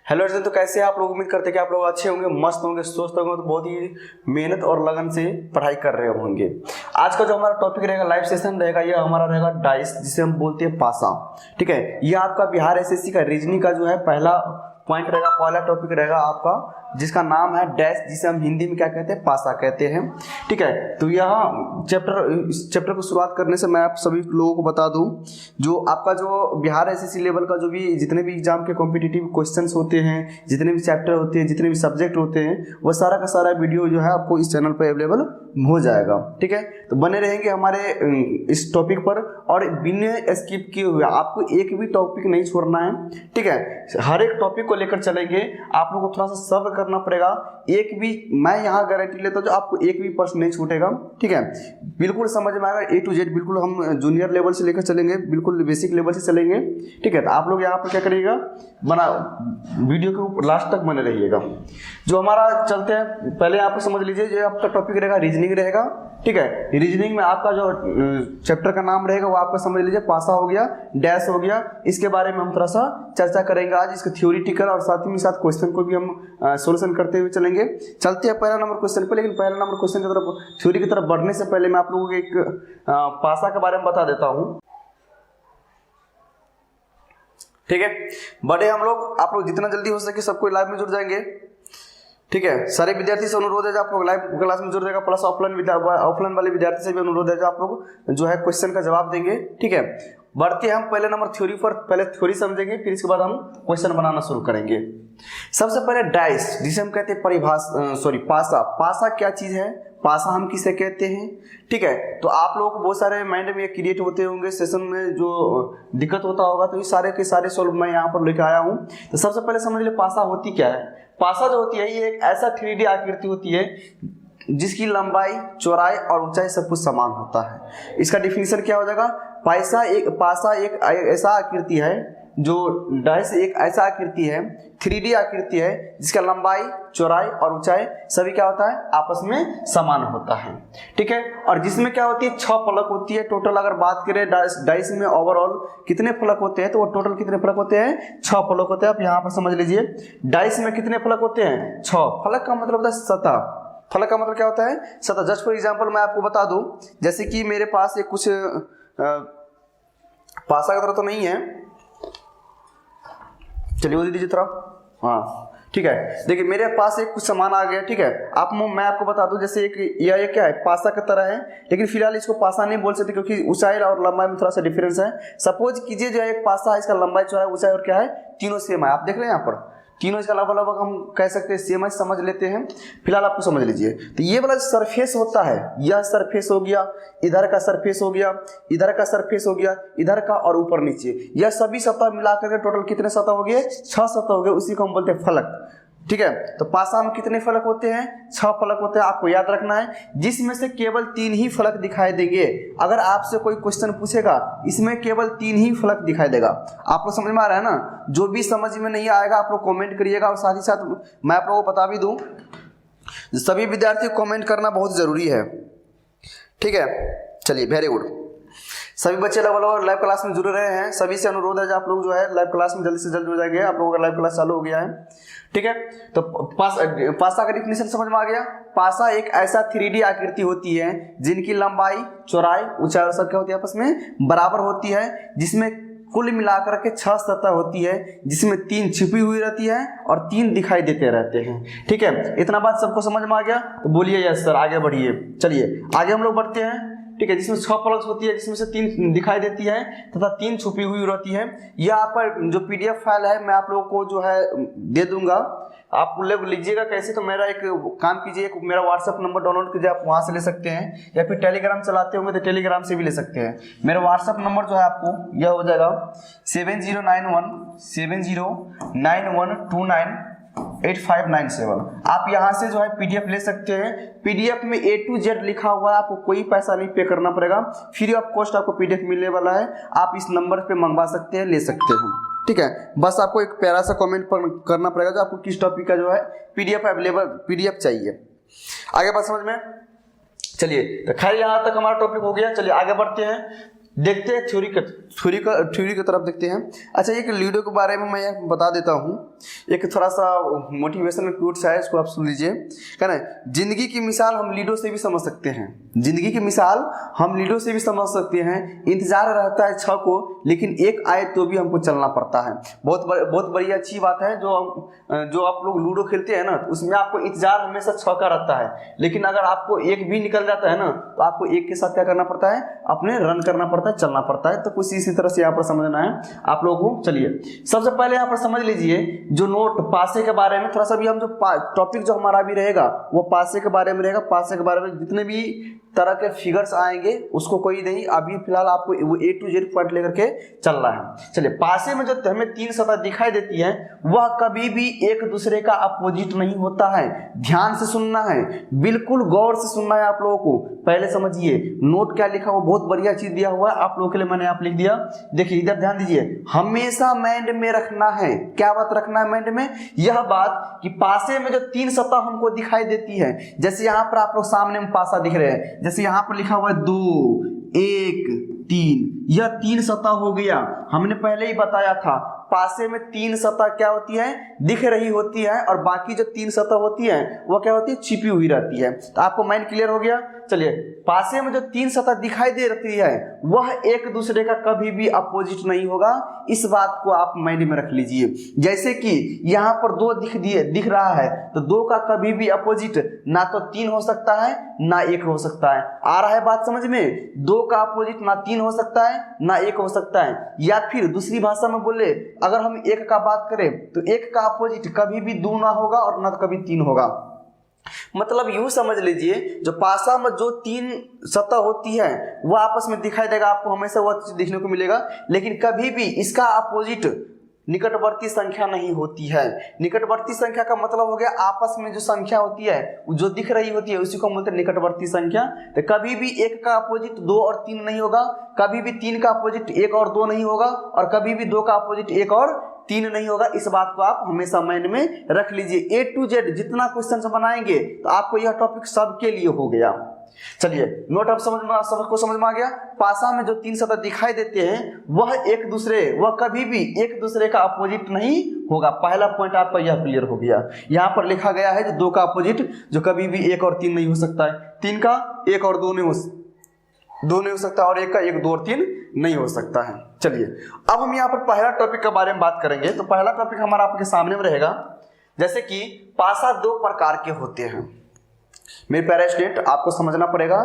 Hello Arjun, तो कैसे हैं आप लोग? उम्मीद करते हैं कि आप लोग अच्छे होंगे, मस्त होंगे, स्वस्थ होंगे, तो बहुत ही मेहनत और लगन से पढ़ाई कर रहे होंगे। आज का जो हमारा टॉपिक रहेगा, लाइव सेशन रहेगा, ये हमारा रहेगा डाइस, जिसे हम बोलते हैं पासा। ठीक है, ये आपका बिहार एसएससी का रीजनिंग का जो है पहला पॉइंट रहेगा, पहला टॉपिक रहेगा आपका, जिसका नाम है डैश, जिसे हम हिंदी में क्या कहते हैं, पासा कहते हैं। ठीक है, तो यहाँ इस चैप्टर को शुरुआत करने से मैं आप सभी लोगों को बता दूं, जो आपका जो बिहार एसएससी लेवल का जो भी जितने भी एग्जाम के कॉम्पिटिटिव क्वेश्चंस होते हैं, जितने भी चैप्टर होते हैं, जितने भी सब्जेक्ट होते हैं, वो सारा का सारा वीडियो जो है आपको इस चैनल पर अवेलेबल हो जाएगा। ठीक है, तो बने रहेंगे हमारे इस टॉपिक पर, और बिना स्किप किए हुए आपको एक भी टॉपिक नहीं छोड़ना है। ठीक है, हर एक टॉपिक को लेकर चलेंगे, आप लोगों को थोड़ा सा सब्र करना पड़ेगा। एक भी, मैं यहाँ गारंटी लेता हूँ, जो आपको एक भी प्रश्न नहीं छूटेगा। ठीक है, बिल्कुल समझ में आएगा A to Z, बिल्कुल हम जूनियर लेवल से लेकर चलेंगे, बिल्कुल बेसिक लेवल से चलेंगे। ठीक है, तो आप लोग यहाँ पर क्या करिएगा, वीडियो के ऊपर लास्ट तक बने रहिएगा। जो हमारा चलते हैं, पहले आप समझ लीजिए, जो आपका टॉपिक रहेगा रीजनिंग रहेगा। ठीक है, रीजनिंग में आपका जो चैप्टर का नाम रहेगा वो आपका समझ लीजिए पासा हो गया, डैश हो गया। इसके बारे में हम थोड़ा सा चर्चा करेंगे आज, इसका थ्योरेटिकल और साथ ही साथ क्वेश्चन को भी हम सॉल्यूशन करते हुए चलेंगे। चलते हैं पहला नंबर क्वेश्चन पर, लेकिन पहला नंबर क्वेश्चन की तरफ, थ्योरी की तरफ बढ़ने से पहले मैं आप लोगों को एक पासा के बारे में बता देता हूँ। ठीक है, बड़े हम लोग, आप लोग जितना जल्दी हो सके सबको लाइव में जुड़ जाएंगे। ठीक है, सारे विद्यार्थी से अनुरोध है जो आप लोग लाइव क्लास में जुड़ जाएगा, प्लस ऑफलाइन वाले विद्यार्थी से भी अनुरोध है जो आप लोग जो है क्वेश्चन का जवाब देंगे। ठीक है, बढ़ते हैं हम पहले नंबर थ्योरी पर, पहले थ्योरी समझेंगे, फिर इसके बाद हम क्वेश्चन बनाना शुरू करेंगे। सबसे पहले डाइस, जिसे हम कहते हैं पासा। पासा क्या चीज है, पासा हम किसे कहते हैं? ठीक है, तो आप लोगों को बहुत सारे माइंड में क्रिएट होते होंगे, सेशन में जो दिक्कत होता होगा, तो ये सारे के सारे सोल्व मैं यहाँ पर लेकर आया हूँ। तो सबसे पहले समझ लीजिए पासा होती क्या है। पासा जो होती है, ये एक ऐसा 3D आकृति होती है जिसकी लंबाई, चौड़ाई और ऊंचाई सब कुछ समान होता है। इसका डिफिनीशन क्या हो जाएगा, पासा एक ऐसा आकृति है, जो डैश एक ऐसा आकृति है, 3D आकृति है, जिसका लंबाई, चौड़ाई और ऊंचाई सभी क्या होता है, आपस में समान होता है। ठीक है, और जिसमें क्या होती है, 6 फलक होती है टोटल। अगर बात करें डाइस में ओवरऑल कितने फलक होते हैं, तो वो टोटल कितने फलक होते हैं, 6 फलक होते हैं। आप यहाँ पर समझ लीजिए, डाइस में कितने फलक होते हैं, 6। फलक का मतलब होता है सतह। फलक का मतलब क्या होता है, सतह। जस्ट फॉर एग्जाम्पल मैं आपको बता दूं, जैसे कि मेरे पास एक कुछ पासा की तरह तो नहीं है, चलिए वो दे दीजिए थोड़ा। हाँ ठीक है, देखिए मेरे पास एक कुछ सामान आ गया। ठीक है, मैं आपको बता दूं, जैसे एक क्या है, पासा की तरह है, लेकिन फिलहाल इसको पासा नहीं बोल सकते क्योंकि ऊंचाई और लंबाई में थोड़ा सा डिफरेंस है। सपोज कीजिए जो एक पासा है, इसका लंबाई, चौड़ाई, ऊंचाई और क्या है, तीनों सेम है। आप देख रहे हैं यहाँ पर तीनों इसका लगभग हम कह सकते हैं सेम है, समझ लेते हैं। फिलहाल आपको समझ लीजिए, तो ये वाला सरफेस होता है, यह सरफेस हो गया, इधर का सरफेस हो गया, इधर का सरफेस हो गया, इधर का और ऊपर नीचे, यह सभी सतह मिलाकर के टोटल कितने सतह हो गए, 6 सतह हो गए। उसी को हम बोलते हैं फलक। ठीक है, तो पासा में कितने फलक होते हैं, 6 फलक होते हैं। आपको याद रखना है, जिसमें से केवल 3 ही फलक दिखाई देंगे। अगर आपसे कोई क्वेश्चन पूछेगा, इसमें केवल 3 ही फलक दिखाई देगा। आप लोग समझ में आ रहा है ना? जो भी समझ में नहीं आएगा आप लोग कमेंट करिएगा, और साथ ही साथ मैं आप लोगों को बता भी दूं, सभी विद्यार्थी को कमेंट करना बहुत जरूरी है। ठीक है, चलिए वेरी गुड। सभी बच्चे लगभग लाइव क्लास में जुड़ रहे हैं, सभी से अनुरोध है जो आप लोग जो है लाइव क्लास में जल्दी से जल्द जुड़ जाएंगे। आप लोगों का लाइव क्लास चालू हो गया है। ठीक है, तो पासा का डिफिनीशन समझ में आ गया। पासा एक ऐसा 3D आकृति होती है जिनकी लंबाई, चौड़ाई, ऊंचाई और सब क्या होती है, आपस में बराबर होती है, जिसमें कुल मिलाकर के 6 सतह होती है, जिसमें 3 छिपी हुई रहती है और 3 दिखाई देते रहते हैं। ठीक है, इतना बात सबको समझ में आ गया? तो बोलिए यस सर, आगे बढ़िए। चलिए आगे हम लोग बढ़ते हैं। ठीक है, जिसमें 6 फलक होती है, जिसमें से 3 दिखाई देती है तथा 3 छुपी हुई रहती है। यह आप पर जो PDF फाइल है मैं आप लोगों को जो है दे दूंगा, आप लोग लीजिएगा। कैसे, तो मेरा एक काम कीजिए, एक मेरा व्हाट्सएप नंबर डाउनलोड कीजिए, आप वहां से ले सकते हैं, या फिर टेलीग्राम चलाते होंगे तो टेलीग्राम से भी ले सकते हैं। मेरा व्हाट्सएप नंबर जो है आपको यह हो जाएगा 7091 आप यहाँ से जो है PDF ले सकते हैं। PDF में A to Z लिखा हुआ है, आपको कोई पैसा नहीं पे करना पड़ेगा, फ्री ऑफ कॉस्ट आपको PDF मिलने वाला है। आप इस नंबर पे मंगवा सकते हैं, ले सकते हैं। ठीक है, बस आपको एक प्यारा सा कमेंट करना पड़ेगा जो आपको किस टॉपिक का जो है PDF चाहिए। आगे बात समझ में? चलिए, तो खैर यहाँ तक हमारा टॉपिक हो गया। चलिए आगे बढ़ते हैं, देखते हैं थ्योरी की तरफ देखते हैं। अच्छा, एक लूडो के बारे में मैं बता देता हूँ। एक थोड़ा सा मोटिवेशनल कोट्स है, इसको आप सुन लीजिए। क्या ना, जिंदगी की मिसाल हम लीडो से भी समझ सकते हैं, जिंदगी की मिसाल हम लीडो से भी समझ सकते हैं। इंतजार रहता है 6 को, लेकिन एक आए तो भी हमको चलना पड़ता है। बहुत बड़ी अच्छी बात है। जो आप लोग लूडो खेलते हैं ना, उसमें आपको इंतजार हमेशा 6 का रहता है, लेकिन अगर आपको एक भी निकल जाता है ना, तो आपको एक के साथ क्या करना पड़ता है, अपने रन करना पड़ता है, चलना पड़ता है। तो कुछ इसी तरह से यहाँ पर समझना है आप लोगों को। चलिए सबसे पहले यहाँ पर समझ लीजिए जो नोट पासे के बारे में, थोड़ा सा भी हम जो टॉपिक जो हमारा भी रहेगा वो पासे के बारे में रहेगा। पासे के बारे में जितने भी तरह के फिगर्स आएंगे उसको कोई नहीं, अभी फिलहाल आपको वो A to Z पॉइंट लेकर के चलना है। चलिए, पासे में जो हमें 3 सतह दिखाई देती है वह कभी भी एक दूसरे का अपोजिट नहीं होता है। ध्यान से सुनना है, बिल्कुल गौर से सुनना है आप लोगों को। पहले समझिए नोट क्या लिखा हुआ, बहुत बढ़िया चीज दिया हुआ है आप लोगों के लिए, मैंने आप लिख दिया। देखिए इधर ध्यान दीजिए, हमेशा माइंड में रखना है। क्या बात रखना है माइंड में? यह बात कि पासे में जो 3 सतह हमको दिखाई देती है, जैसे यहाँ पर आप लोग सामने में पासा दिख रहे हैं, जैसे यहाँ पर लिखा हुआ है 2 1 3, यह 3 सतह हो गया। हमने पहले ही बताया था पासे में 3 सतह क्या होती है, दिख रही होती है, और बाकी जो 3 सतह होती है वो क्या होती है, छिपी हुई रहती है। तो आपको माइंड क्लियर हो गया। चलिए, पासे में जो 3 सतह दिखाई दे रही है वह एक दूसरे का कभी भी अपोजिट नहीं होगा। इस बात को आप माइंड में रख लीजिए। जैसे कि यहाँ पर 2 दिख रहा है, तो 2 का कभी भी अपोजिट ना तो 3 हो सकता है ना 1 हो सकता है। आ रहा है बात समझ में? 2 का अपोजिट ना 3 हो सकता है ना 1 हो सकता है। या फिर दूसरी भाषा में बोले, अगर हम 1 का बात करें तो 1 का अपोजिट कभी भी 2 ना होगा और ना कभी 3 होगा। मतलब यूं समझ लीजिए, जो पासा में जो 3 सतह होती है वह आपस में दिखाई देगा, आपको हमेशा वह चीज देखने को मिलेगा, लेकिन कभी भी इसका अपोजिट निकटवर्ती संख्या नहीं होती है। निकटवर्ती संख्या का मतलब हो गया आपस में जो संख्या होती है जो दिख रही होती है उसी को बोलते हैं निकटवर्ती संख्या। तो कभी भी 1 का अपोजिट 2 और 3 नहीं होगा, कभी भी 3 का अपोजिट 1 और 2 नहीं होगा, और कभी भी 2 का अपोजिट 1 और 3 नहीं होगा। इस बात को आप हमेशा माइंड में रख लीजिए। A to Z जितना क्वेश्चन बनाएंगे तो आपको यह टॉपिक सबके लिए हो गया। चलिए, नोट आप समझ में आ गया। पासा में जो 3 सतह दिखाई देते हैं वह कभी भी एक दूसरे का अपोजिट नहीं होगा। पहला पॉइंट आपका यह क्लियर हो गया। यहाँ पर लिखा गया है जो 2 का अपोजिट जो कभी भी 1 और 3 नहीं हो सकता है, 3 का 1 और 2 नहीं हो सकता, और 1 का 1 2 और 3 नहीं हो सकता है। चलिए, अब हम यहाँ पर पहला टॉपिक के बारे में बात करेंगे। तो पहला टॉपिक हमारा आपके सामने में रहेगा, जैसे कि पासा 2 प्रकार के होते हैं। मेरे प्यारे स्टूडेंट, आपको समझना पड़ेगा,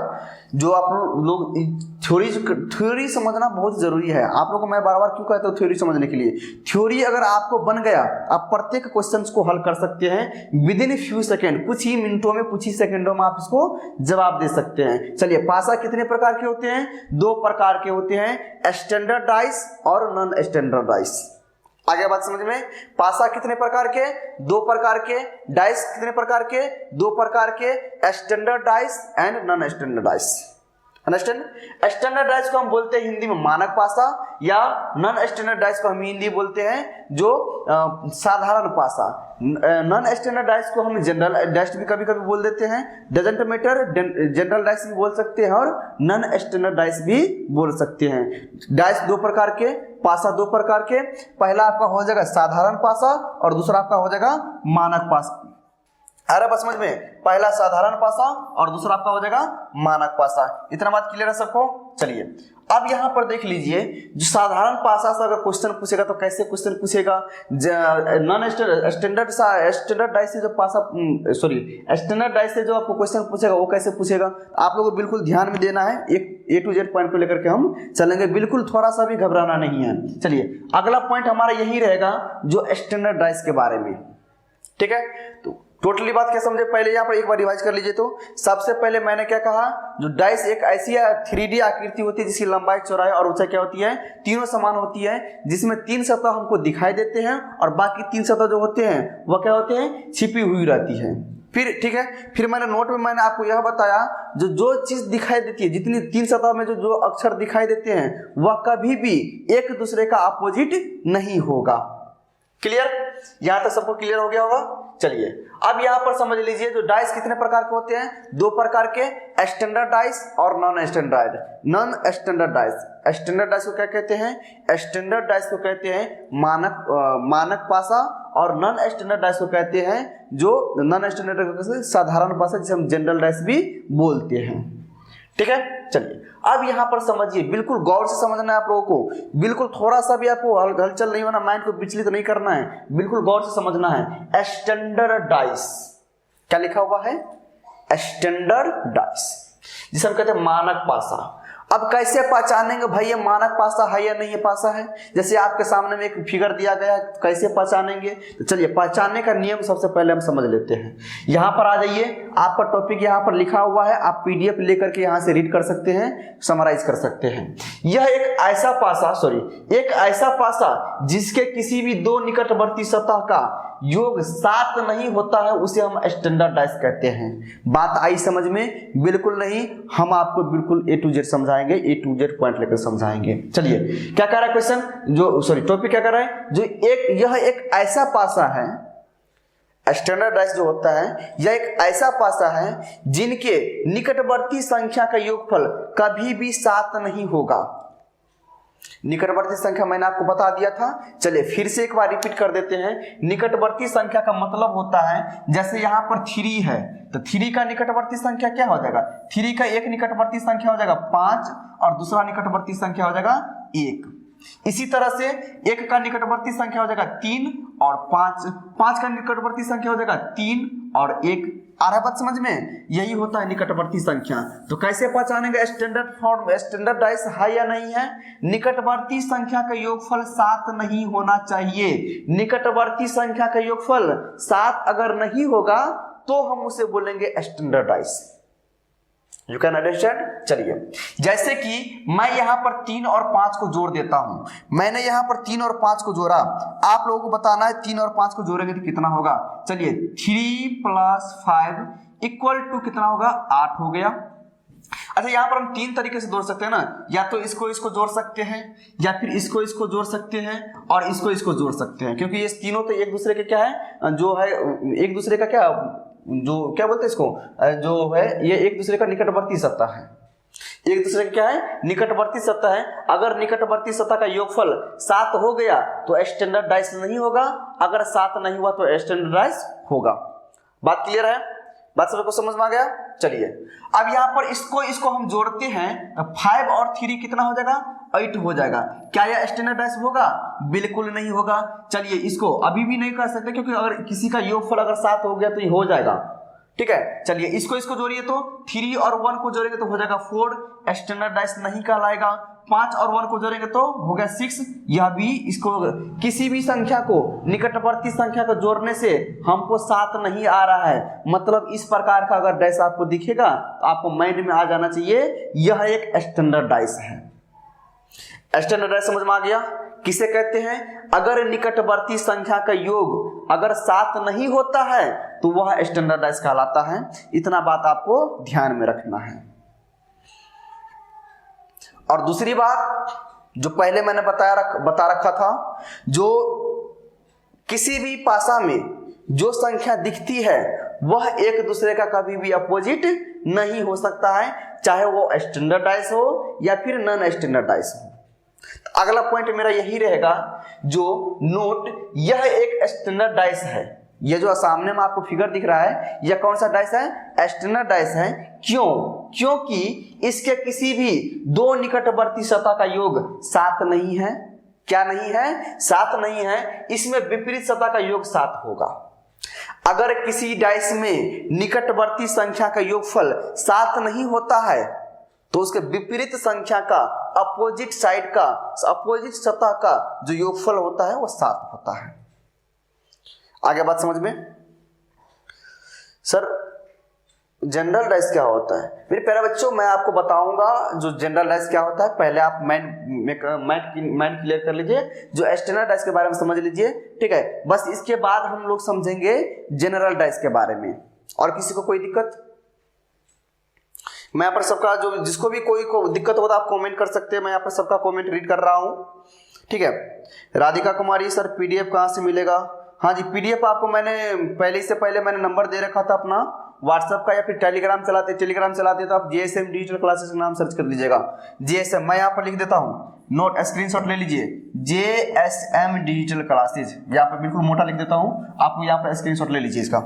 जो आप लोग थ्योरी समझना बहुत जरूरी है। आप लोगों को मैं बार बार क्यों कहता हूँ थ्योरी समझने के लिए? थ्योरी अगर आपको बन गया, आप प्रत्येक क्वेश्चंस को हल कर सकते हैं विद इन फ्यू सेकेंड, कुछ ही मिनटों में, कुछ ही सेकेंडों में आप इसको जवाब दे सकते हैं। चलिए, पासा कितने प्रकार के होते हैं? 2 प्रकार के होते हैं, स्टैंडर्ड डाइस और नॉन स्टैंडर्ड डाइस। आगे बात समझ में? पासा कितने प्रकार के? 2 प्रकार के। डाइस कितने प्रकार के? 2 प्रकार के, standard dice and non standard dice. Understand? Standard dice को हम बोलते हैं हिंदी में मानक पासा, या नॉन स्टैंडर्ड डाइस को हम हिंदी बोलते हैं जो साधारण पासा। नॉन स्टैंडर्ड डाइस को हम जनरल डाइस भी कभी कभी बोल देते हैं, डजंट मैटर, जनरल डाइस भी बोल सकते हैं और नॉन स्टैंडर्ड डाइस भी बोल सकते हैं। डाइस 2 प्रकार के, पासा 2 प्रकार के। पहला आपका हो जाएगा साधारण पासा और दूसरा आपका हो जाएगा मानक पासा। अरे बस समझ में, पहला साधारण पासा और दूसरा आपका हो जाएगा मानक पासा। इतना बात क्लियर है सबको? चलिए, अब यहाँ पर देख लीजिए, जो साधारण पासा से अगर क्वेश्चन पूछेगा तो कैसे क्वेश्चन पूछेगा? नॉन स्टैंडर्ड डाइस से जो स्टैंडर्ड डाइस से जो आपको क्वेश्चन पूछेगा वो कैसे पूछेगा? आप लोगों को बिल्कुल ध्यान में देना है, एक A to Z पॉइंट को लेकर के हम चलेंगे, बिल्कुल थोड़ा सा भी घबराना नहीं है। चलिए, अगला पॉइंट हमारा यही रहेगा जो स्टैंडर्ड डाइस के बारे में। ठीक है, तो टोटली बात क्या समझे? पहले यहाँ पर एक बार रिवाइज कर लीजिए। तो सबसे पहले मैंने क्या कहा, जो डाइस एक ऐसी 3D आकृति होती है जिसकी लंबाई, चौड़ाई और ऊंचाई क्या होती है, तीनों समान होती है, जिसमें 3 सतह हमको दिखाई देते हैं और बाकी 3 सतह जो होते हैं वह क्या होते हैं, छिपी हुई रहती है। फिर ठीक है, फिर मैंने नोट में मैंने आपको यह बताया, जो चीज दिखाई देती है, जितनी 3 सतह में जो अक्षर दिखाई देते हैं वह कभी भी एक दूसरे का अपोजिट नहीं होगा। क्लियर? यहां तक सबको क्लियर हो गया होगा? चलिए अब यहाँ पर समझ लीजिए जो डाइस कितने प्रकार के होते हैं, दो प्रकार के, स्टैंडर्ड डाइस और non standard. Non standard dice, standard dice को क्या कहते हैं, स्टैंडर्ड डाइस को कहते हैं मानक पासा, और नॉन स्टैंडर्ड डाइस को कहते हैं जो नॉन स्टैंडर्ड साधारण पासा, जिसे हम जनरल डाइस भी बोलते हैं। ठीक है, चलिए अब यहाँ पर समझिए, बिल्कुल गौर से समझना है आप लोगों को, बिल्कुल थोड़ा सा भी आपको हलचल नहीं होना, माइंड को विचलित नहीं करना है, बिल्कुल गौर से समझना है। स्टैंडर्ड डाइस, क्या लिखा हुआ है, स्टैंडर्ड डाइस, जिसे हम कहते हैं मानक पासा। अब कैसे पहचानेंगे भाई ये मानक पासा है या नहीं ये पासा है, जैसे आपके सामने में एक फिगर दिया गया है, कैसे पहचानेंगे, तो चलिए पहचानने का नियम सबसे पहले हम समझ लेते हैं। यहाँ पर आ जाइए, आपका टॉपिक यहाँ पर लिखा हुआ है, आप पीडीएफ लेकर के यहाँ से रीड कर सकते हैं, समराइज कर सकते हैं। यह एक ऐसा पासा जिसके किसी भी दो निकटवर्ती सतह का योग 7 नहीं होता है, उसे हम स्टैंडर्ड डाइस कहते हैं। बात आई समझ में, बिल्कुल नहीं, हम आपको बिल्कुल A to Z समझाएंगे, A to Z पॉइंट लेकर समझाएंगे। चलिए क्या कह रहा है क्वेश्चन, टॉपिक क्या कर रहा है, यह एक ऐसा पासा है, स्टैंडर्ड डाइस जो होता है यह एक ऐसा पासा है जिनके निकटवर्ती संख्या का योगफल कभी भी 7 नहीं होगा। निकटवर्ती संख्या मैंने आपको बता दिया था, चलिए फिर से एक बार रिपीट कर देते हैं। निकटवर्ती संख्या का मतलब होता है, जैसे यहाँ पर 3 है तो 3 का निकटवर्ती संख्या क्या हो जाएगा, 3 का एक निकटवर्ती संख्या हो जाएगा 5 और दूसरा निकटवर्ती संख्या हो जाएगा 1। इसी तरह से 1 का निकटवर्ती संख्या हो जाएगा 3 और 5 का निकटवर्ती संख्या हो जाएगा 3 और 1। आ रहा है बात समझ में, यही होता है निकटवर्ती संख्या। तो कैसे पहचानेंगे स्टैंडर्ड डाइस है या नहीं है, निकटवर्ती संख्या का योगफल 7 नहीं होना चाहिए। निकटवर्ती संख्या का योगफल 7 अगर नहीं होगा तो हम उसे बोलेंगे standard dice. You can understand. चलिए जैसे कि मैं यहाँ पर 3 और 5 को जोड़ देता हूं, मैंने यहाँ पर 3 और 5 को जोड़ा, आप लोगों को बताना है 3 और 5 को जोड़ेंगे तो कितना होगा। चलिए 3 + 5 = कितना होगा, 8 हो गया। अच्छा यहाँ पर हम 3 तरीके से जोड़ सकते हैं ना, या तो इसको जोड़ सकते हैं, या फिर इसको जोड़ सकते हैं, और इसको जोड़ सकते हैं, क्योंकि ये तीनों तो एक दूसरे के क्या है, जो है एक दूसरे का क्या, जो क्या बोलते हैं इसको, जो है ये एक दूसरे का निकटवर्ती सतह है, एक दूसरे का क्या है, निकटवर्ती सतह है। अगर निकटवर्ती सतह का योगफल 7 हो गया तो स्टैंडर्ड डाइस नहीं होगा, अगर 7 नहीं हुआ तो स्टैंडर्ड डाइस होगा। बात क्लियर है, बात सबको समझ में आ गया। चलिए अब यहाँ पर इसको हम जोड़ते हैं, 5 और 3 कितना हो जाएगा, 8 हो जाएगा। क्या यह स्टैंडर्ड डाइस होगा, बिल्कुल नहीं होगा। चलिए इसको अभी भी नहीं कर सकते, क्योंकि अगर किसी का योगफल अगर 7 हो गया तो ये हो जाएगा। ठीक है, चलिए इसको जोड़िए, तो 3 और 1 को जोड़ेंगे तो हो जाएगा 4, स्टैंडर्ड डाइस नहीं कहलाएगा। 5 और 1 को जोड़ेंगे तो हो गया 6, यह भी, इसको किसी भी संख्या को निकटवर्ती संख्या को जोड़ने से हमको 7 नहीं आ रहा है, मतलब इस प्रकार का अगर डाइस आपको दिखेगा तो आपको माइंड में आ जाना चाहिए यह एक स्टैंडर्ड डाइस है। स्टैंडर्ड डाइस समझ में आ गया, किसे कहते हैं, अगर निकटवर्ती संख्या का योग अगर 7 नहीं होता है तो वह स्टैंडर्ड डाइस कहलाता है। इतना बात आपको ध्यान में रखना है। और दूसरी बात जो पहले मैंने बता रखा था, जो किसी भी पासा में जो संख्या दिखती है वह एक दूसरे का कभी भी अपोजिट नहीं हो सकता है, चाहे वो स्टैंडर्ड डाइस हो या फिर नॉन स्टैंडर्ड डाइस हो। अगला पॉइंट मेरा यही रहेगा, जो नोट यह एक स्टैंडर्ड डाइस है। यह जो सामने में आपको फिगर दिख रहा है यह कौन सा डाइस है, स्टैंडर्ड डाइस है। क्यों, क्योंकि इसके किसी भी दो निकटवर्ती सतह का योग 7 नहीं है। क्या नहीं है, 7 नहीं है। इसमें विपरीत सतह का योग 7 होगा। अगर किसी डाइस में निकटवर्ती संख्या का योगफल 7 नहीं होता है तो उसके विपरीत संख्या का अपोजिट साइड का, अपोजिट सतह का जो योगफल होता है वो 7 होता है। आगे बात समझ में। सर जनरल डाइस क्या होता है, मेरे प्यारे बच्चों मैं आपको बताऊंगा जो जनरल डाइस क्या होता है। पहले आप माइंड क्लियर कर लीजिए, जो स्टैंडर्ड डाइस के बारे में समझ लीजिए, ठीक है। बस इसके बाद हम लोग समझेंगे जनरल डाइस के बारे में। और किसी को कोई दिक्कत, मैं यहाँ पर सबका जो जिसको भी कोई को दिक्कत हो तो आप कमेंट कर सकते हैं, मैं यहाँ पर सबका कमेंट रीड कर रहा हूँ, ठीक है। राधिका कुमारी, सर पीडीएफ कहाँ से मिलेगा, हाँ जी, पीडीएफ आपको मैंने पहले मैंने नंबर दे रखा था अपना व्हाट्सएप का, या फिर टेलीग्राम चलाते तो आप जीएसएम डिजिटल क्लासेस का नाम सर्च कर लीजिएगा। जीएसएम मैं यहाँ पर लिख देता हूँ, नोट स्क्रीनशॉट ले लीजिए, जेएसएम डिजिटल क्लासेस, यहाँ पर बिल्कुल मोटा लिख देता हूँ, आप यहाँ पर स्क्रीनशॉट ले लीजिए इसका।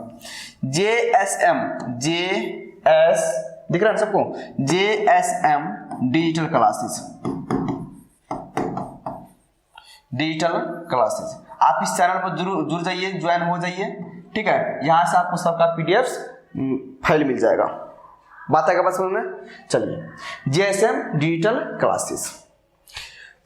जेएसएम, जेएस दिख रहा है सबको, JSM digital classes, digital classes. आप इस चैनल पर जरूर जुड़ जाइए, ज्वाइन हो जाइए, ठीक है। यहां से आपको सबका पीडीएफ फाइल मिल जाएगा। बात आएगा बस में। चलिए जीएसएम डिजिटल क्लासेस।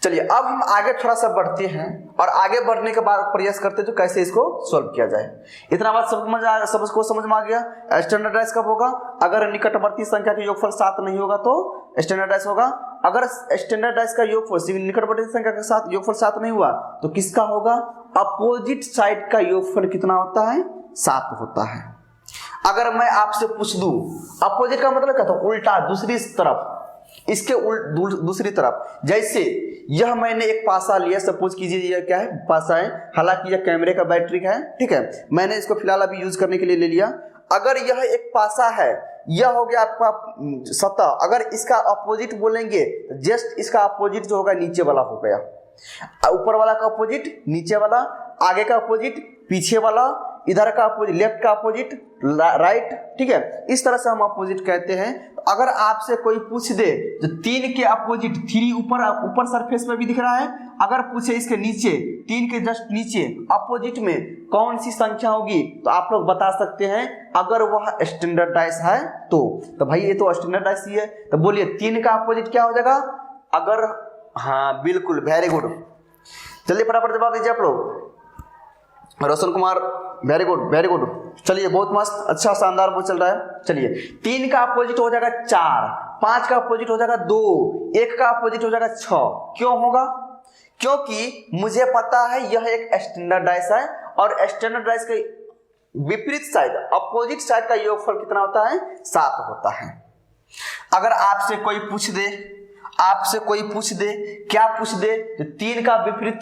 चलिए अब हम आगे थोड़ा सा बढ़ते हैं और आगे बढ़ने के बाद प्रयास करते हैं तो कैसे इसको सॉल्व किया जाए। इतना बात सबको समझ में आ गया। स्टैंडर्डाइज कब होगा? अगर निकटवर्ती संख्या के योगफल 7 नहीं होगा तो स्टैंडर्डाइज होगा। अगर स्टैंडर्डाइज का योगफल निकटवर्ती संख्या के साथ योगफल 7 नहीं हुआ तो किसका होगा? अपोजिट साइड का योगफल कितना होता है? 7 होता है। अगर मैं आपसे पूछ दूं अपोजिट का मतलब क्या था? उल्टा, दूसरी तरफ, इसके दूसरी तरफ। जैसे यह मैंने एक पासा लिया, सपोज कीजिए यह क्या है? पासा है, हालांकि यह कैमरे का बैटरी है, ठीक है। मैंने इसको फिलहाल अभी यूज करने के लिए ले लिया। अगर यह एक पासा है, यह हो गया आपका सतह, अगर इसका अपोजिट बोलेंगे जस्ट इसका अपोजिट जो होगा नीचे वाला हो गया। ऊपर वाला का अपोजिट नीचे वाला, आगे का अपोजिट पीछे वाला, इधर का अपोजिट लेफ्ट का अपोजिट राइट, ठीक है। इस तरह से हम अपोजिट कहते हैं। अगर आपसे कोई पूछ दे जो 3 के अपोजिट, 3 ऊपर सरफेस पर भी दिख रहा है, अगर पूछे इसके नीचे 3 के जस्ट नीचे अपोजिट में कौन सी संख्या होगी तो आप लोग बता सकते हैं अगर वह स्टैंडर्डाइज है तो भाई ये तो स्टैंडर्डाइज ही है। तो बोलिए 3 का अपोजिट क्या हो जाएगा? अगर, हाँ बिल्कुल, वेरी गुड। चलिए फटाफट जवाब दीजिए आप लोग। Roshan Kumar, very good very good. चलिए बहुत मस्त, अच्छा शानदार वो चल रहा है। चलिए 3 का अपोजिट हो जाएगा 4, 5 का अपोजिट हो जाएगा 2, 1 का अपोजिट हो जाएगा 6। क्यों होगा? क्योंकि मुझे पता है यह एक स्टैंडर्डाइज है और स्टैंडर्डाइज के विपरीत साइड, अपोजिट साइड का योगफल कितना होता है? 7 होता है। अगर आपसे कोई पूछ दे, क्या पूछ दे? तो 3 का विपरीत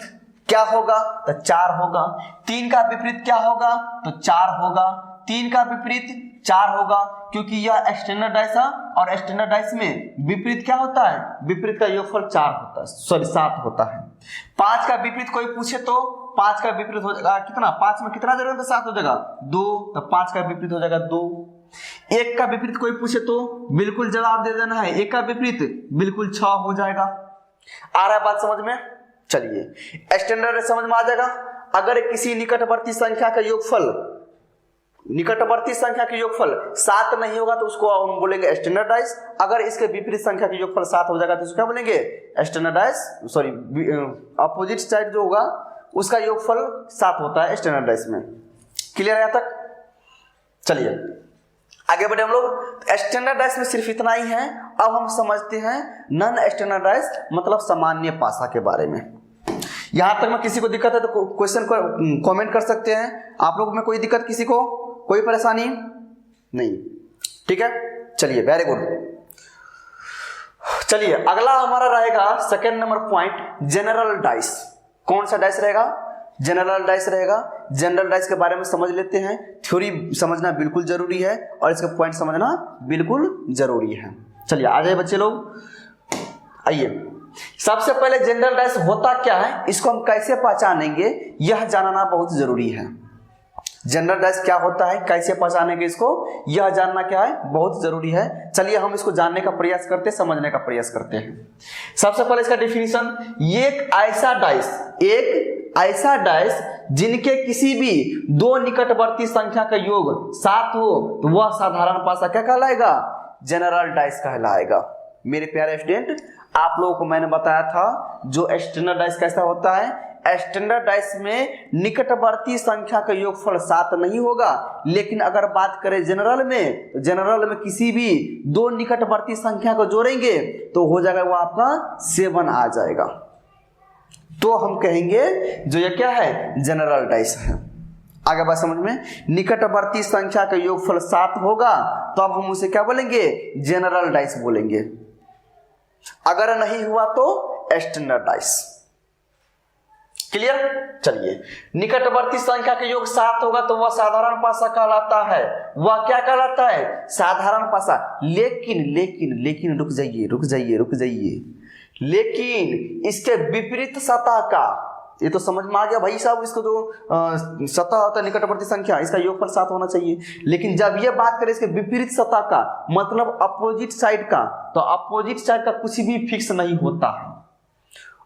क्या होगा? तो 4 होगा। 3 का विपरीत क्या होगा? तो 4 होगा। 3 का विपरीत 4 होगा, क्योंकि यह स्टैंडर्डाइज है और स्टैंडर्डाइज में विपरीत क्या होता है? विपरीत का योगफल 4 होता है, सॉरी 7 होता है। 5 का विपरीत कोई पूछे तो 5 का विपरीत हो जाएगा कितना? 5 में कितना जरूरत है? 7 हो जाएगा 2, तो 5 का विपरीत हो जाएगा 2। 1 का विपरीत कोई पूछे तो बिल्कुल जवाब दे देना है, 1 का विपरीत बिल्कुल 6 हो जाएगा। आ रहा है बात समझ में? चलिए स्टैंडर्ड समझ में आ जाएगा। अगर किसी निकटवर्ती संख्या का योगफल 7 नहीं होगा तो उसको हम बोलेंगे स्टैंडर्डाइज। अगर इसके विपरीत संख्या का योगफल 7 हो जाएगा तो उसको क्या बोलेंगे? स्टैंडर्डाइज, सॉरी अपोजिट साइड जो होगा उसका योगफल 7 होता है स्टैंडर्डाइज में। क्लियर है यहाँ तक? चलिए आगे बढ़े हम लोग। स्टैंडर्डाइज में सिर्फ इतना ही है। अब हम समझते हैं नॉन स्टैंडर्डाइज मतलब सामान्य पासा के बारे में। यहां तक में किसी को दिक्कत है तो क्वेश्चन को कमेंट कर सकते हैं। आप लोग में कोई दिक्कत, किसी को कोई परेशानी नहीं? ठीक है, चलिए वेरी गुड। चलिए अगला हमारा रहेगा second number point, general dice. कौन सा डाइस रहेगा? जनरल डाइस रहेगा। जनरल डाइस के बारे में समझ लेते हैं। थ्योरी समझना बिल्कुल जरूरी है और इसका पॉइंट समझना बिल्कुल जरूरी है। चलिए आ जाए बच्चे लोग, आइए। सबसे पहले जनरल डाइस होता क्या है, इसको हम कैसे पहचानेंगे, यह जानना बहुत जरूरी है। जनरल डाइस क्या होता है, कैसे पहचानेंगे इसको, यह जानना क्या है, बहुत जरूरी है। चलिए हम इसको जानने का प्रयास करते हैं, समझने का प्रयास करते हैं। सबसे पहले इसका डेफिनेशन, एक ऐसा डाइस जिनके किसी भी 2 निकटवर्ती संख्या का योग 7 हो तो वह साधारण पासा क्या कहलाएगा? जनरल डाइस कहलाएगा। मेरे प्यारे स्टूडेंट, आप लोगों को मैंने बताया था जो स्टैंडर्ड डाइस कैसा होता है। स्टैंडर्ड डाइस में निकटवर्ती संख्या का योगफल 7 नहीं होगा, लेकिन अगर बात करें जनरल में, तो जनरल में किसी भी 2 निकटवर्ती संख्या को जोड़ेंगे तो हो जाएगा वो आपका 7 आ जाएगा। तो हम कहेंगे जो ये क्या है, जनरल डाइस है। आगे बात समझ में, निकटवर्ती संख्या का योगफल 7 होगा तो अब हम उसे क्या बोलेंगे, जनरल डाइस बोलेंगे। अगर नहीं हुआ तो स्टैंडर्ड डाइस। क्लियर। चलिए, निकटवर्ती संख्या के योग 7 होगा तो वह साधारण पासा कहलाता है। वह क्या कहलाता है? साधारण पासा। लेकिन लेकिन लेकिन रुक जाइए रुक जाइए रुक जाइए, लेकिन इसके विपरीत सतह का, ये तो समझ में आ गया भाई साहब, इसको जो सतह होता है निकटवर्ती संख्या, इसका योगफल 7 होना चाहिए। लेकिन जब ये बात करें इसके विपरीत सतह का, मतलब अपोजिट साइड का, तो अपोजिट साइड का कुछ भी फिक्स नहीं होता है।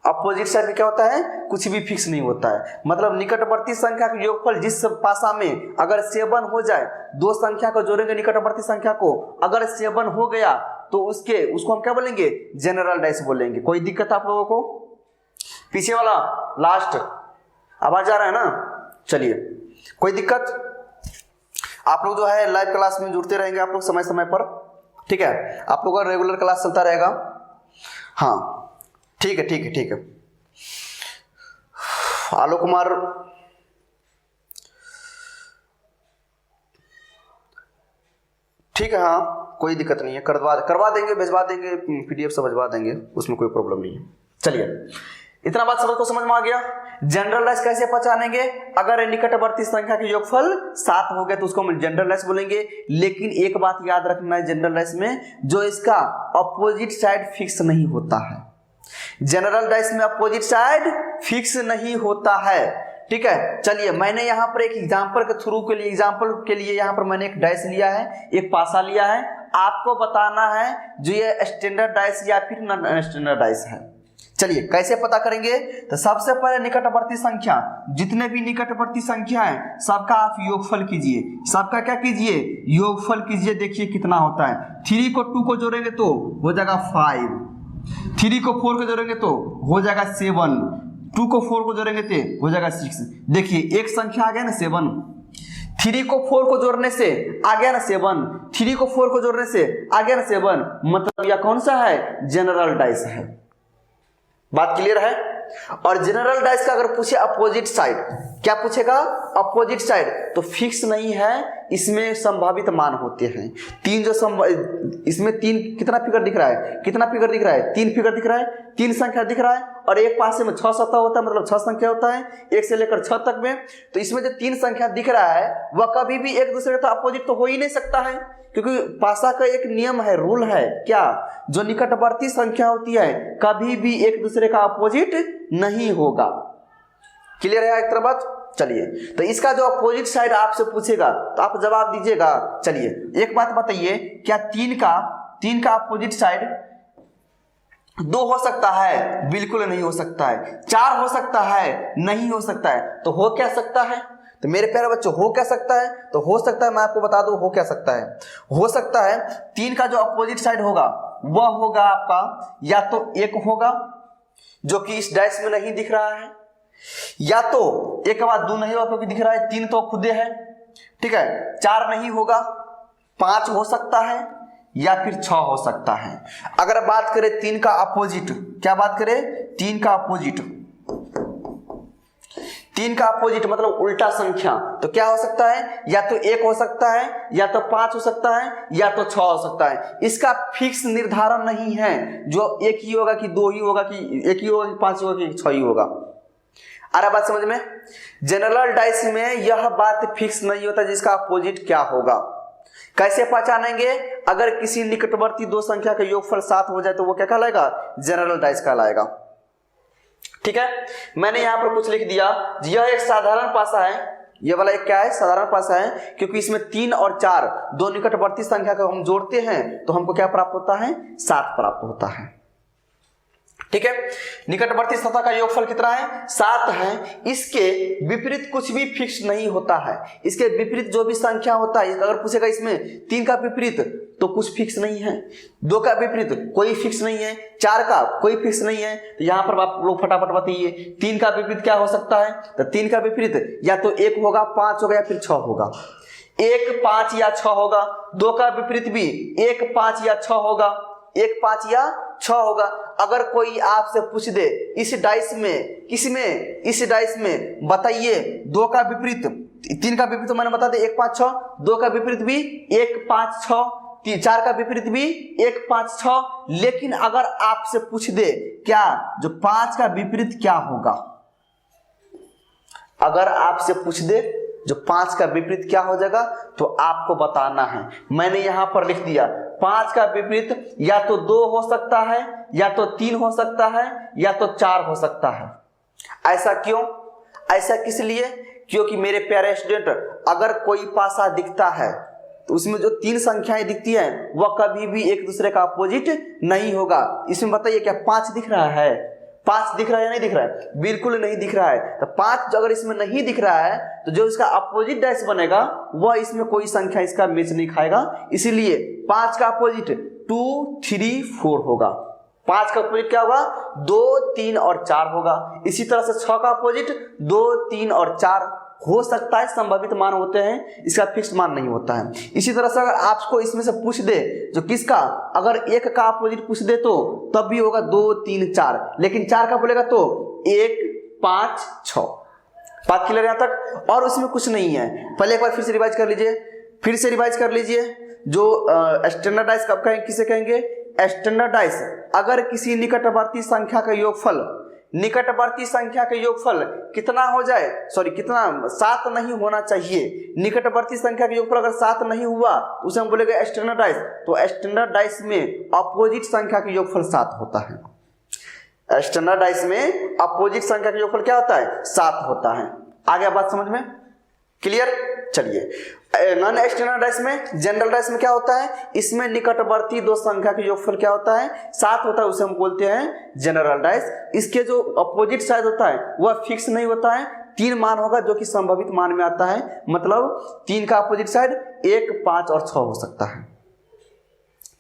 अपोजिट साइड में क्या होता है? कुछ भी फिक्स नहीं होता है। मतलब निकटवर्ती संख्या का योगफल जिस पासा में अगर 7 हो जाए, दो संख्या को जोड़ेंगे निकटवर्ती संख्या को, अगर 7 हो गया तो उसको हम क्या बोलेंगे? जनरल डाइस बोलेंगे। कोई दिक्कत आप लोगों को? पीछे वाला लास्ट आवाज आ रहा है ना? चलिए, कोई दिक्कत? आप लोग जो है लाइव क्लास में जुड़ते रहेंगे आप लोग समय समय पर, ठीक है? आप लोगों का रेगुलर क्लास चलता रहेगा। हाँ ठीक है ठीक है ठीक है। आलोक कुमार, ठीक है, हाँ कोई दिक्कत नहीं है, करवा देंगे, भिजवा देंगे, पीडीएफ से भिजवा देंगे, उसमें कोई प्रॉब्लम नहीं है। चलिए, इतना बात सबको समझ में आ गया। जनरल डाइस कैसे पहचानेंगे? अगर निकटवर्ती संख्या के योगफल 7 हो गए तो उसको हम जनरल डाइस बोलेंगे। लेकिन एक बात याद रखना है जनरल डाइस में, जो इसका अपोजिट साइड फिक्स नहीं होता है। जनरल डाइस में अपोजिट साइड फिक्स नहीं होता है, ठीक है? चलिए, मैंने यहाँ पर एक एग्जांपल के थ्रू के लिए, एग्जांपल के लिए यहाँ पर मैंने एक डाइस लिया है, एक पासा लिया है। आपको बताना है जो ये स्टैंडर्ड डाइस या फिर नॉन स्टैंडर्ड डाइस है। चलिए, कैसे पता करेंगे? तो सबसे पहले निकटवर्ती संख्या, जितने भी निकटवर्ती संख्या है सबका आप योगफल कीजिए। सबका क्या कीजिए? योगफल कीजिए। देखिए कितना होता है। 3 को 2 को जोड़ेंगे तो हो जाएगा 5, 3 को 4 को जोड़ेंगे तो हो जाएगा 7, 2 को 4 को जोड़ेंगे तो हो जाएगा 6। देखिए एक संख्या आ गया ना 7, 3 को 4 को जोड़ने से आ गया ना 7, 3 को 4 को जोड़ने से आ गया ना 7, मतलब यह कौन सा है? जनरल डाइस है। बात क्लियर है? और जनरल डाइस का अगर पूछे अपोजिट साइड, क्या पूछेगा? अपोजिट साइड, तो फिक्स नहीं है, इसमें संभावित मान होते हैं। तीन जो इसमें 3 कितना फिगर दिख रहा है? कितना फिगर दिख रहा है? 3 फिगर दिख रहा है, 3 संख्या दिख रहा है, और एक पासे में 6 सतह होता है, मतलब 6 संख्या होता है 1 से लेकर 6 तक में। तो इसमें जो 3 संख्या दिख रहा है वह कभी भी एक दूसरे का अपोजिट तो हो ही नहीं सकता है, क्योंकि पासा का एक नियम है, रूल है, क्या? जो निकटवर्ती संख्या होती है कभी भी एक दूसरे का अपोजिट नहीं होगा। क्लियर है एक तरह बात? चलिए, तो इसका जो अपोजिट साइड आपसे पूछेगा तो आप जवाब दीजिएगा। चलिए, एक बात बताइए, क्या 3 का अपोजिट साइड 2 हो सकता है? बिल्कुल नहीं हो सकता है। 4 हो सकता है? नहीं हो सकता है। तो हो क्या सकता है? तो मेरे प्यारे बच्चों, हो क्या सकता है? तो हो सकता है, मैं आपको बता दूं हो क्या सकता है। हो सकता है 3 का जो अपोजिट साइड होगा वह होगा आपका या तो 1 होगा, जो कि इस डाइस में नहीं दिख रहा है, या तो एक के बाद 2 नहीं होगा क्योंकि दिख रहा है 3 तो खुदे है, ठीक है? 4 नहीं होगा, 5 हो सकता है, या फिर 6 हो सकता है। अगर बात करें 3 का अपोजिट, क्या बात करें? 3 का अपोजिट, 3 का अपोजिट मतलब उल्टा संख्या, तो क्या हो सकता है? या तो 1 हो सकता है, या तो 5 हो सकता है, या तो 6 हो सकता है। इसका फिक्स निर्धारण नहीं है, जो 1 ही होगा कि 2 ही होगा कि 1 ही होगा कि 5 होगा कि 6 ही होगा। आ रहा बात समझ में? जनरल डाइस में यह बात फिक्स नहीं होता जिसका अपोजिट क्या होगा। कैसे पहचानेंगे? अगर किसी निकटवर्ती 2 संख्या का योगफल 7 हो जाए तो वो क्या कहलाएगा? जनरल डाइस कहलाएगा। ठीक है, मैंने यहां पर कुछ लिख दिया। यह एक साधारण पासा है, ये वाला एक क्या है? साधारण पासा है, क्योंकि इसमें 3 और 4 दो निकटवर्ती संख्या को हम जोड़ते हैं तो हमको क्या प्राप्त होता है? 7 प्राप्त होता है। ठीक है, निकटवर्ती सतह का योगफल कितना है? 7 है। इसके विपरीत कुछ भी फिक्स नहीं होता है। इसके विपरीत जो भी संख्या होता है, अगर पूछेगा इसमें 3 का विपरीत तो कुछ फिक्स नहीं है, 2 का विपरीत कोई फिक्स नहीं है, 4 का कोई फिक्स नहीं है। तो यहां पर आप लोग फटाफट बताइए 3 का विपरीत क्या हो सकता है? तो 3 का विपरीत या तो 1 होगा, 5 होगा, या फिर 6 होगा। 1, 5 या 6 होगा। 2 का विपरीत भी 1, 5 या 6 होगा, 1, 5 या 6 होगा। अगर कोई आपसे पूछ दे इस डाइस में, किसमें? इस डाइस में बताइए 2 का विपरीत, 3 का विपरीत तो मैंने बता दिया 1, 5, 6, 2 का विपरीत भी 1, 5, 6, 4 का विपरीत भी 1, 5, 6। लेकिन अगर आपसे पूछ दे क्या जो 5 का विपरीत क्या होगा, अगर आपसे पूछ दे जो 5 का विपरीत क्या हो जाएगा तो आपको बताना है। मैंने यहां पर लिख दिया 5 का विपरीत या तो 2 हो सकता है, या तो 3 हो सकता है, या तो 4 हो सकता है। ऐसा क्यों? ऐसा किस लिए? क्योंकि मेरे प्यारे स्टूडेंट, अगर कोई पासा दिखता है तो उसमें जो 3 संख्याएं दिखती हैं वह कभी भी एक दूसरे का अपोजिट नहीं होगा। इसमें बताइए क्या 5 दिख रहा है? 5 दिख रहा है या नहीं दिख रहा है? बिल्कुल नहीं दिख रहा है। तो 5 अगर इसमें नहीं दिख रहा है तो जो इसका अपोजिट डैश बनेगा वह इसमें कोई संख्या इसका मैच नहीं खाएगा। इसीलिए 5 का अपोजिट 2, 3, 4 होगा। 5 का अपोजिट क्या होगा? 2, 3 और 4 होगा। इसी तरह से 6 का अपोजिट 2, 3 और 4 हो सकता है, संभावित मान होते हैं, इसका फिक्स्ड मान नहीं होता है। इसी तरह से अगर आपको इसमें से पूछ दे जो किसका, अगर 1 का अपोजिट पूछ दे तो तब भी होगा 2, 3, 4, लेकिन 4 का बोलेगा तो 1, 5, 6। बात क्लियर यहां तक? और उसमें कुछ नहीं है। पहले एक बार फिर से रिवाइज कर लीजिए, फिर से रिवाइज कर लीजिए। जो स्टैंडर्डाइज कब कहेंगे, किसे कहेंगे? स्टैंडर्डाइज अगर किसी निकटवर्ती संख्या का योगफल, निकटवर्ती संख्या का योगफल कितना हो जाए, सॉरी कितना, 7 नहीं होना चाहिए। निकटवर्ती संख्या का योगफल अगर 7 नहीं हुआ उसे हम बोलेंगे स्टैंडर्डाइज। तो स्टैंडर्डाइज में अपोजिट संख्या का योगफल 7 होता है। स्टैंडर्डाइज में अपोजिट संख्या का योगफल क्या होता है? 7 होता है। आ गया बात समझ में? क्लियर? चलिए, नॉन स्टैंडर्डाइज में, जनरल डाइज में क्या होता है? इसमें निकटवर्ती 2 संख्या का योगफल क्या होता है? 7 होता है, उसे हम बोलते हैं जनरल डाइज। इसके जो अपोजिट साइड होता है वह फिक्स नहीं होता है, 3 मान होगा जो कि संभावित मान में आता है। मतलब 3 का अपोजिट साइड 1, 5 और 6 हो सकता है।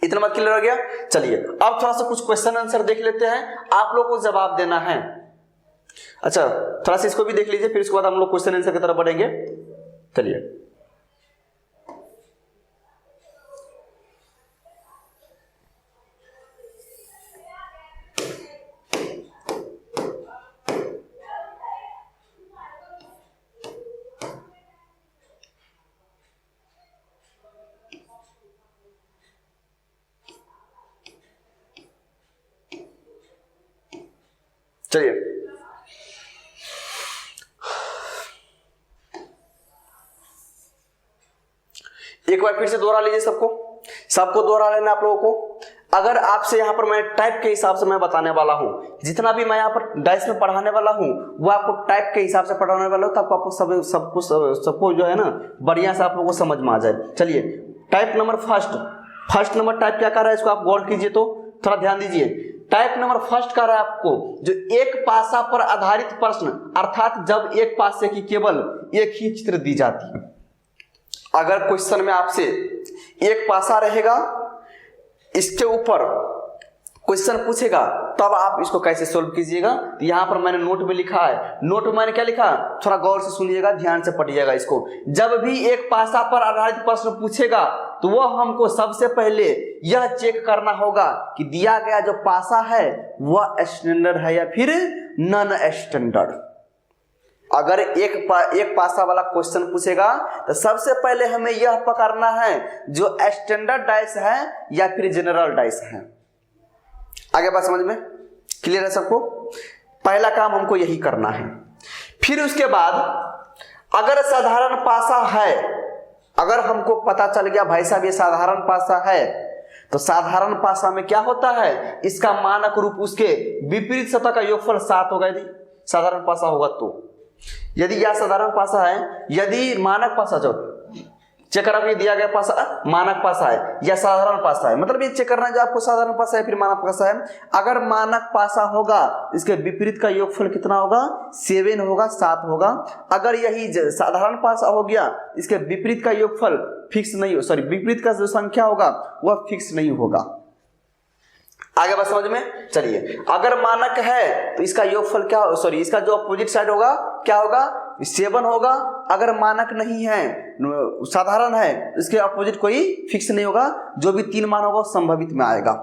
इतना बात क्लियर हो गया? चलिए अब थोड़ा सा कुछ क्वेश्चन आंसर देख लेते हैं, आप लोग को जवाब देना है। अच्छा, थोड़ा सा इसको भी देख लीजिए, फिर उसके बाद हम लोग क्वेश्चन आंसर की तरफ बढ़ेंगे। चलिए, चलिए एक बार फिर से दोहरा लीजिए, सबको दोहरा लेना आप लोगों को। अगर आपसे यहाँ पर मैं टाइप के हिसाब से मैं बताने वाला हूँ, जितना भी मैं यहाँ पर डाइस में पढ़ाने वाला हूँ वो आपको टाइप के हिसाब से पढ़ाने वाला हूँ, तो आपको सबको जो है ना बढ़िया से आप लोगों को समझ में आ जाए। चलिए, type number first number type क्या कर रहा है, इसको आप गौर कीजिए, तो थोड़ा ध्यान दीजिए। टाइप नंबर फर्स्ट कर रहा है आपको जो एक पासा पर आधारित प्रश्न, अर्थात जब एक पासे की केवल एक ही चित्र दी जाती है। अगर क्वेश्चन में आपसे एक पासा रहेगा, इसके ऊपर क्वेश्चन पूछेगा, तब आप इसको कैसे सोल्व कीजिएगा। तो यहां पर मैंने नोट में लिखा है, नोट में मैंने क्या लिखा, थोड़ा गौर से सुनिएगा, ध्यान से पढ़िएगा इसको। जब भी एक पासा पर आधारित प्रश्न पूछेगा तो वह हमको सबसे पहले यह चेक करना होगा कि दिया गया जो पासा है वह स्टैंडर्ड है या फिर नॉन स्टैंडर्ड। अगर एक पासा वाला क्वेश्चन पूछेगा तो सबसे पहले हमें यह पकड़ना है जो स्टैंडर्ड डाइस है या फिर जनरल डाइस है। आगे बात समझ में क्लियर है सबको? पहला काम हमको यही करना है। फिर उसके बाद अगर साधारण पासा है, अगर हमको पता चल गया भाई साहब ये साधारण पासा है, तो साधारण पासा में क्या होता है, इसका मानक रूप उसके विपरीत सतह का योगफल 7 होगा। यदि साधारण पासा होगा तो, यदि यह साधारण पासा है, यदि मानक पासा, जो चेक करना कि दिया गया पासा मानक पासा है या साधारण पासा है, मतलब ये चेक करना है जो आपको साधारण पासा है फिर मानक पासा है। अगर मानक पासा होगा इसके विपरीत का योगफल कितना होगा, 7 होगा, 7 होगा। अगर यही साधारण पासा हो गया, इसके विपरीत का योगफल फिक्स नहीं, सॉरी विपरीत का जो संख्या होगा वह फिक्स नहीं होगा। आगे बात समझ में? चलिए, अगर मानक है तो इसका योगफल क्या, सॉरी इसका जो अपोजिट साइड होगा क्या होगा, 7 होगा। अगर मानक नहीं है, साधारण है, इसके अपोजिट कोई फिक्स नहीं होगा, जो भी 3 मान होगा संभावित में आएगा।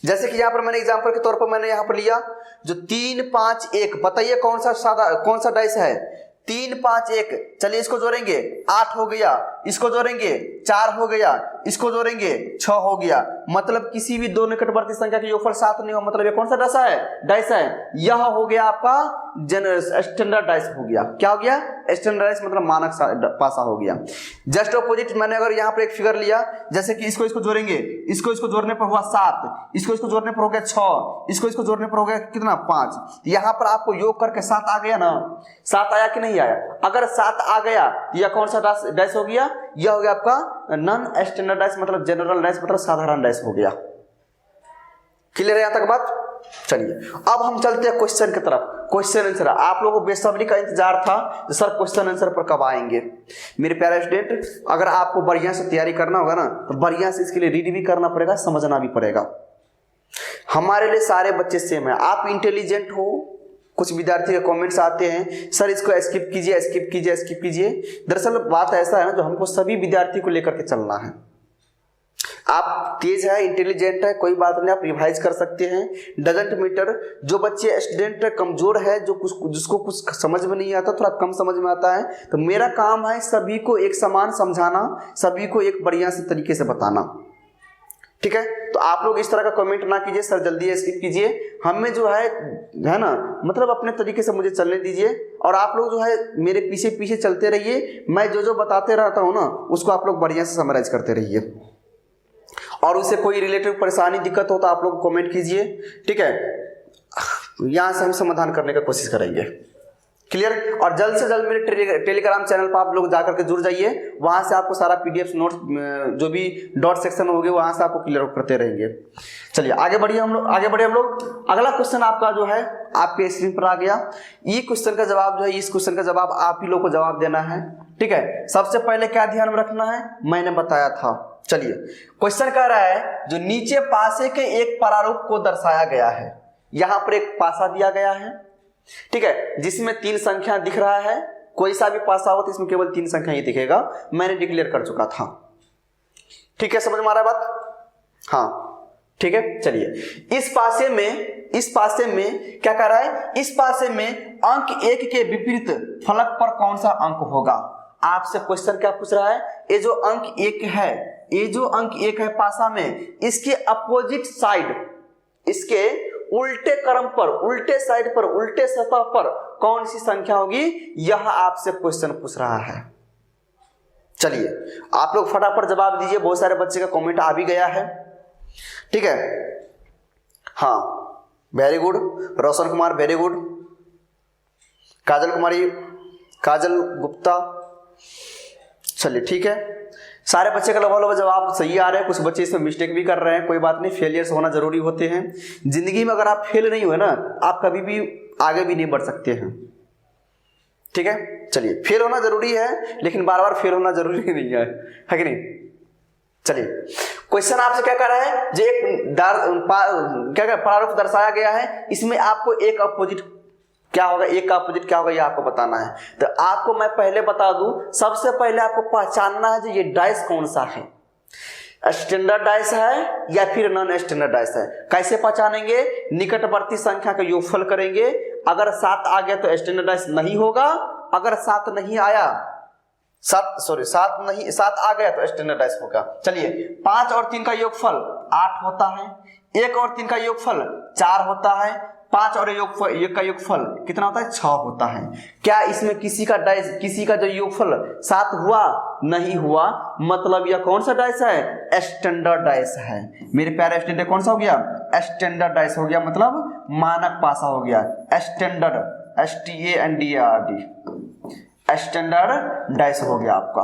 जैसे कि यहाँ पर मैंने एग्जांपल के तौर पर मैंने यहाँ पर लिया जो 3, 5, 1, बताइए कौन सा डाइस है, 3 5 1, चलिए इसको जोड़ेंगे 8 हो गया, इसको जोड़ेंगे 4 हो गया, इसको जोड़ेंगे 6 हो गया। मतलब किसी भी दो निकटवर्ती संख्या के योगफल 7 नहीं हो, मतलब ये कौन सा डाइस है, डाइस है। यह हो गया आपका स्टैंडर्ड डाइस हो गया। क्या हो गया, स्टैंडर्ड डाइस मतलब मानक पासा हो गया। जस्ट ऑपोजिट मैंने अगर यहाँ पर एक फिगर लिया, जैसे कि इसको जोड़ेंगे, इसको जोड़ने पर हुआ 7, इसको जोड़ने पर हो गया 6, इसको जोड़ने पर हो गया कितना 5। यहाँ पर आपको योग करके 7 आ गया ना, 7 आया कि नहीं आया। अगर 7 आ गया तो यह कौन सा डाइस हो गया, यह हो गया आपका नॉन स्टैंडर्ड डाइस मतलब जनरल डाइस मतलब साधारण डाइस हो गया। क्लियर है यहाँ तक बात। चलिए अब हम चलते हैं क्वेश्चन की तरफ। क्वेश्चन आंसर आप लोगों को बेसब्री का इंतजार था तो सर क्वेश्चन आंसर पर कब आएंगे। मेरे प्यारे स्टूडेंट, अगर आपको बढ़िया से तैयारी करना होगा ना तो बढ़िया से इसके लिए रीड भी करना पड़ेगा, समझना भी पड़ेगा। हमारे लिए सारे बच्चे सेम है। आप इंटेलिजेंट हो, कुछ विद्यार्थी के कमेंट्स आते हैं सर इसको स्किप कीजिए स्किप कीजिए स्किप कीजिए। दरअसल बात ऐसा है ना, जो हमको सभी विद्यार्थी को लेकर के चलना है। आप तेज है, इंटेलिजेंट है, कोई बात नहीं, आप रिवाइज कर सकते हैं, डजंट मैटर। जो बच्चे स्टूडेंट कमजोर है, जो जिसको कुछ समझ में नहीं आता, थोड़ा कम समझ में आता है, तो मेरा काम है सभी को एक समान समझाना, सभी को एक बढ़िया से तरीके से बताना। ठीक है, तो आप लोग इस तरह का कमेंट ना कीजिए सर जल्दी स्किप कीजिए। हमें जो है ना, मतलब अपने तरीके से मुझे चलने दीजिए और आप लोग जो है मेरे पीछे पीछे चलते रहिए। मैं जो बताते रहता हूँ ना उसको आप लोग बढ़िया से समराइज करते रहिए, और उससे कोई रिलेटेड परेशानी दिक्कत हो तो आप लोग कमेंट कीजिए। ठीक है, यहाँ से हम समाधान करने का कोशिश करेंगे। क्लियर। और जल्द से जल्द मेरे टेलीग्राम चैनल पर आप लोग जाकर के जुड़ जाइए, वहां से आपको सारा पीडीएफ नोट्स जो भी डॉट सेक्शन होंगे वहां से आपको क्लियर करते रहेंगे। चलिए आगे बढ़िए हम लोग। अगला क्वेश्चन आपका जो है आपके स्क्रीन पर आ गया। ये क्वेश्चन का जवाब जो है, इस क्वेश्चन का जवाब आप ही लोग को जवाब देना है। ठीक है, सबसे पहले क्या ध्यान में रखना है, मैंने बताया था। चलिए क्वेश्चन कह रहा है जो नीचे पासे के एक प्रारूप को दर्शाया गया है। यहां पर एक पासा दिया गया है, ठीक है, जिसमें 3 संख्या दिख रहा है। कोई सा भी पासा हो तो इसमें केवल 3 संख्या ही दिखेगा, मैंने डिक्लेयर कर चुका था। ठीक है, समझ में आ रहा है बात। हाँ ठीक है, चलिए इस पासे में क्या कर रहा है, इस पासे में अंक 1 के विपरीत फलक पर कौन सा अंक होगा। आपसे क्वेश्चन क्या पूछ रहा है, ये जो अंक 1 है, ये जो अंक 1 है पासा में, इसके अपोजिट साइड, इसके उल्टे क्रम पर, उल्टे साइड पर, उल्टे सतह पर कौन सी संख्या होगी, यह आपसे क्वेश्चन पूछ रहा है। चलिए आप लोग फटाफट जवाब दीजिए, बहुत सारे बच्चे का कमेंट आ भी गया है। ठीक है, हाँ वेरी गुड, रोशन कुमार वेरी गुड, काजल कुमारी, काजल गुप्ता। चलिए ठीक है, सारे बच्चे का लगभग जवाब सही आ रहे हैं, कुछ बच्चे इसमें मिस्टेक भी कर रहे हैं, कोई बात नहीं, फेलियर्स होना जरूरी होते हैं जिंदगी में। अगर आप फेल नहीं हुए ना, आप कभी भी आगे भी नहीं बढ़ सकते हैं। ठीक है, चलिए फेल होना जरूरी है लेकिन बार बार फेल होना जरूरी नहीं है कि नहीं। चलिए क्वेश्चन आपसे क्या कर रहा है, जो एक प्रारूप दर्शाया गया है, इसमें आपको एक अपोजिट क्या होगा, एक का अपोजिट क्या होगा, ये आपको बताना है। तो आपको मैं पहले बता दूं, सबसे पहले आपको पहचानना है जो ये डाइस कौन सा है, स्टैंडर्ड डाइस है या फिर नॉन स्टैंडर्ड डाइस है। कैसे पहचानेंगे, निकटवर्ती संख्या का योगफल करेंगे, अगर 7 आ गया तो स्टैंडर्ड डाइस नहीं होगा, अगर 7 नहीं आया, 7 आ गया तो स्टैंडर्ड डाइस होगा। चलिए 5 और 3 का योगफल 8 होता है, 1 और 3 का योगफल 4 होता है, 5 और 1 का योगफल कितना होता है, 6 होता है। क्या इसमें किसी का जो योगफल 7 हुआ, नहीं हुआ, मतलब यह कौन सा डाइस है, स्टैंडर्ड डाइस है। मेरे प्यारे स्टूडेंट कौन सा हो गया, स्टैंडर्ड डाइस हो गया, मतलब मानक पासा हो गया। स्टैंडर्ड STANDARD स्टैंडर्ड डाइस हो गया आपका।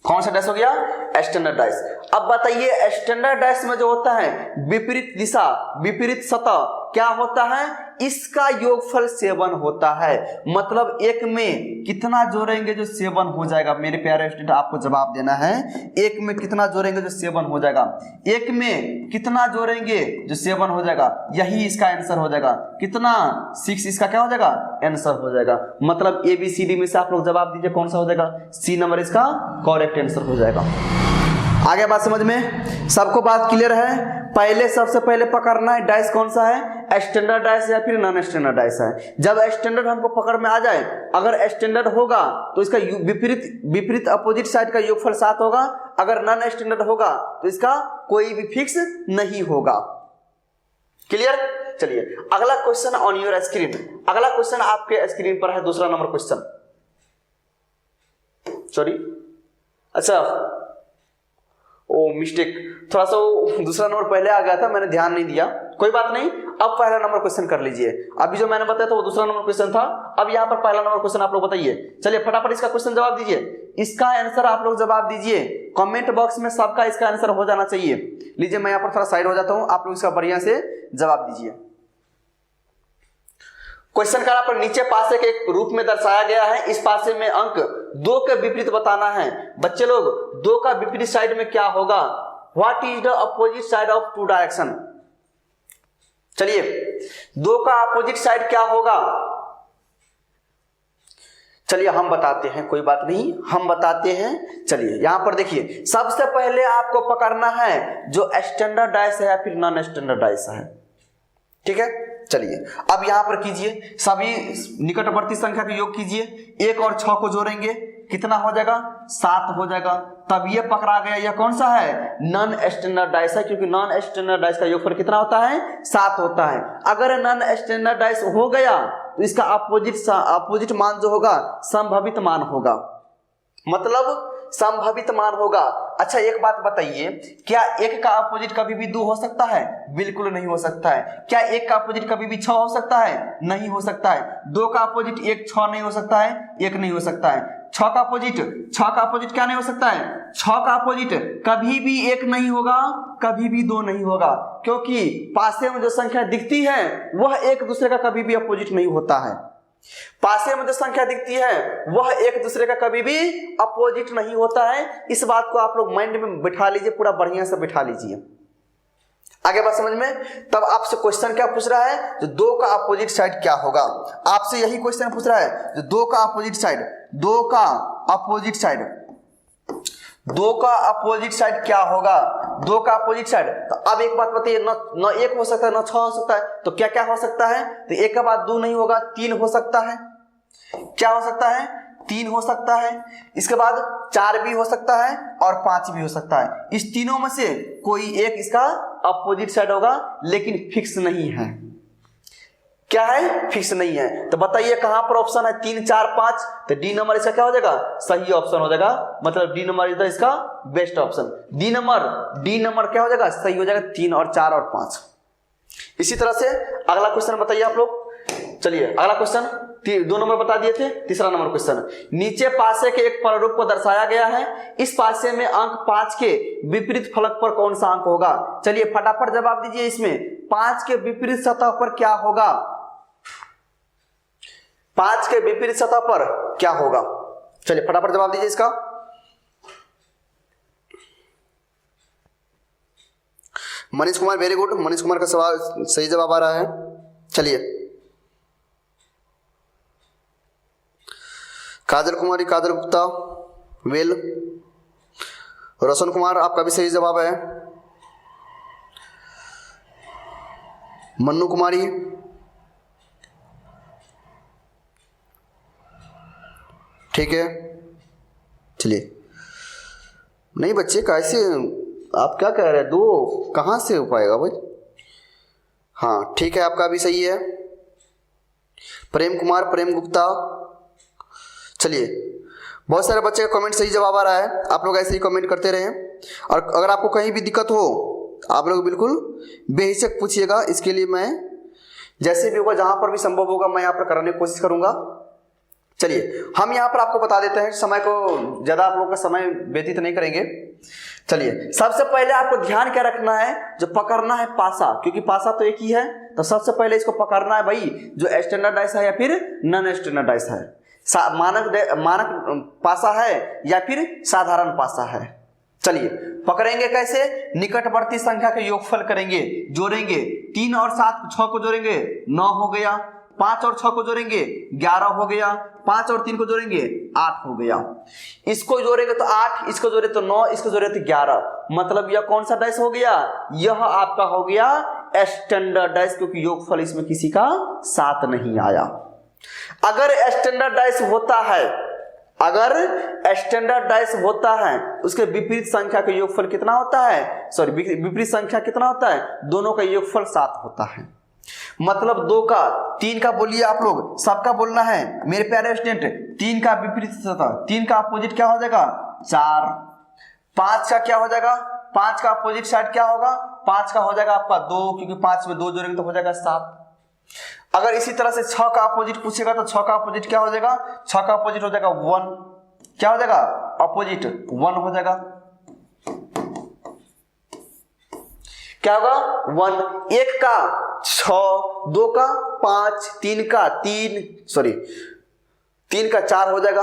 कौन सा डाइस हो गया, स्टैंडर्ड डाइस। अब बताइए स्टैंडर्ड डाइस में जो होता है विपरीत दिशा, विपरीत सतह क्या होता है, इसका योगफल 7 होता है। मतलब 1 में कितना जोड़ेंगे जो 7 हो जाएगा। मेरे प्यारे स्टूडेंट आपको जवाब देना है, 1 में कितना जोड़ेंगे जो 7 हो जाएगा, 1 में कितना जोड़ेंगे जो 7 हो जाएगा, यही इसका आंसर हो जाएगा। कितना, 6 इसका क्या हो जाएगा, आंसर हो जाएगा। मतलब ABCD में से आप लोग जवाब दीजिए कौन सा हो जाएगा, C नंबर इसका करेक्ट आंसर हो जाएगा। आगे बात समझ में, सबको बात क्लियर है। पहले सबसे पहले पकड़ना है डाइस कौन सा है, स्टैंडर्ड डाइस या फिर नॉन स्टैंडर्ड डाइस है। जब स्टैंडर्ड हमको पकड़ में आ जाए, अगर स्टैंडर्ड होगा तो इसका विपरीत अपोजिट साइड का योगफल 7 होगा, अगर नॉन स्टैंडर्ड होगा तो इसका कोई भी फिक्स नहीं होगा। क्लियर? चलिए अगला क्वेश्चन ऑन योर स्क्रीन। अगला क्वेश्चन आपके स्क्रीन पर है, दूसरा नंबर क्वेश्चन। सॉरी, अच्छा ओ मिस्टेक, थोड़ा सा वो दूसरा नंबर पहले आ गया था, मैंने ध्यान नहीं दिया, कोई बात नहीं। अब पहला नंबर क्वेश्चन कर लीजिए। अभी जो मैंने बताया था वो दूसरा नंबर क्वेश्चन था, अब यहाँ पर पहला नंबर क्वेश्चन आप लोग बताइए। चलिए फटाफट इसका क्वेश्चन जवाब दीजिए। इसका आंसर आप लोग जवाब दीजिए कमेंट बॉक्स में, सबका इसका आंसर हो जाना चाहिए। लीजिए मैं यहाँ पर थोड़ा साइड हो जाता हूँ, आप लोग इसका बढ़िया से जवाब दीजिए। क्वेश्चन का पर नीचे पासे के एक रूप में दर्शाया गया है, इस पासे में अंक 2 के विपरीत बताना है। बच्चे लोग 2 का विपरीत साइड में क्या होगा? What is the opposite side of 2 direction? चलिए 2 का अपोजिट साइड क्या होगा? चलिए हम बताते हैं, कोई बात नहीं हम बताते हैं। चलिए यहां पर देखिए, सबसे पहले आपको पकड़ना है जो स्टैंडर्ड डाइस है या फिर नॉन स्टैंडर्ड डाइस है। ठीक है, चलिए अब यहां पर कीजिए, सभी निकटवर्ती संख्या का योग कीजिए। 1 और 6 को जोड़ेंगे, कितना हो जाएगा? 7 हो जाएगा। तब ये पकड़ा गया, यह कौन सा है? नॉन स्टैंडर्ड डाइस है, क्योंकि नॉन स्टैंडर्ड डाइस का योगफल कितना होता है? 7 होता है। अगर नॉन स्टैंडर्ड डाइस हो गया तो इसका अपोजिट मान जो होगा संभावित मान होगा, मतलब संभावित मान होगा। अच्छा एक बात बताइए, क्या 1 का अपोजिट कभी भी 2 हो सकता है? बिल्कुल नहीं हो सकता है। क्या 1 का अपोजिट कभी भी 6 हो सकता है? नहीं हो सकता है। 2 का अपोजिट 1 6 नहीं हो सकता है, 1 नहीं हो सकता है। 6 का अपोजिट क्या नहीं हो सकता है? 6 का अपोजिट कभी भी 1 नहीं होगा, कभी भी 2 नहीं होगा, क्योंकि पासे में जो संख्या दिखती है वह एक दूसरे का कभी भी अपोजिट नहीं होता है। पासे में जो संख्या दिखती है वह एक दूसरे का कभी भी अपोजिट नहीं होता है। इस बात को आप लोग माइंड में बिठा लीजिए, पूरा बढ़िया से बिठा लीजिए। आगे बात समझ में? तब आपसे क्वेश्चन क्या पूछ रहा है? जो 2 का अपोजिट साइड क्या होगा, आपसे यही क्वेश्चन पूछ रहा है। जो 2 का अपोजिट साइड, 2 का अपोजिट साइड क्या होगा? 2 का अपोजिट साइड, तो अब एक बात बताइए, न 1 हो सकता है न 6 हो सकता है, तो क्या क्या हो सकता है? तो 1 के बाद 2 नहीं होगा, 3 हो सकता है। क्या हो सकता है? 3 हो सकता है। इसके बाद 4 भी हो सकता है और 5 भी हो सकता है। इस तीनों में से कोई एक इसका अपोजिट साइड होगा, लेकिन फिक्स नहीं है। क्या है? फिक्स नहीं है। तो बताइए कहां पर ऑप्शन है? 3 4 5, तो डी नंबर इसका क्या हो जाएगा? सही ऑप्शन हो जाएगा, मतलब डी नंबर इज इसका बेस्ट ऑप्शन। डी नंबर क्या हो जाएगा? सही हो जाएगा, 3 और 4 और 5। इसी तरह से अगला क्वेश्चन बताइए आप लोग। चलिए अगला क्वेश्चन 2 नंबर बता दिए थे, तीसरा नंबर क्वेश्चन। नीचे पासे के एक प्रारूप को दर्शाया गया है, इस पासे में अंक 5 के विपरीत फलक पर कौन सा अंक होगा? चलिए फटाफट जवाब दीजिए। इसमें 5 के विपरीत सतह पर क्या होगा? 5 के विपरीत सतह पर क्या होगा? चलिए फटाफट जवाब दीजिए इसका। Manish Kumar, very good. मनीष कुमार का सवाल सही जवाब आ रहा है। चलिए काजल कुमारी, काजल गुप्ता, वेल। रोशन कुमार आपका भी सही जवाब है। मन्नू कुमारी, ठीक है। चलिए नहीं बच्चे, कैसे आप क्या कह रहे हैं? 2 कहाँ से हो पाएगा भाई? हाँ ठीक है, आपका भी सही है। प्रेम कुमार, प्रेम गुप्ता। चलिए बहुत सारे बच्चे का कमेंट सही जवाब आ रहा है, आप लोग ऐसे ही कमेंट करते रहें। और अगर आपको कहीं भी दिक्कत हो आप लोग बिल्कुल बेहिचक पूछिएगा, इसके लिए मैं जैसे भी होगा, जहां पर भी संभव होगा, मैं यहाँ पर कराने की कोशिश करूंगा। चलिए हम यहाँ पर आपको बता देते हैं, समय को ज़्यादा आप लोग का समय व्यतीत नहीं करेंगे। चलिए सबसे पहले आपको ध्यान क्या रखना है? जो पकड़ना है पासा, क्योंकि पासा तो एक ही है, तो सबसे पहले इसको पकड़ना है भाई, जो स्टैंडर्ड डाइस है या फिर नॉन स्टैंडर्ड डाइस है। मानक पासा है या फिर साधारण पासा है। चलिए पकड़ेंगे कैसे? निकटवर्ती संख्या के योगफल करेंगे, जोड़ेंगे। 3 और 7 6 को जोड़ेंगे 9 हो गया, 5 और 6 को जोड़ेंगे 11 हो गया, 5 और 3 को जोड़ेंगे 8 हो गया। इसको जोड़ेंगे तो 8, इसको जोड़े तो 9, इसको जोड़े तो 11, मतलब यह कौन सा डाइस हो गया? यह आपका हो गया स्टैंडर्डाइज, क्योंकि योगफल इसमें किसी का साथ नहीं आया। अगर स्टैंडर्डाइज होता है, अगर स्टैंडर्डाइज होता है, उसके विपरीत संख्या का योगफल कितना होता है, सॉरी विपरीत संख्या कितना होता है, दोनों का योगफल 7 होता है। मतलब 2 का 3 का बोलिए आप लोग, सबका बोलना है मेरे प्यारे स्टूडेंट। 3 का विपरीत 3 का अपोजिट क्या हो जाएगा 4। 5 का क्या हो जाएगा, 5 का अपोजिट साइड क्या होगा, 5 का हो जाएगा आपका 2, क्योंकि 5 में 2 जोड़ेंगे तो हो जाएगा 7। अगर इसी तरह से 6 का अपोजिट पूछेगा तो 6 का अपोजिट क्या हो जाएगा, 6 का अपोजिट हो जाएगा 1। क्या हो जाएगा, अपोजिट 1 हो जाएगा। क्या होगा 1। 1 का 6, 2 का 5, 3 का 3, सॉरी 3 का 4 हो जाएगा,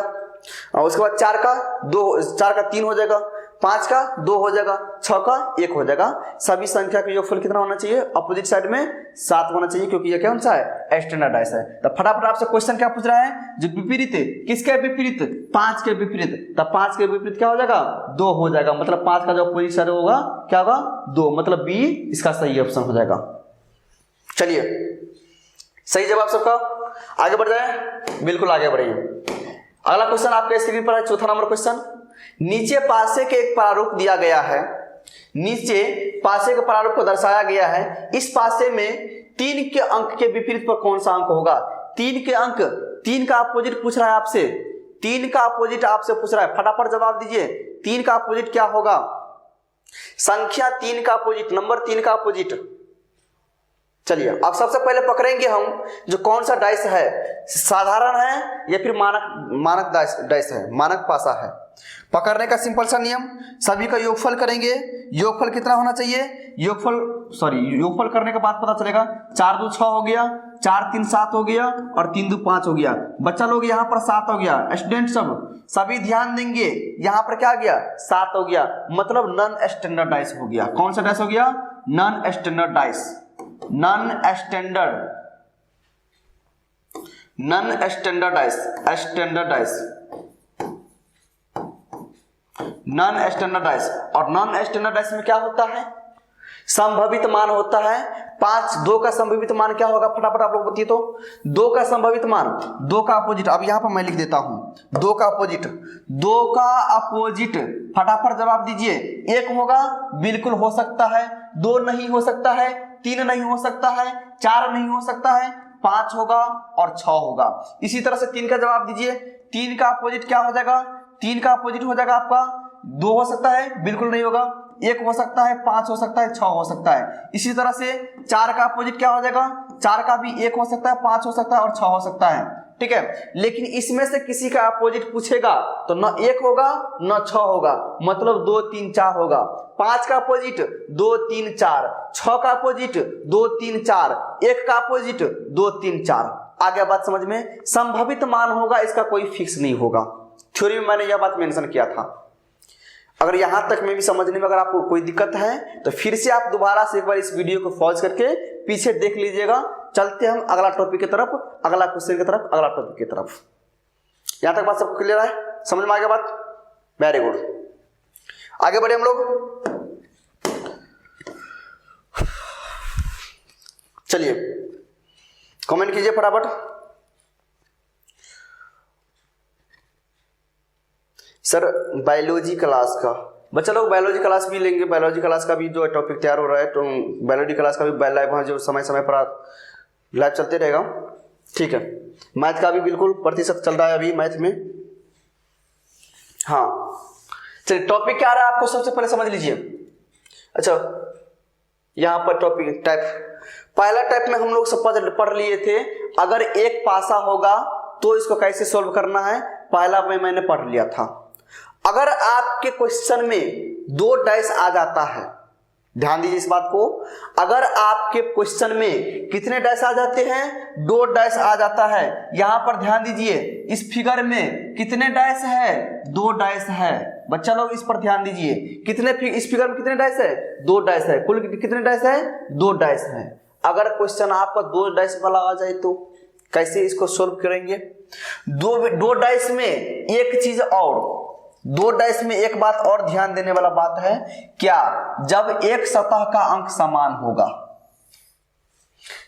और उसके बाद 4 का 2, 4 का 3 हो जाएगा, 5 का 2 हो जाएगा, 6 का 1 हो जाएगा। सभी संख्या का योगफल कितना होना चाहिए, अपोजिट साइड में 7 होना चाहिए, क्योंकि ये कौन सा है, स्टैंडर्डाइज है। तो फटाफट आपसे क्वेश्चन क्या पूछ रहा है, जो विपरीत है, किसके विपरीत, 5 के विपरीत, तब 5 के विपरीत क्या हो जाएगा 2 हो जाएगा। मतलब 5 का जो अपोजिट साइड होगा क्या होगा 2, मतलब बी इसका सही ऑप्शन हो जाएगा। चलिए सही जवाब सबका, आगे बढ़ जाए, बिल्कुल आगे बढ़िए। अगला क्वेश्चन आपके स्क्रीन पर है, चौथा नंबर क्वेश्चन। नीचे पासे के एक प्रारूप दिया गया है, नीचे पासे के प्रारूप को दर्शाया गया है। इस पासे में 3 के अंक के विपरीत पर कौन सा अंक होगा। 3 के अंक, 3 का अपोजिट पूछ रहा है आपसे, 3 का अपोजिट आपसे पूछ रहा है, फटाफट जवाब दीजिए। 3 का अपोजिट क्या होगा, संख्या 3 का अपोजिट, नंबर 3 का अपोजिट। चलिए अब सबसे पहले पकड़ेंगे हम जो कौन सा डाइस है, साधारण है या फिर मानक डाइस है, मानक पासा है। पकड़ने का सिंपल सा नियम, सभी का योगफल करेंगे। योगफल कितना होना चाहिए, योगफल करने के बाद पता चलेगा 4 2 6 हो गया, 4 3 7 हो गया, और 3 2 5 हो गया। बच्चा लोग यहाँ पर 7 हो गया। स्टूडेंट सभी ध्यान देंगे, यहाँ पर क्या गया 7 हो गया, मतलब नॉन स्टैंडर्डाइज हो गया। कौन सा डाइस हो गया, non standardize, non standardize, non standardize. और नॉन स्टैंडर्डाइज में क्या होता है, संभावित मान होता है 5। 2 का संभावित मान क्या होगा, फटाफट आप लोग बताइए तो। 2 का संभावित मान, 2 का अपोजिट, अब यहां पर मैं लिख देता हूं 2 का अपोजिट, 2 का अपोजिट, फटाफट जवाब दीजिए। 1 होगा, बिल्कुल हो सकता है, 2 नहीं हो सकता है, 3 नहीं हो सकता है, 4 नहीं हो सकता है, 5 होगा और 6 होगा। इसी तरह से 3 का जवाब दीजिए। 3 का अपोजिट क्या हो जाएगा, 3 का अपोजिट हो जाएगा आपका 2 हो सकता है, बिल्कुल नहीं होगा, 1 हो सकता है, 5 हो सकता है, 6 हो सकता है। इसी तरह से 4 का अपोजिट क्या हो जाएगा, 4 का भी 1 हो सकता है, 5 हो सकता है और 6 हो सकता है, ठीक है। लेकिन इसमें से किसी का अपोजिट पूछेगा तो न 1 होगा न 6 होगा, मतलब 2 3 4 होगा। 5 का अपोजिट 2 3 4, 6 का अपोजिट 2 3 4, 1 का अपोजिट 2 3 4। आगे बात समझ में, संभावित मान होगा, इसका कोई फिक्स नहीं होगा। थ्योरी में मैंने यह बात मेंशन किया था। अगर यहां तक में भी समझने में अगर आपको कोई दिक्कत है तो फिर से आप दोबारा से एक बार इस वीडियो को पॉज करके पीछे देख लीजिएगा। चलते हम अगला टॉपिक की तरफ, अगला क्वेश्चन की तरफ, अगला टॉपिक की तरफ। यहां तक बात सबको क्लियर है, समझ में आ गया बात, वेरी गुड। आगे बढ़े हम लोग, चलिए कमेंट कीजिए फटाफट। सर बायोलॉजी क्लास का, बच्चा लोग बायोलॉजी क्लास भी लेंगे, बायोलॉजी क्लास का भी जो टॉपिक तैयार हो रहा है, तो बायोलॉजी क्लास का भी लाइव जो समय समय पर लाइव चलते रहेगा, ठीक है। मैथ का भी बिल्कुल प्रतिशत चल रहा है अभी मैथ में। हाँ चलिए, टॉपिक क्या आ रहा है आपको सबसे पहले समझ लीजिए। अच्छा, यहां पर टॉपिक टाइप, पहला टाइप में हम लोग सब पढ़ लिए थे, अगर एक पासा होगा तो इसको कैसे सोल्व करना है, पहला में मैंने पढ़ लिया था। अगर आपके क्वेश्चन में 2 डाइस आ जाता है, ध्यान दीजिए इस बात को, अगर आपके क्वेश्चन में कितने डाइस आ जाते हैं, 2 डाइस आ जाता है। यहां पर ध्यान दीजिए, इस फिगर में कितने डाइस है, 2 डाइस है। बच्चा लोग इस पर ध्यान दीजिए, इस फिगर में कितने डाइस है, 2 डाइस है। कुल कितने डाइस है, 2 डाइस है। अगर क्वेश्चन आपका 2 डाइस वाला आ जाए तो कैसे इसको सोल्व करेंगे। 2 डाइस में एक चीज और, 2 डाइस में एक बात और ध्यान देने वाला बात है, क्या, जब एक सतह का अंक समान होगा,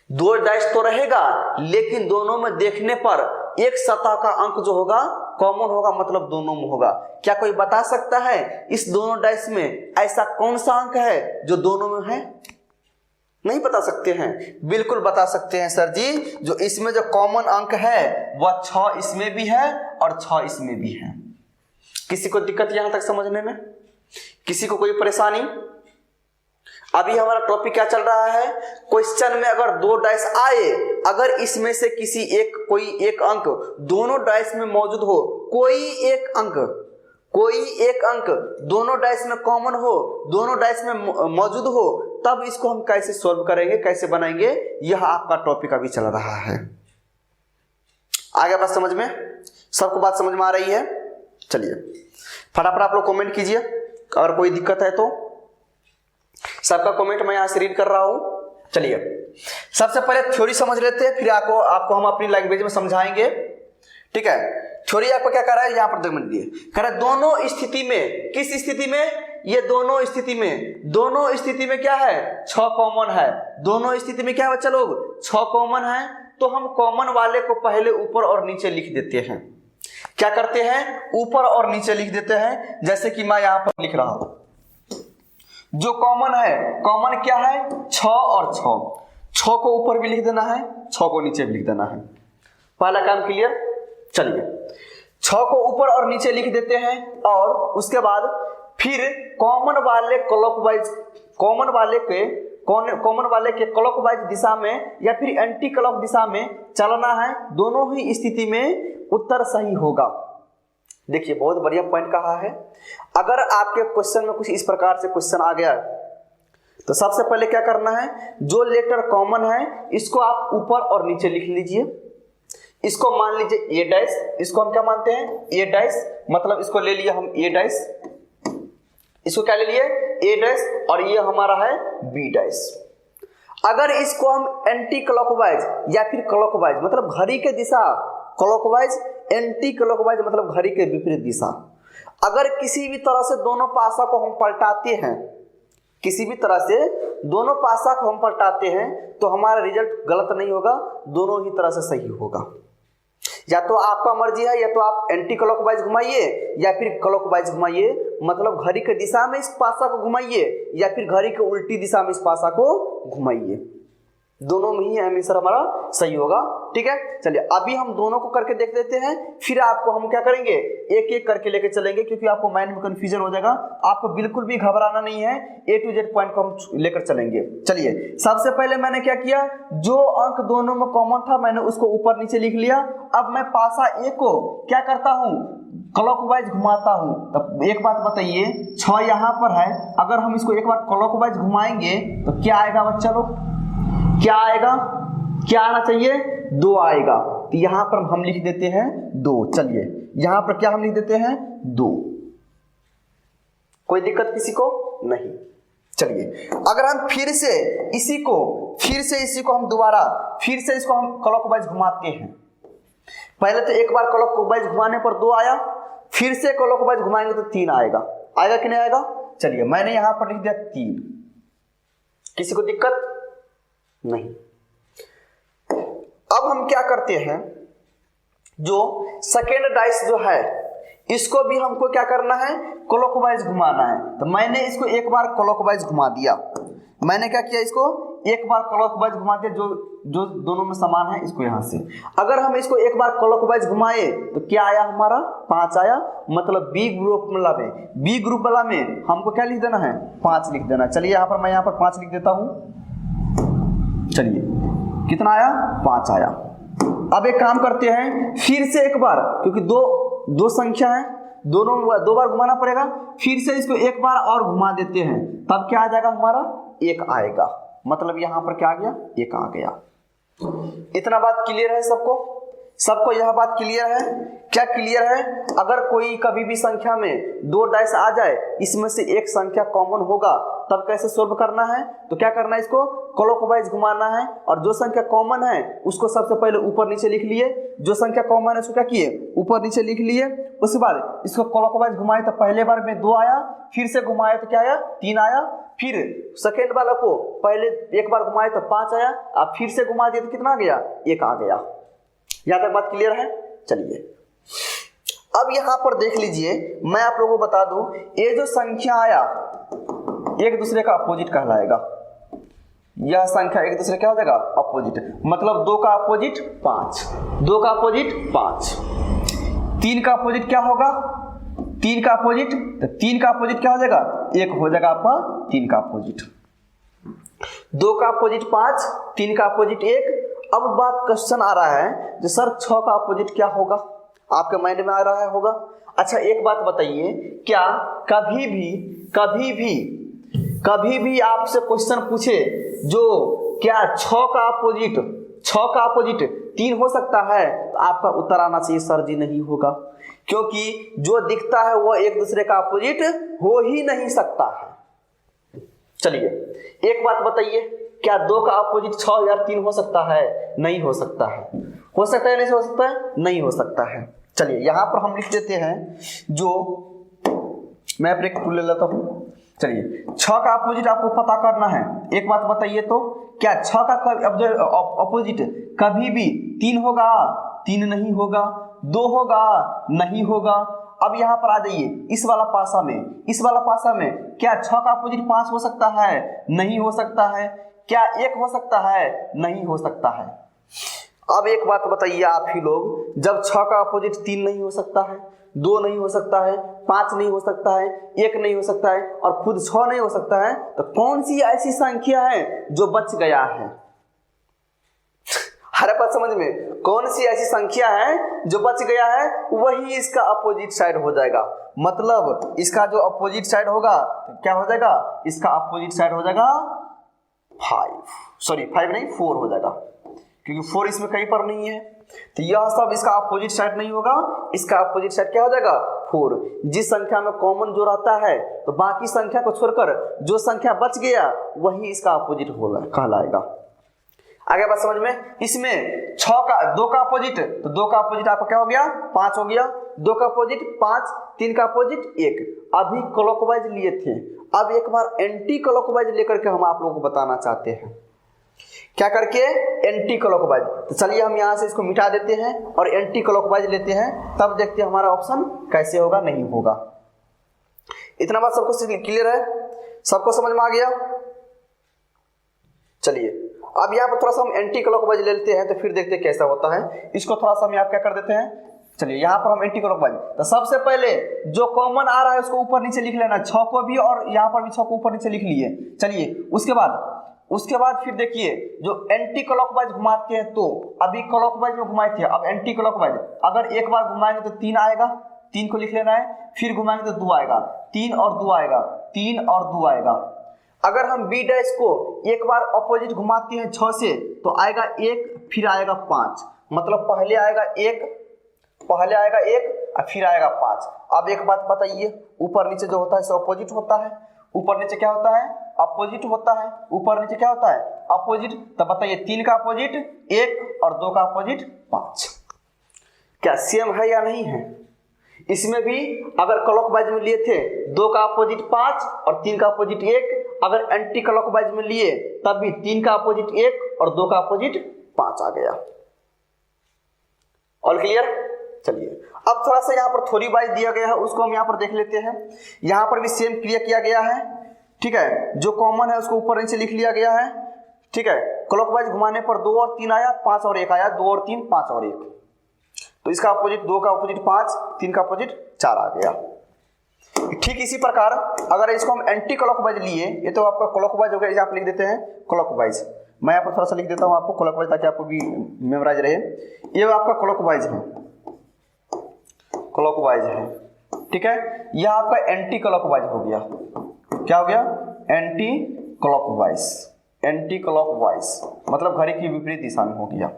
दो डाइस तो रहेगा, लेकिन दोनों में देखने पर एक सतह का अंक जो होगा कॉमन होगा, मतलब दोनों में होगा। क्या कोई बता सकता है इस दोनों डाइस में ऐसा कौन सा अंक है जो दोनों में है? नहीं बता सकते हैं। बिल्कुल बता सकते हैं सर जी, जो इसमें जो कॉमन अंक है वह 6 इसमें भी है और 6 इसमें भी है। किसी को दिक्कत यहां तक समझने में? किसी को कोई परेशानी? अभी हमारा टॉपिक क्या चल रहा है? क्वेश्चन में अगर दो डाइस आए, अगर इसमें से किसी एक कोई एक अंक दोनों डाइस में मौजूद हो, कोई एक अंक दोनों डाइस में कॉमन हो, दोनों डाइस में मौजूद हो, तब इसको हम कैसे सॉल्व करेंगे, कैसे बनाएंगे, यह आपका टॉपिक अभी चल रहा है। आगे बात समझ में? सबको बात समझ में आ रही है? चलिए फटाफट आप लोग कमेंट कीजिए अगर कोई दिक्कत है तो। सबका कमेंट मैं यहां से रीड कर रहा हूं। चलिए सबसे पहले थ्योरी समझ लेते हैं, फिर आपको हम अपनी लैंग्वेज में समझाएंगे। ठीक है, थ्योरी आपको क्या कर रहा है यहां पर देखने लिए, कह रहा है दोनों स्थिति में, किस स्थिति में? ये दोनों स्थिति में क्या है? 6 कॉमन है। दोनों स्थिति में क्या है बच्चा लोग? 6 कॉमन है। तो हम कॉमन वाले को पहले ऊपर और नीचे लिख देते हैं। क्या करते हैं? ऊपर और नीचे लिख देते हैं। जैसे कि मैं यहां पर लिख रहा हूं, जो कॉमन है, कॉमन क्या है? 6 और 6 को ऊपर भी लिख देना है, 6 को नीचे भी लिख देना है। पहला काम क्लियर? चलिए 6 को ऊपर और नीचे लिख देते हैं, और उसके बाद फिर कॉमन वाले के क्लॉकवाइज दिशा में या फिर एंटी क्लॉक दिशा में चलना है। दोनों ही स्थिति में उत्तर सही होगा। देखिए बहुत बढ़िया पॉइंट कहा है। अगर आपके क्वेश्चन में कुछ इस प्रकार से क्वेश्चन आ गया तो सबसे पहले क्या करना है, जो लेटर कॉमन है इसको आप ऊपर और नीचे लिख लीजिए। इसको मान लीजिए ए डैश, इसको हम क्या मानते हैं? ए डैश, मतलब इसको ले लिए हम ए डैश, इसको क्या ले लिए? ए डैश, और ये हमारा है बी डैश। अगर इसको हम एंटी क्लॉकवाइज या फिर क्लॉकवाइज मतलब घड़ी के दिशा, क्लॉकवाइज एंटी क्लॉकवाइज मतलब घड़ी के विपरीत दिशा, अगर किसी भी तरह से दोनों पासा को हम पलटाते हैं, किसी भी तरह से दोनों पासा को हम पलटाते हैं तो हमारा रिजल्ट गलत नहीं होगा, दोनों ही तरह से सही होगा। या तो आपका मर्जी है, या तो आप एंटी क्लॉकवाइज घुमाइए या फिर क्लॉकवाइज घुमाइए, मतलब घड़ी के दिशा में इस पासा को घुमाइए या फिर घड़ी के उल्टी दिशा में इस पासा को घुमाइए, दोनों में ही आंसर हमारा सही होगा। ठीक है, चलिए अभी हम दोनों को करके देख लेते हैं, फिर आपको हम क्या करेंगे, एक एक करके लेके चलेंगे, क्योंकि आपको माइंड में कंफ्यूजन हो जाएगा। आपको बिल्कुल भी घबराना नहीं है, A to Z पॉइंट को हम लेकर चलेंगे। चलिए सबसे पहले मैंने क्या किया, जो अंक दोनों में कॉमन था मैंने उसको ऊपर नीचे लिख लिया। अब मैं पासा A को क्या करता हूँ, क्लॉकवाइज घुमाता हूँ। तब एक बात बताइए, 6 यहाँ पर है, अगर हम इसको एक बार क्लॉकवाइज घुमाएंगे तो क्या आएगा बच्चा लोग? क्या आएगा? क्या आना चाहिए? 2 आएगा। तो यहां पर हम लिख देते हैं 2। चलिए यहां पर क्या हम लिख देते हैं? 2। कोई दिक्कत किसी को नहीं। चलिए अगर हम फिर से इसी को हम दोबारा फिर से इसको हम क्लॉकवाइज घुमाते हैं। पहले तो एक बार क्लॉकवाइज घुमाने पर 2 आया, फिर से क्लॉकवाइज घुमाएंगे तो 3 आएगा। आएगा कि नहीं आएगा? चलिए मैंने यहां पर लिख दिया 3। किसी को दिक्कत नहीं। अब हम क्या करते हैं, जो सेकेंड डाइस जो है इसको भी हमको क्या करना है, क्लॉकवाइज घुमाना है। तो मैंने इसको एक बार क्लॉकवाइज घुमा दिया। मैंने क्या किया, इसको एक बार क्लॉकवाइज घुमा दिया, जो दोनों में समान है इसको यहां से। अगर हम इसको एक बार क्लॉकवाइज घुमाए तो क्या आया हमारा? 5 आया। मतलब बी ग्रुप वाला में हमको क्या लिख देना है? 5 लिख देना। चलिए यहां पर मैं यहां पर 5 लिख देता हूं। चलिए कितना आया? 5 आया। अब एक काम करते हैं, फिर से एक बार, क्योंकि दो संख्या है, दोनों 2 बार घुमाना पड़ेगा। फिर से इसको एक बार और घुमा देते हैं, तब क्या आ जाएगा हमारा? 1 आएगा। मतलब यहां पर क्या आ गया? 1 आ गया। इतना बात क्लियर है सबको यह बात क्लियर है? क्या क्लियर है? अगर कोई कभी भी संख्या में 2 डाइस आ जाए, इसमें से एक संख्या कॉमन होगा, तब कैसे सोल्व करना है? तो क्या करना है, इसको क्लॉकवाइज घुमाना है, और जो संख्या कॉमन है उसको सबसे पहले ऊपर नीचे लिख लिए। जो संख्या कॉमन है उसको क्या किए? ऊपर नीचे लिख लिए। उसके बाद इसको क्लॉकवाइज घुमाए तो पहले बार में 2 आया, फिर से घुमाए तो क्या आया 3 आया, फिर सेकेंड वाला को पहले एक बार घुमाए तो 5 आया, अब फिर से घुमा दिया तो कितना आ गया 1 आ गया। यहाँ तक बात क्लियर है। चलिए अब यहाँ पर देख लीजिए, मैं आप लोगों को बता दूं, ये जो संख्या आया एक दूसरे का अपोजिट कहलाएगा। यह संख्या एक दूसरे क्या हो जाएगा अपोजिट, मतलब 2 का अपोजिट 5, 2 का अपोजिट 5, 3 का अपोजिट क्या होगा 3 का अपोजिट, तो 3 का अपोजिट क्या हो जाएगा 1 हो जाएगा आपका 3 का अपोजिट, 2 का अपोजिट 5, 3 का अपोजिट 1। अब बात क्वेश्चन आ रहा है जो सर 6 का अपोजिट क्या होगा, आपके माइंड में आ रहा है होगा। अच्छा एक बात बताइए, क्या कभी भी आपसे क्वेश्चन पूछे जो क्या 6 का अपोजिट 3 हो सकता है, तो आपका उत्तर आना चाहिए सर जी नहीं होगा, क्योंकि जो दिखता है वो एक दूसरे का अपोजिट हो ही नहीं सकता है। चलिए एक बात बताइए, क्या 2 का अपोजिट 6 या 3 हो सकता है? नहीं हो सकता है। हो सकता है नहीं हो सकता है? नहीं हो सकता है। चलिए यहां पर हम लिख देते हैं, जो मैं ब्रेक टूल ले लेता हूं। चलिए 6 का अपोजिट आपको पता करना है। एक बात बताइए तो, क्या 6 का अपोजिट कभी भी 3 होगा? 3 नहीं होगा। 2 होगा? नहीं होगा। अब यहाँ पर आ जाइए इस वाला पासा में क्या 6 का अपोजिट 5 हो सकता है? नहीं हो सकता है। क्या 1 हो सकता है? नहीं हो सकता है। अब एक बात बताइए आप ही लोग, जब 6 का अपोजिट 3 नहीं हो सकता है, 2 नहीं हो सकता है, 5 नहीं हो सकता है, 1 नहीं हो सकता है और खुद 6 नहीं हो सकता है, तो कौन सी ऐसी संख्या है जो बच गया है? हर बात समझ में, कौन सी ऐसी संख्या है जो बच गया है, वही इसका अपोजिट साइड हो जाएगा। मतलब इसका जो अपोजिट साइड होगा तो क्या हो जाएगा, इसका अपोजिट साइड हो जाएगा 5 नहीं 4 हो जाएगा, क्योंकि 4 इसमें कहीं पर नहीं है, तो यह सब इसका अपोजिट साइड नहीं होगा। इसका अपोजिट साइड क्या हो जाएगा 4। जिस संख्या में कॉमन जो रहता है, तो बाकी संख्या को छोड़कर जो संख्या बच गया वही इसका अपोजिट कहलाएगा। आगे बात समझ में। इसमें 2 का अपोजिट, तो 2 का अपोजिट आपका क्या हो गया 5 हो गया, 2 का अपोजिट 5, 3 का अपोजिट 1। अभी क्लॉकवाइज लिए थे, अब एक बार एंटी क्लॉकवाइज लेकर के हम आप लोगों को बताना चाहते हैं। क्या करके? Anti clockwise. तो चलिए हम यहां से इसको मिटा देते हैं और एंटी क्लॉकवाइज लेते हैं, तब देखते हैं हमारा ऑप्शन कैसे होगा नहीं होगा। इतना बात सबको क्लियर है? सबको समझ में आ गया? चलिए अब यहाँ पर थोड़ा सा हम एंटी क्लॉकवाइज ले लेते हैं, तो फिर देखते हैं कैसा होता है। इसको थोड़ा सा हम यहाँ क्या कर देते हैं, चलिए यहाँ पर हम एंटी क्लॉकवाइज, तो सबसे पहले जो कॉमन आ रहा है उसको ऊपर नीचे लिख लेना, 6 को भी और यहाँ पर भी 6 को ऊपर नीचे लिख लिए। चलिए उसके बाद फिर देखिए जो एंटी क्लॉकवाइज घुमाते हैं, तो अभी क्लॉकवाइज में घुमाए थे, अब एंटी क्लॉकवाइज अगर एक बार घुमाएंगे तो 3 आएगा, 3 को लिख लेना है, फिर घुमाएंगे तो 2 आएगा, 3 और 2 आएगा, 3 और 2 आएगा। अगर हम बी डैश को एक बार अपोजिट घुमाते हैं 6 से, तो आएगा 1 फिर आएगा 5, मतलब पहले आएगा 1 और फिर आएगा 5। अब एक बात बताइए, ऊपर नीचे जो होता है सो अपोजिट होता है, ऊपर नीचे क्या होता है अपोजिट होता है, ऊपर नीचे क्या होता है अपोजिट। तो बताइए 3 का अपोजिट 1 और 2 का अपोजिट 5, क्या सेम है या नहीं है? इसमें भी अगर क्लॉकवाइज में लिए थे 2 का अपोजिट 5 और 3 का अपोजिट 1, अगर एंटी क्लॉकवाइज में लिए तब भी 3 का अपोजिट 1 और 2 का अपोजिट 5 आ गया। All clear? चलिए अब थोड़ा सा यहाँ पर थोड़ी वाइज दिया गया है, उसको हम यहाँ पर देख लेते हैं। यहाँ पर भी सेम क्लियर किया गया है, ठीक है। जो कॉमन है उसको ऊपर नीचे लिख लिया गया है, ठीक है। क्लॉकवाइज घुमाने पर 2 और 3 आया, 5 और 1 आया, 2 और 3 5 और 1, तो इसका अपोजिट 2 का अपोजिट 5, 3 का अपोजिट 4 आ गया। ठीक इसी प्रकार अगर इसको हम एंटी क्लॉकवाइज लिए, ये तो आपका क्लॉकवाइज हो गया, यहाँ पर लिख देते हैं क्लॉकवाइज। मैं यहाँ पर थोड़ा सा लिख देता हूँ आपको क्लॉकवाइज, ताकि आपको भी मेमोराइज रहे। ये आपका क्लॉकवाइज है, ठीक है। यह आपका एंटी क्लॉकवाइज हो गया। क्या हो गया? एंटी क्लॉकवाइज मतलब घड़ी की विपरीत दिशा में हो गया।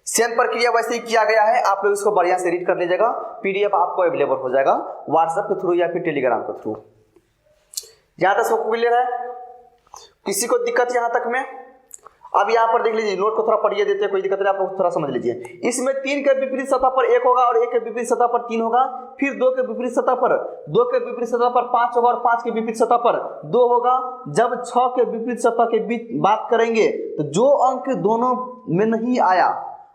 सेम प्रक्रिया वैसे ही किया गया है, आप लोग इसको बढ़िया से रीड कर लीजिएगा। पीडीएफ आपको अवेलेबल हो जाएगा व्हाट्सएप के थ्रू या फिर टेलीग्राम के थ्रू। यहां तक सबको क्लियर है? किसी को दिक्कत यहां तक में? अब यहाँ पर देख लीजिए, नोट को थोड़ा पढ़िए देते हैं, कोई दिक्कत नहीं, आप लोग थोड़ा समझ लीजिए। इसमें 3 के विपरीत सतह पर 1 होगा और 1 के विपरीत सतह पर 3 होगा, फिर 2 के विपरीत सतह पर 2 के विपरीत सतह पर 5 होगा और 5 के विपरीत सतह पर 2 होगा। जब 6 के विपरीत सतह के बीच बात करेंगे तो जो अंक दोनों में नहीं आया,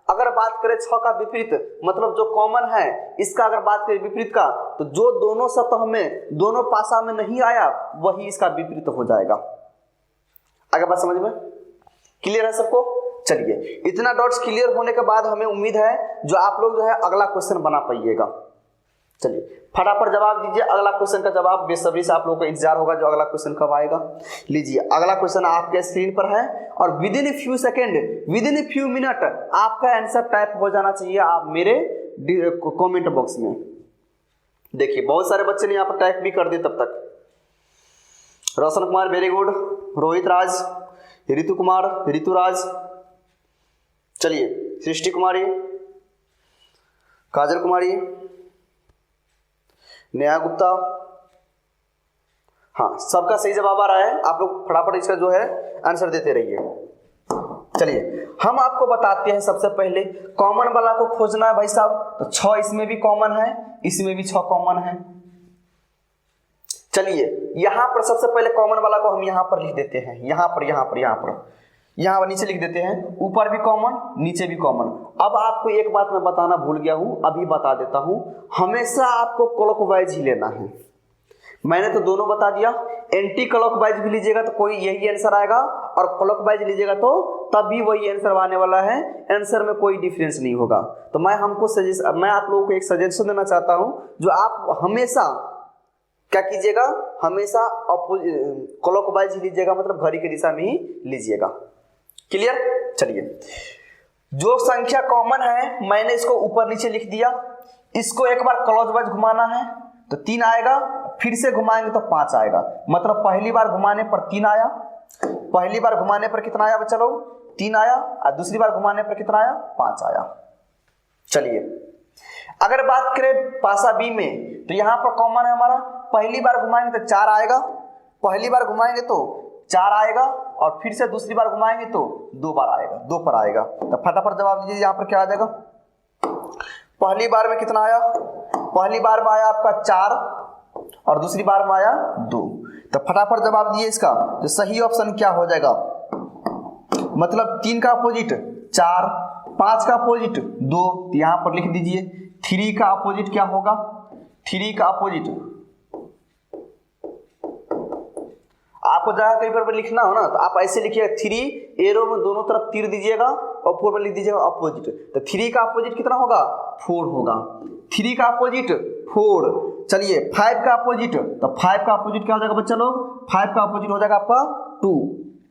अगर बात करें 6 का विपरीत मतलब जो कॉमन है इसका, अगर बात करें विपरीत का, तो जो दोनों सतह में दोनों पासा में नहीं आया वही इसका विपरीत हो जाएगा। आगे बात समझ में क्लियर है सबको? चलिए, इतना डॉट्स क्लियर होने के बाद हमें उम्मीद है जो आप लोग जो है अगला क्वेश्चन बना पाइएगा। चलिए फटाफट जवाब दीजिए, अगला क्वेश्चन का जवाब बेसब्री से आप लोगों को इंतजार होगा जो अगला क्वेश्चन कब आएगा। लीजिए अगला क्वेश्चन आपके स्क्रीन पर है और with in few second, with in few minute आपका आंसर टाइप हो जाना चाहिए आप मेरे कमेंट बॉक्स में। देखिए बहुत सारे बच्चे ने यहाँ पर टाइप भी कर दिए तब तक। रोशन कुमार वेरी गुड, रोहित राज, ऋतु कुमार, ऋतुराज, चलिए सृष्टि कुमारी, काजल कुमारी, नेहा गुप्ता, हाँ सबका सही जवाब आ रहा है। आप लोग फटाफट इसका जो है आंसर देते रहिए। चलिए हम आपको बताते हैं सबसे पहले कॉमन वाला को खोजना है भाई साहब, तो 6 इसमें भी कॉमन है, इसमें भी 6 कॉमन है। चलिए यहां पर सबसे पहले कॉमन वाला को हम यहां पर लिख देते हैं, यहां पर नीचे लिख देते हैं, ऊपर भी कॉमन नीचे भी कॉमन। अब आपको एक बात मैं बताना भूल गया हूं, अभी बता देता हूं, हमेशा आपको क्लॉकवाइज ही लेना है। मैंने तो दोनों बता दिया, एंटी क्लॉकवाइज भी लीजिएगा तो कोई यही आंसर आएगा और क्लॉकवाइज लीजिएगा तो तब भी वही आंसर आने वाला है, आंसर में कोई डिफरेंस नहीं होगा। तो मैं आप लोगों को एक सजेशन देना चाहता हूं, जो आप हमेशा क्या कीजिएगा, हमेशा क्लॉकवाइज ही लीजिएगा, मतलब घड़ी की दिशा में ही लीजिएगा। क्लियर? चलिए जो संख्या कॉमन है मैंने इसको ऊपर नीचे लिख दिया, इसको एक बार क्लॉकवाइज घुमाना है तो 3 आएगा, फिर से घुमाएंगे तो 5 आएगा, मतलब पहली बार घुमाने पर 3 आया, पहली बार घुमाने पर कितना आया बच्चा लोग? 3 आया, और दूसरी बार घुमाने पर कितना आया? 5 आया। चलिए अगर बात करें पासा बी में तो यहां पर कॉमन है हमारा, पहली बार घुमाएंगे तो 4 आएगा, पहली बार घुमाएंगे तो 4 आएगा और फिर से दूसरी बार घुमाएंगे तो 2 बार आएगा, 2 पर आएगा। तो फटाफट जवाब दीजिए यहां पर क्या आ जाएगा। पहली बार में कितना आया? पहली बार में आया आपका 4 और दूसरी बार में आया 2। तो फटाफट जवाब दिए इसका, तो सही ऑप्शन क्या हो जाएगा, मतलब 3 का अपोजिट 4, 5 का अपोजिट 2, तो यहां पर लिख दीजिए 3 का अपोजिट क्या होगा, 3 का अपोजिट आपको जहां कहीं पर लिखना हो ना तो आप ऐसे लिखिएगा, 3 एरो में दोनों तरफ तीर दीजिएगा और ऊपर में लिख दीजिएगा अपोजिट। तो 3 का अपोजिट कितना होगा? 4 होगा। 3 का अपोजिट 4। चलिए 5 का अपोजिट, तो 5 का अपोजिट क्या हो जाएगा बच्चा लोग? 5 का अपोजिट हो जाएगा आपका 2।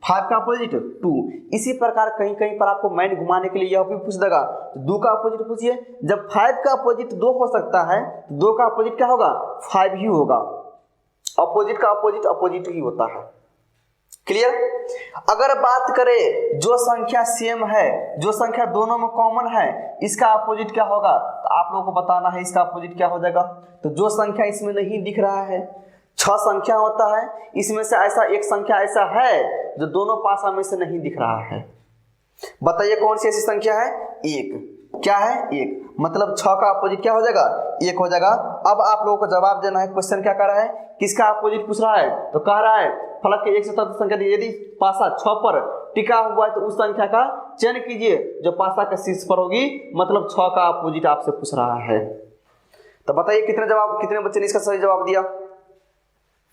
5 का अपोजिट 2। इसी प्रकार कहीं कहीं पर आपको माइंड घुमाने के लिए यह भी पूछ देगा, 2 का अपोजिट पूछिए। जब 5 का अपोजिट 2 हो सकता है, 2 का अपोजिट क्या होगा? 5 ही होगा। अपोजिट का अपोजिट अपोजिट ही होता है। क्लियर? अगर बात करें जो संख्या सेम है, जो संख्या दोनों में कॉमन है, इसका अपोजिट क्या होगा, तो आप लोगों को बताना है इसका अपोजिट क्या हो जाएगा। तो जो संख्या इसमें नहीं दिख रहा है, 6 संख्या होता है, इसमें से ऐसा एक संख्या ऐसा है जो दोनों पासा में से नहीं दिख रहा है। बताइए कौन सी ऐसी संख्या है? 1। क्या है? 1। मतलब 6 का अपोजिट क्या हो जाएगा? 1 हो जाएगा। अब आप लोगों को जवाब देना है, क्वेश्चन क्या कर रहा है, किसका अपोजिट पूछ रहा है, तो कह रहा है फलक के एक से तत्व संख्या दी, यदि पासा 6 पर टिका हुआ है तो उस संख्या का चयन कीजिए जो पासा के शीर्ष पर होगी, मतलब 6 का अपोजिट आपसे पूछ रहा है। तो बताइए कितने बच्चे ने इसका सही जवाब दिया।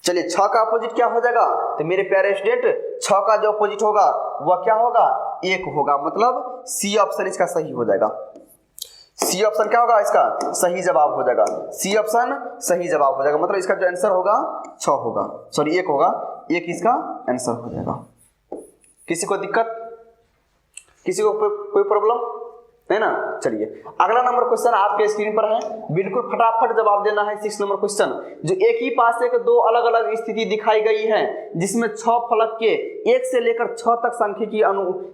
चलिए 6 का अपोजिट क्या हो जाएगा, तो मेरे प्यारे स्टूडेंट 6 का जो अपोजिट होगा वह क्या होगा? 1 होगा, मतलब सी ऑप्शन इसका सही हो जाएगा। सी ऑप्शन क्या होगा? इसका सही जवाब हो जाएगा। सी ऑप्शन सही जवाब हो जाएगा, मतलब इसका जो आंसर होगा 6 होगा, सॉरी 1 होगा, 1 इसका आंसर हो जाएगा। किसी को दिक्कत, किसी को कोई प्रॉब्लम है ना? चलिए अगला नंबर क्वेश्चन आपके स्क्रीन पर है, बिल्कुल फटाफट जवाब देना है। 6 नंबर क्वेश्चन, जो एक ही पासे के 2 अलग अलग स्थिति दिखाई गई है, जिसमें 6 फलक के 1 से लेकर 6 तक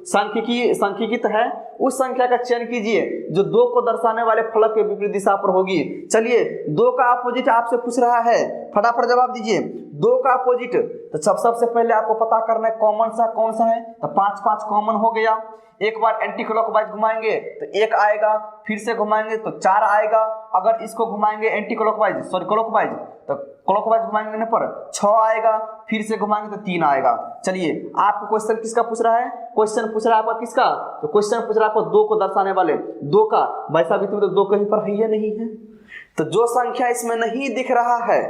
सांख्यिकीत है, उस संख्या का चयन कीजिए जो 2 को दर्शाने वाले फलक के विपरीत दिशा पर होगी। चलिए 2 का अपोजिट आपसे पूछ रहा है, फटाफट जवाब दीजिए। 2 का अपोजिट, तो सबसे पहले आपको पता करना है कॉमन सा कौन सा है, तो 5 5 कॉमन हो गया। एक बार एंटी क्लॉकवाइज घुमाएंगे तो 1 आएगा, फिर से घुमाएंगे तो 4 आएगा। अगर इसको घुमाएंगे एंटी क्लॉकवाइज क्लॉकवाइज, तो क्लॉकवाइज घुमाएंगे पर 6 आएगा, फिर से घुमाएंगे तो 3 आएगा। चलिए आपको क्वेश्चन किसका पूछ रहा है, क्वेश्चन पूछ रहा है आपका किसका, तो क्वेश्चन पूछ रहा है आपको 2 को दर्शाने वाले 2 का। भाई साहब इसमें तो 2 कहीं पर है या नहीं है, तो जो संख्या इसमें नहीं दिख रहा है,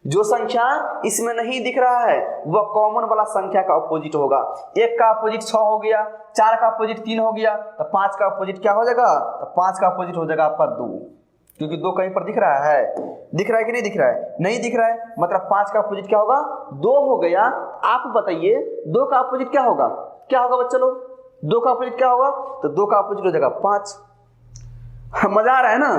जो संख्या इसमें नहीं दिख रहा है वह कॉमन वाला संख्या का अपोजिट होगा। 1 का अपोजिट 6 हो गया, 4 का अपोजिट 3 हो गया, तो 5 का अपोजिट क्या हो जाएगा, तो 5 का अपोजिट हो जाएगा आपका 2, क्योंकि 2 कहीं पर दिख रहा है, दिख रहा है कि नहीं दिख रहा है, नहीं दिख रहा है, मतलब 5 का अपोजिट क्या होगा, 2 हो गया। आप बताइए 2 का अपोजिट क्या होगा, क्या होगा बच्चे लोग, 2 का अपोजिट क्या होगा, तो 2 का अपोजिट हो जाएगा 5। मजा आ रहा है ना,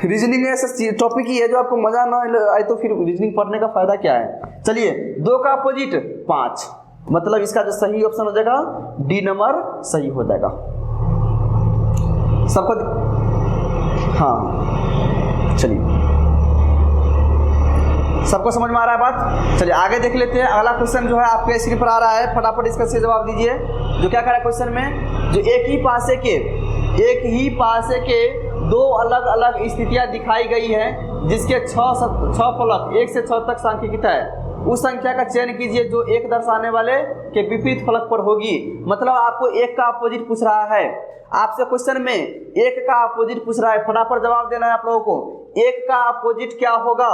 रीजनिंग ऐसा टॉपिक ही है जो आपको मजा ना आए तो फिर रीजनिंग पढ़ने का फायदा क्या है। चलिए 2 का अपोजिट 5, मतलब इसका जो सही ऑप्शन हो जाएगा डी नंबर सही हो जाएगा सबको। हाँ चलिए सबको समझ में आ रहा है बात। चलिए आगे देख लेते हैं। अगला क्वेश्चन जो है आपके स्क्रीन पर आ रहा है, फटाफट इसका सही जवाब दीजिए। जो क्या कह रहा है क्वेश्चन में, जो एक ही पासे के 2 अलग अलग स्थितियां दिखाई गई है जिसके 6 फलक 1 से 6 तक सांख्यिकीय है, उस संख्या का चयन कीजिए जो 1 दर्शाने वाले के विपरीत फलक पर होगी। मतलब आपको 1 का अपोजिट पूछ रहा है, आपसे क्वेश्चन में 1 का अपोजिट पूछ रहा है, फटाफट जवाब देना है आप लोगों को। 1 का अपोजिट क्या होगा,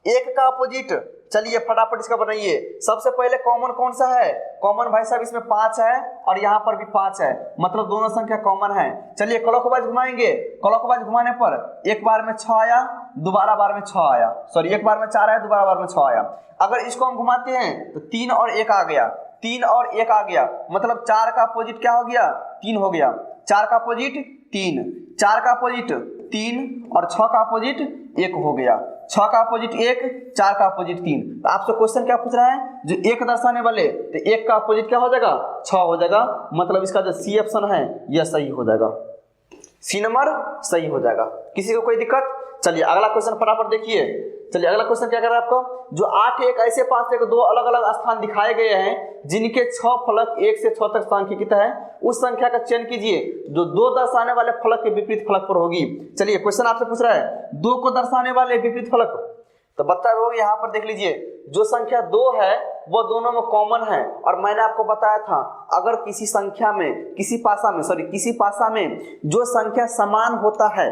1 का अपोजिट, चलिए फटाफट इसका बनाइए। सबसे पहले कॉमन कौन सा है, कॉमन भाई साहब इसमें 5 है और यहाँ पर भी 5 है, मतलब दोनों संख्या कॉमन है। चलिए क्लॉकवाइज घुमाएंगे, क्लॉकवाइज घुमाने पर एक बार में 6 आया, दोबारा बार में 6 आया, सॉरी एक बार में 4 आया, दोबारा बार में 6 आया। अगर इसको हम घुमाते हैं तो 3 और 1 आ गया, 3 और 1 आ गया, मतलब 4 का अपोजिट क्या हो गया, 3 हो गया। 4 का अपोजिट 3, 4 का अपोजिट 3 और 6 का अपोजिट 1 हो गया। 6 का अपोजिट 1, 4 का अपोजिट 3। तो आपसे क्वेश्चन क्या पूछ रहा है, जो 1 दर्शाने वाले, तो 1 का अपोजिट क्या हो जाएगा, 6 हो जाएगा, मतलब इसका जो सी ऑप्शन है यह सही हो जाएगा, सी नंबर सही हो जाएगा। किसी को कोई दिक्कत। चलिए अगला क्वेश्चन फटाफट देखिए। चलिए अगला क्वेश्चन क्या कर रहा है आपको, जो 8 एक ऐसे पासे के 2 अलग अलग स्थान दिखाए गए हैं जिनके 6 फलक 1 से 6 तक सांख्यिकीय है, उस संख्या का चयन कीजिए जो 2 दर्शाने वाले फलक के विपरीत फलक पर होगी। चलिए क्वेश्चन आपसे पूछ रहा है 2 को दर्शाने वाले विपरीत फलक, तो बता रहे हो यहाँ पर देख लीजिए, जो संख्या 2 है वो दोनों में कॉमन है। और मैंने आपको बताया था अगर किसी संख्या में किसी पासा में जो संख्या समान होता है,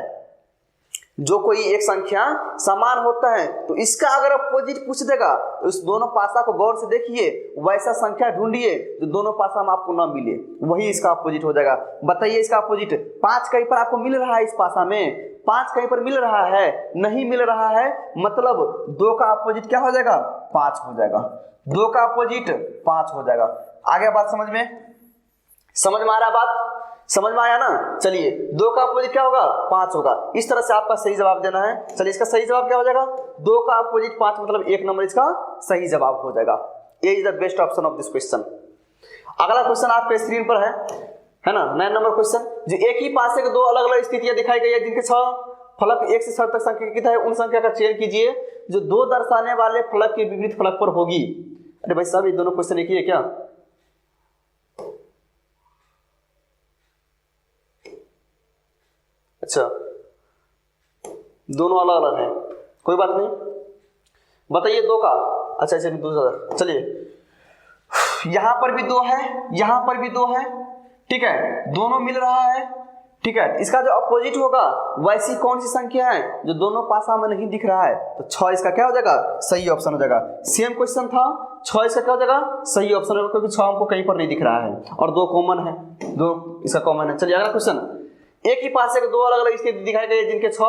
जो कोई एक संख्या समान होता है, तो इसका अगर अपोजिट पूछ देगा तो उस दोनों पासा को गौर से देखिए, वैसा संख्या ढूंढिए जो दोनों पासा में आपको ना मिले, वही इसका अपोजिट हो जाएगा। बताइए इसका अपोजिट 5 कहीं पर आपको मिल रहा है, इस पासा में 5 कहीं पर मिल रहा है, नहीं मिल रहा है, मतलब 2 का अपोजिट क्या हो जाएगा, 5 हो जाएगा। 2 का अपोजिट 5 हो जाएगा। आगे बात समझ में आ रहा है, बात समझ में आया ना। चलिए 2 का अपोजिट क्या होगा, 5 होगा। इस तरह से आपका सही जवाब देना है। चलिए इसका सही जवाब क्या हो जाएगा, 2 का अपोजिट 5, मतलब 1 नंबर इसका सही जवाब हो जाएगा। ये is the best option of this question. अगला क्वेश्चन आपके स्क्रीन पर है ना, 9 नंबर क्वेश्चन। जो एक ही पासे के 2 अलग अलग स्थितियां दिखाई गई है जिनके 6 फलक 1 से 6 तक सांख्यिकीय है, उन संख्या का चयन कीजिए जो 2 दर्शाने वाले फलक के विपरीत फलक पर होगी। अरे भाई साहब ये दोनों क्वेश्चन एक ही है क्या, अच्छा दोनों अलग अलग हैं, कोई बात नहीं। बताइए 2 का, अच्छा दूसरा, चलिए यहां पर भी 2 है, यहां पर भी 2 है, ठीक है, दोनों मिल रहा है, ठीक है। इसका जो अपोजिट होगा वैसी कौन सी संख्या है जो दोनों पासा में नहीं दिख रहा है, तो 6 इसका क्या हो जाएगा, सही ऑप्शन हो जाएगा। सेम क्वेश्चन था, 6 इसका क्या हो जाएगा, सही ऑप्शन होगा, क्योंकि 6 हमको कहीं पर नहीं दिख रहा है और 2 कॉमन है, 2 इसका कॉमन है। चलिए अगला क्वेश्चन। एक ही पासे के 2 अलग अलग स्थिति दिखाई गई जिनके 6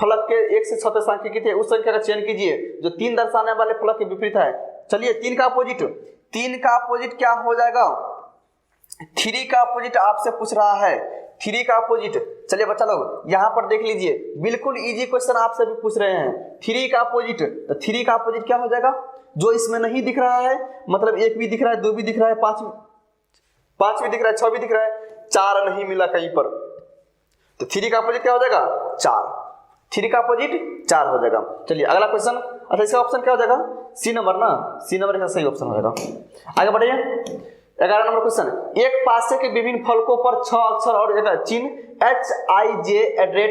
फलक के 1 से 6 तक सांख्यिकीय थे, उस संख्या का चयन कीजिए जो 3 दर्शाने वाले फलक के विपरीत है। चलिए 3 का अपोजिट क्या हो जाएगा, 3 का अपोजिट आपसे पूछ रहा है, 3 का अपोजिट। चलिए बच्चा लोग यहाँ पर देख लीजिए, बिल्कुल इजी क्वेश्चन आपसे भी पूछ रहे हैं। 3 का अपोजिट, तो 3 का अपोजिट क्या हो जाएगा, जो इसमें नहीं दिख रहा है, मतलब 1 भी दिख रहा है, 2 भी दिख रहा है, 5 भी दिख रहा है, 6 भी दिख रहा है, 4 नहीं मिला कहीं पर, तो 3 का अपोजिट क्या हो जाएगा, 4। 3 का अपोजिट 4 हो जाएगा। चलिए अगला क्वेश्चन। अच्छा इसका ऑप्शन क्या हो जाएगा, सी नंबर ना, सी नंबर इसका सही ऑप्शन हो जाएगा। आगे बढ़िए 11 नंबर क्वेश्चन, एक पासे के विभिन्न फलकों पर 6 अक्षर और एक चिन्ह HIJ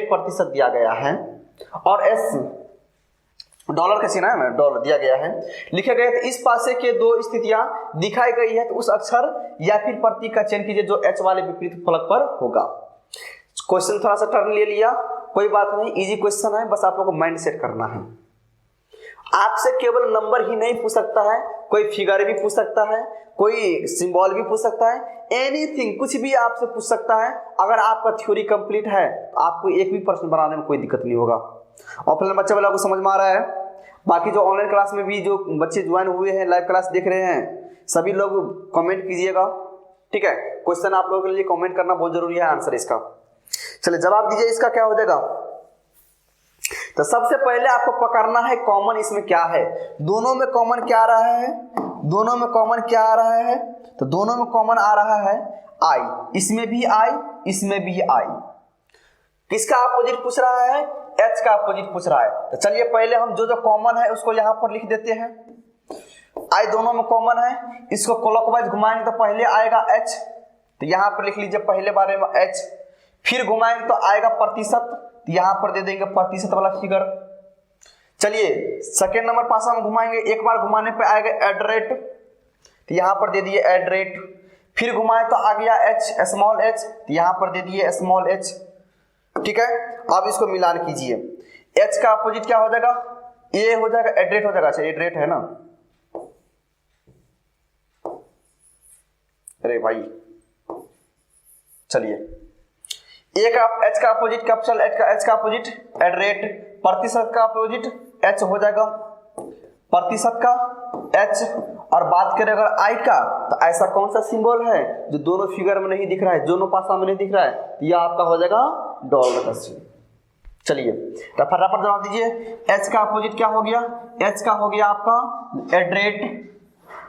प्रतिशत दिया गया है और S डॉलर का चिन्ह है ना, डॉलर दिया गया है, लिखा गया है। तो इस पासे के दो स्थितियां दिखाई गई है, तो उस अक्षर या फिर प्रतीक का चयन कीजिए जो H वाले विपरीत फलक पर होगा। क्वेश्चन थोड़ा सा टर्न ले लिया, कोई बात नहीं, इजी क्वेश्चन है, बस आप लोगों को माइंड सेट करना है। आपसे केवल नंबर ही नहीं पूछ सकता है, कोई फिगर भी पूछ सकता है, कोई सिंबल भी पूछ सकता है, एनीथिंग कुछ भी आपसे पूछ सकता है। अगर आपका थ्योरी कंप्लीट है तो आपको एक भी प्रश्न बनाने में कोई दिक्कत नहीं होगा। ऑफलाइन बच्चे वाला को समझ में आ रहा है, बाकी जो ऑनलाइन क्लास में भी जो बच्चे ज्वाइन हुए हैं, लाइव क्लास देख रहे हैं, सभी लोग कमेंट कीजिएगा, ठीक है। क्वेश्चन आप लोगों के लिए कमेंट करना बहुत जरूरी है, आंसर इसका। चलिए जवाब दीजिए, इसका क्या हो जाएगा। तो सबसे पहले आपको पकड़ना है कॉमन इसमें क्या है। दोनों में कॉमन क्या आ रहा है, दोनों में कॉमन क्या आ रहा है, तो दोनों में कॉमन आ रहा है आई, इसमें भी आई, इसमें भी आई। किसका अपोजिट पूछ रहा है, H का अपोजिट पूछ रहा है। तो चलिए पहले हम जो जो कॉमन है उसको यहां पर लिख देते हैं। आई दोनों में कॉमन है, इसको क्लॉकवाइज घुमाएंगे तो पहले आएगा H, तो यहां पर लिख लीजिए पहले बारे में H, फिर घुमाएंगे तो आएगा प्रतिशत, तो यहां पर दे देंगे प्रतिशत वाला फिगर। चलिए सेकेंड नंबर पास हम घुमाएंगे, एक बार घुमाने पे आएगा एट रेट, तो यहां पर दे दिए एट रेट, फिर घुमाए तो आ गया H स्मॉल h, तो यहां पर दे दिए स्मॉल h, ठीक है। अब इसको मिलान कीजिए, H का अपोजिट क्या हो जाएगा, A हो जाएगा, एट रेट हो जाएगा। अच्छा एट रेट है ना, अरे भाई चलिए A का H का अपोजिट कैपिटल H का अपोजिट एट रेट, प्रतिशत का अपोजिट H हो जाएगा, प्रतिशत का H। और बात करें अगर I का, तो ऐसा कौन सा सिंबल है जो दोनों फिगर में नहीं दिख रहा है, दोनों पासा में नहीं दिख रहा है, यह आपका हो जाएगा डॉलर का चिन्ह। चलिए तो फटाफट जवाब दीजिए, H का अपोजिट क्या हो गया, H का हो गया आपका एट रेट।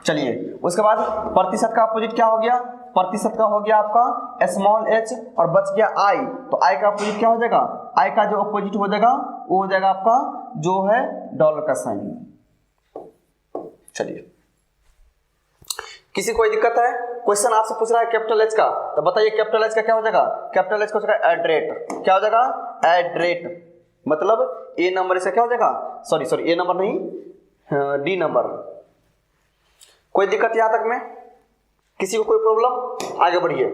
चलिए उसके बाद प्रतिशत का अपोजिट क्या हो गया, प्रतिशत का हो गया आपका स्मॉल h, और बच गया I, तो I का अपोजिट क्या हो जाएगा, I का जो अपोजिट हो जाएगा वो हो जाएगा आपका जो है डॉलर का साइन। चलिए किसी कोई दिक्कत है, क्वेश्चन आपसे पूछ रहा है कैपिटल H का, तो बताइए कैपिटल H का क्या हो जाएगा, कैपिटल H का हो जाएगा एट रेट, क्या हो जाएगा एट रेट, मतलब ए नंबर इसका क्या हो जाएगा, सॉरी ए नंबर नहीं डी नंबर। कोई दिक्कत यहां तक में, किसी को कोई प्रॉब्लम, आगे बढ़िए।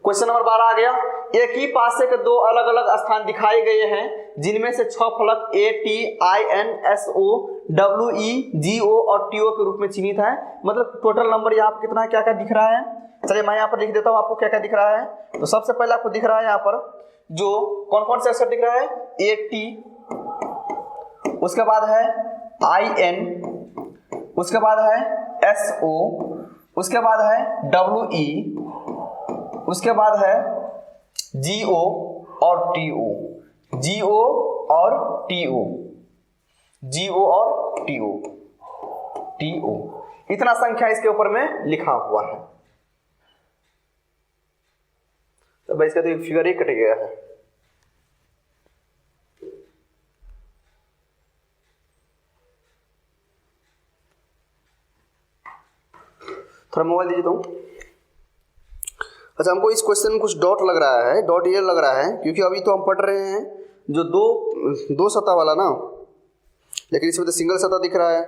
क्वेश्चन नंबर 12 आ गया, एक ही पासे के दो अलग अलग स्थान दिखाए गए हैं जिनमें से 6 फलक ATINSO WEGO और TO के रूप में चिन्हित है। मतलब टोटल नंबर यहाँ पर कितना है, क्या क्या दिख रहा है। चलिए मैं यहाँ पर लिख देता हूँ आपको क्या क्या दिख रहा है। तो सबसे पहले आपको दिख रहा है यहाँ पर जो कौन कौन से अक्षर दिख रहा है, AT, उसके बाद है IN, उसके बाद है SO, उसके बाद है WE, उसके बाद है GO और TO, GO और TO, GO और TO, इतना संख्या इसके ऊपर में लिखा हुआ है। तो भाई इसका तो एक फिगर ही कट गया है। थोड़ा मोबाइल दीजिए तो। अच्छा हमको इस क्वेश्चन में कुछ डॉट लग रहा है, डॉट ये लग रहा है क्योंकि अभी तो हम पढ़ रहे हैं जो दो सतह वाला ना, लेकिन इसमें तो सिंगल सतह दिख रहा है,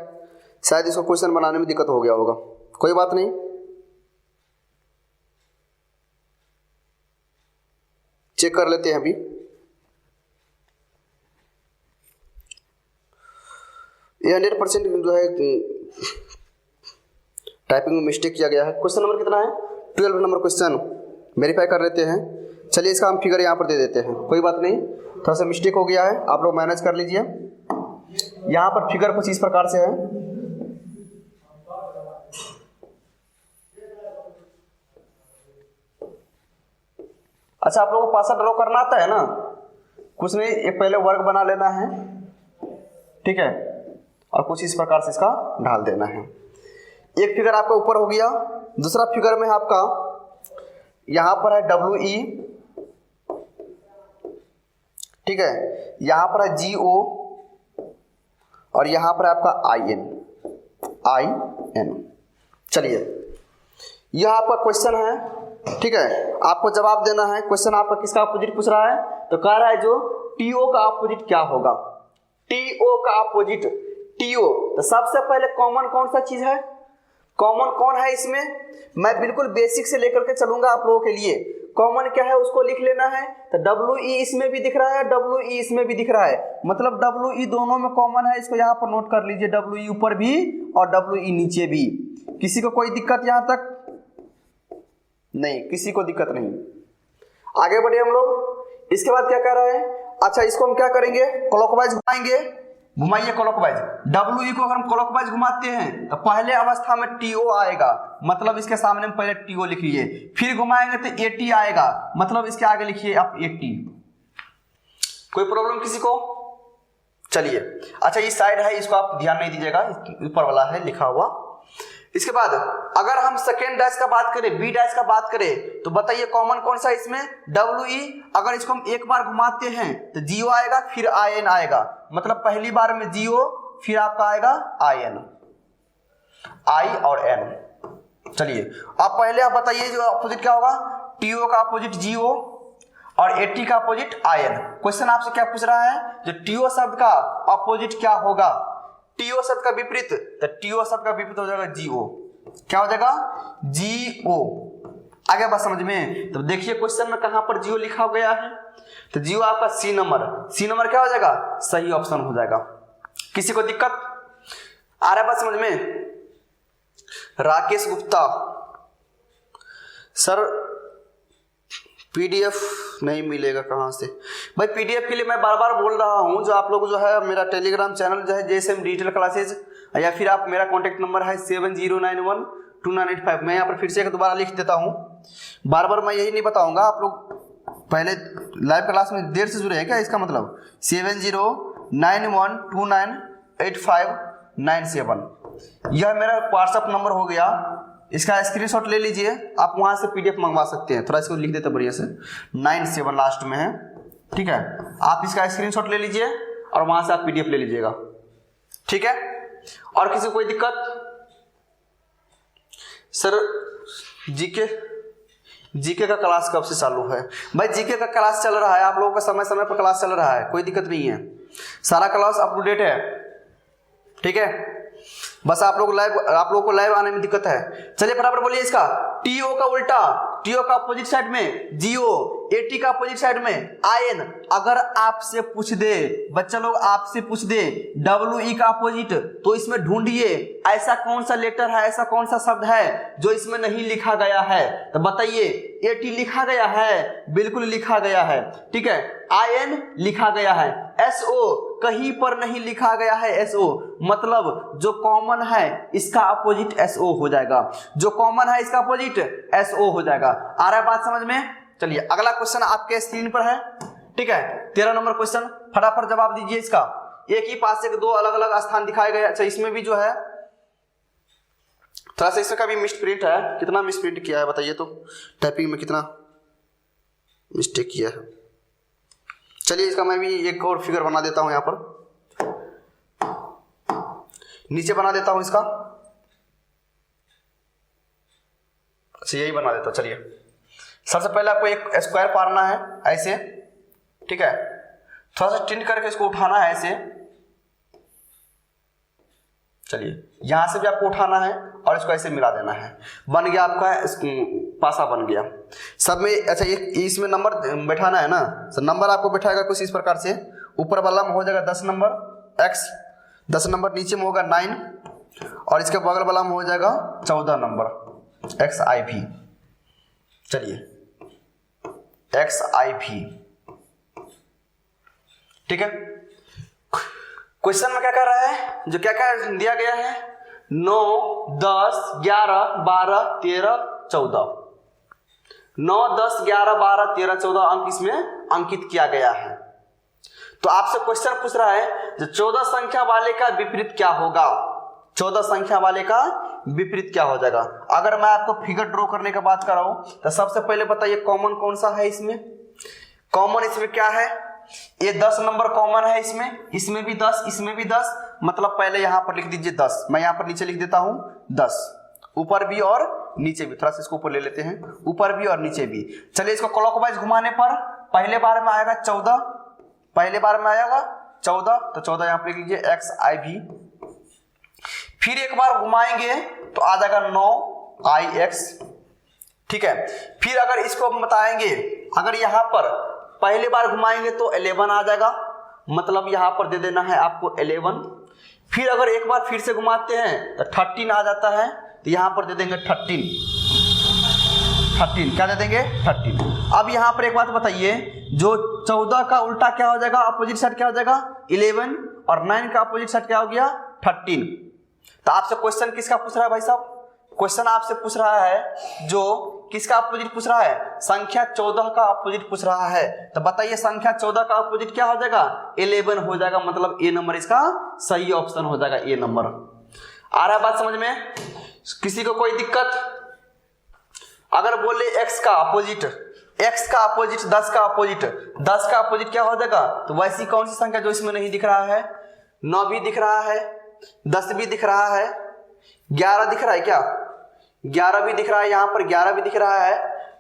शायद इसको क्वेश्चन बनाने में दिक्कत हो गया होगा। कोई बात नहीं, चेक कर लेते हैं अभी। ये 100% जो है टाइपिंग में मिस्टेक किया गया है। क्वेश्चन नंबर कितना है, 12 नंबर क्वेश्चन, वेरीफाई कर लेते हैं। चलिए इसका हम फिगर यहाँ पर दे देते हैं, कोई बात नहीं, थोड़ा सा मिस्टेक हो गया है, आप लोग मैनेज कर लीजिए। यहाँ पर फिगर कुछ इस प्रकार से है। अच्छा आप लोगों को पासा ड्रॉ करना आता है ना, कुछ नहीं, एक पहले वर्ग बना लेना है, ठीक है, और कुछ इस प्रकार से इसका ढाल देना है। एक फिगर आपका ऊपर हो गया, दूसरा फिगर में आपका यहां पर है WE, ठीक है, यहां पर है GO और यहां पर आपका IN, IN। चलिए यह आपका क्वेश्चन है, ठीक है, आपको जवाब देना है। क्वेश्चन आपका किसका अपोजिट पूछ रहा है, तो कह रहा है जो TO का अपोजिट क्या होगा। TO का अपोजिट TO, तो सबसे पहले कॉमन कौन सा चीज है, कॉमन कौन है इसमें, मैं बिल्कुल बेसिक से लेकर के चलूंगा आप लोगों के लिए। कॉमन क्या है उसको लिख लेना है। तो WE इसमें भी दिख रहा है, WE इसमें भी दिख रहा है, मतलब WE दोनों में कॉमन है। इसको यहाँ पर नोट कर लीजिए, WE ऊपर भी और WE नीचे भी। किसी को कोई दिक्कत यहाँ तक नहीं, किसी को दिक्कत नहीं। आगे बढ़े हम लोग। इसके बाद क्या कर रहे हैं, अच्छा इसको हम क्या करेंगे, क्लॉकवाइज घुमाएंगे। घुमाइए क्लॉकवाइज। WE को अगर हम क्लॉकवाइज घुमाते हैं तो पहले अवस्था में TO आएगा, मतलब इसके सामने में पहले TO लिखिए, फिर घुमाएंगे तो AT आएगा, मतलब इसके आगे लिखिए आप AT। कोई प्रॉब्लम किसी को? चलिए अच्छा इस साइड है, इसको आप ध्यान नहीं दीजिएगा, ऊपर वाला है लिखा हुआ। इसके बाद अगर हम सेकेंड डैश का बात करें, B डैश का बात करें, तो बताइए कॉमन कौन सा इसमें, WE। अगर इसको हम एक बार घुमाते हैं तो GO आएगा, फिर IN आएगा, मतलब पहली बार में GO, फिर आपका आएगा IN, I और N। चलिए अब पहले आप बताइए जो अपोजिट क्या होगा, TO का अपोजिट GO और AT का अपोजिट IN। क्वेश्चन आपसे क्या पूछ रहा है, जो TO शब्द का अपोजिट क्या होगा, TO शब्द का विपरीत, तो TO शब्द का विपरीत हो जाएगा GO। क्या हो जाएगा, GO। आगे बात समझ में, तो देखिए क्वेश्चन में कहां पर GO लिखा गया है, तो GO आपका C नंबर क्या हो जाएगा, सही ऑप्शन हो जाएगा। किसी को दिक्कत आ रहा है बात समझ में? राकेश गुप्ता सर PDF नहीं मिलेगा कहाँ से भाई, PDF के लिए मैं बार बार बोल रहा हूँ, जो आप लोग जो है मेरा टेलीग्राम चैनल जो है JSM डिजिटल क्लासेज, या फिर आप मेरा कॉन्टैक्ट नंबर है 70912985। मैं यहाँ पर फिर से एक दोबारा लिख देता हूँ, बार बार मैं यही नहीं बताऊँगा। आप लोग पहले लाइव क्लास में देर से जुड़े हैं क्या, इसका मतलब 7091298597, यह मेरा व्हाट्सअप नंबर हो गया। इसका स्क्रीनशॉट ले लीजिए, आप वहां से PDF मंगवा सकते हैं। थोड़ा इसको लिख देते बढ़िया से, 97 लास्ट में है, ठीक है। आप इसका स्क्रीनशॉट ले लीजिए और वहां से आप PDF ले लीजिएगा, ठीक है। और किसी को कोई दिक्कत? सर जीके का क्लास कब से चालू है? भाई जीके का क्लास चल रहा है, आप लोगों का समय समय पर क्लास चल रहा है, कोई दिक्कत नहीं है, सारा क्लास अप टू डेट है, ठीक है। बस आप लोगों को लाइव आने में दिक्कत है। चलिए फटाफट बोलिए इसका, TO का उल्टा, TO का अपोजिट साइड में GO, AT का अपोजिट साइड में IN। अगर आपसे पूछ दे बच्चा लोग, आपसे पूछ दे WE का अपोजिट, तो इसमें ढूंढिए ऐसा कौन सा लेटर है, ऐसा कौन सा शब्द है जो इसमें नहीं लिखा गया है। तो बताइए AT लिखा गया है, बिल्कुल लिखा गया है, ठीक है। IN लिखा गया है, SO कहीं पर नहीं लिखा गया है। SO मतलब जो कॉमन है इसका अपोजिट SO हो जाएगा, जो कॉमन है इसका अपोजिट SO हो जाएगा। आ रहा है बात समझ में? चलिए अगला क्वेश्चन आपके स्क्रीन पर है, ठीक है, 13 नंबर क्वेश्चन, फटाफट जवाब दीजिए इसका। एक ही पास से दो अलग अलग स्थान दिखाए गए। अच्छा इसमें भी जो है थोड़ा सा इसका भी मिस प्रिंट है, कितना मिस प्रिंट किया है बताइए तो, टाइपिंग में कितना मिस्टेक किया है। चलिए इसका मैं भी एक और फिगर बना देता हूं, यहां पर नीचे बना देता हूं इसका, अच्छा यही बना देता हूं। चलिए सबसे पहले आपको एक स्क्वायर पारना है ऐसे, ठीक है, थोड़ा सा टिल्ट करके इसको उठाना है ऐसे। चलिए यहां से भी आपको उठाना है और इसको ऐसे मिला देना है, बन गया आपका पासा बन गया सब में। अच्छा एक इसमें नंबर बैठाना है ना, तो नंबर आपको बैठाएगा कुछ इस प्रकार से, ऊपर वाला में हो जाएगा 10 नंबर x, 10 नंबर नीचे में होगा 9, और इसके बगल वाला में हो जाएगा 14 नंबर XIV। चलिए XIV, ठीक है। क्वेश्चन में क्या कर रहा है, जो क्या क्या दिया गया है, 9, 10, 11, 12, 13, 14, 9, 10, 11, 12, 13, 14 अंक इसमें अंकित किया गया है। तो आपसे क्वेश्चन पूछ रहा है जो 14 संख्या वाले का विपरीत क्या होगा, 14 संख्या वाले का विपरीत क्या हो जाएगा। अगर मैं आपको फिगर ड्रॉ करने का बात कर रहा हूं तो सबसे पहले बताइए कॉमन कौन सा है इसमें, कॉमन इसमें क्या है, ये 10 नंबर कॉमन है इसमें भी 10, इसमें भी 10, मतलब पहले यहाँ पर लिख दीजिए 10, मैं यहाँ पर नीचे लिख देता हूँ 10, ऊपर भी और नीचे भी, थोड़ा सा इसको ऊपर ले लेते हैं, ऊपर भी और नीचे भी। चलिए इसको क्लॉकवाइज घुमाने पर पहले बार में आएगा 14, पहले बार में आएगा 14, तो 14 यहाँ पर लिख लीजिए XIV। फिर एक बार घुमाएंगे तो आ जाएगा 9IX, ठीक है। फिर अगर इसको हम बताएंगे, अगर यहाँ पर पहले बार घुमाएंगे तो 11 आ जाएगा, मतलब यहाँ पर दे देना है आपको 11। फिर अगर एक बार फिर से घुमाते हैं तो 13 आ जाता है, तो यहाँ पर दे देंगे 13, क्या दे देंगे 13। अब यहाँ पर एक बात बताइए, जो 14 का उल्टा क्या हो जाएगा, अपोजिट साइड क्या हो जाएगा 11, और 9 का अपोजिट साइड क्या हो गया 13। तो आपसे क्वेश्चन किसका पूछ रहा है भाई साहब, क्वेश्चन आपसे पूछ रहा है जो किसका अपोजिट पूछ रहा है, संख्या 14 का अपोजिट पूछ रहा है। तो बताइए संख्या 14 का अपोजिट क्या हो जाएगा 11 हो जाएगा, मतलब ए नंबर इसका सही ऑप्शन हो जाएगा, ए नंबर। आ रहा है बात समझ में, किसी को कोई दिक्कत? अगर बोले x का अपोजिट 10 का अपोजिट 10 का अपोजिट क्या हो जाएगा, तो वैसी कौन सी संख्या जो इसमें नहीं दिख रहा है, 9 भी दिख रहा है, 10 भी दिख रहा है, 11 दिख रहा है क्या, 11 भी दिख रहा है, यहाँ पर 11 भी दिख रहा है,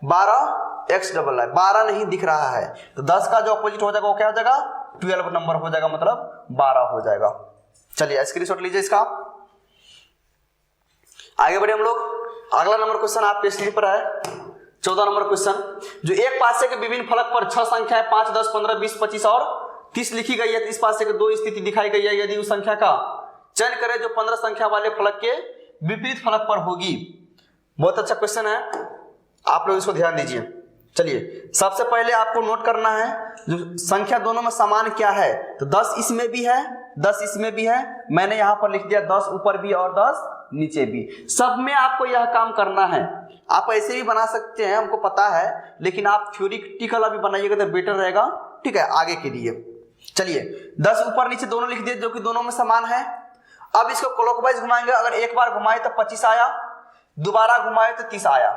12x डबल है, 12 नहीं दिख रहा है, तो 10 का जो अपोजिट हो जाएगा वो क्या हो जाएगा 12 नंबर हो जाएगा, मतलब 12 हो जाएगा। चलिए स्क्रीनशॉट लीजिए इसका, आगे बढ़े हम लोग। अगला नंबर क्वेश्चन आपके स्क्रीन पर है 14 नंबर क्वेश्चन, जो एक पासे के विभिन्न फलक पर 6 संख्याएं 5, 10, 15, 20, 25 और 30 लिखी गई है, तो इस पासे के 2 स्थिति दिखाई गई है, यदि उस संख्या का चयन करें जो 15 संख्या वाले फलक के विपरीत फलक पर होगी। बहुत अच्छा क्वेश्चन है, आप लोग इसको ध्यान दीजिए। चलिए सबसे पहले आपको नोट करना है जो संख्या दोनों में समान क्या है, तो 10 इसमें भी है, 10 इसमें भी है, मैंने यहां पर लिख दिया 10 ऊपर भी और 10 नीचे भी, सब में आपको यह काम करना है। आप ऐसे भी बना सकते हैं, हमको पता है, लेकिन आप थ्योरेटिकल अभी बनाइएगा तो बेटर रहेगा, ठीक है, आगे के लिए। चलिए 10 ऊपर नीचे दोनों लिख दिए जो कि दोनों में समान है। अब इसको क्लॉकवाइज घुमाएंगे, अगर एक बार घुमाए तो 25 आया, दोबारा घुमाए तो 30 आया,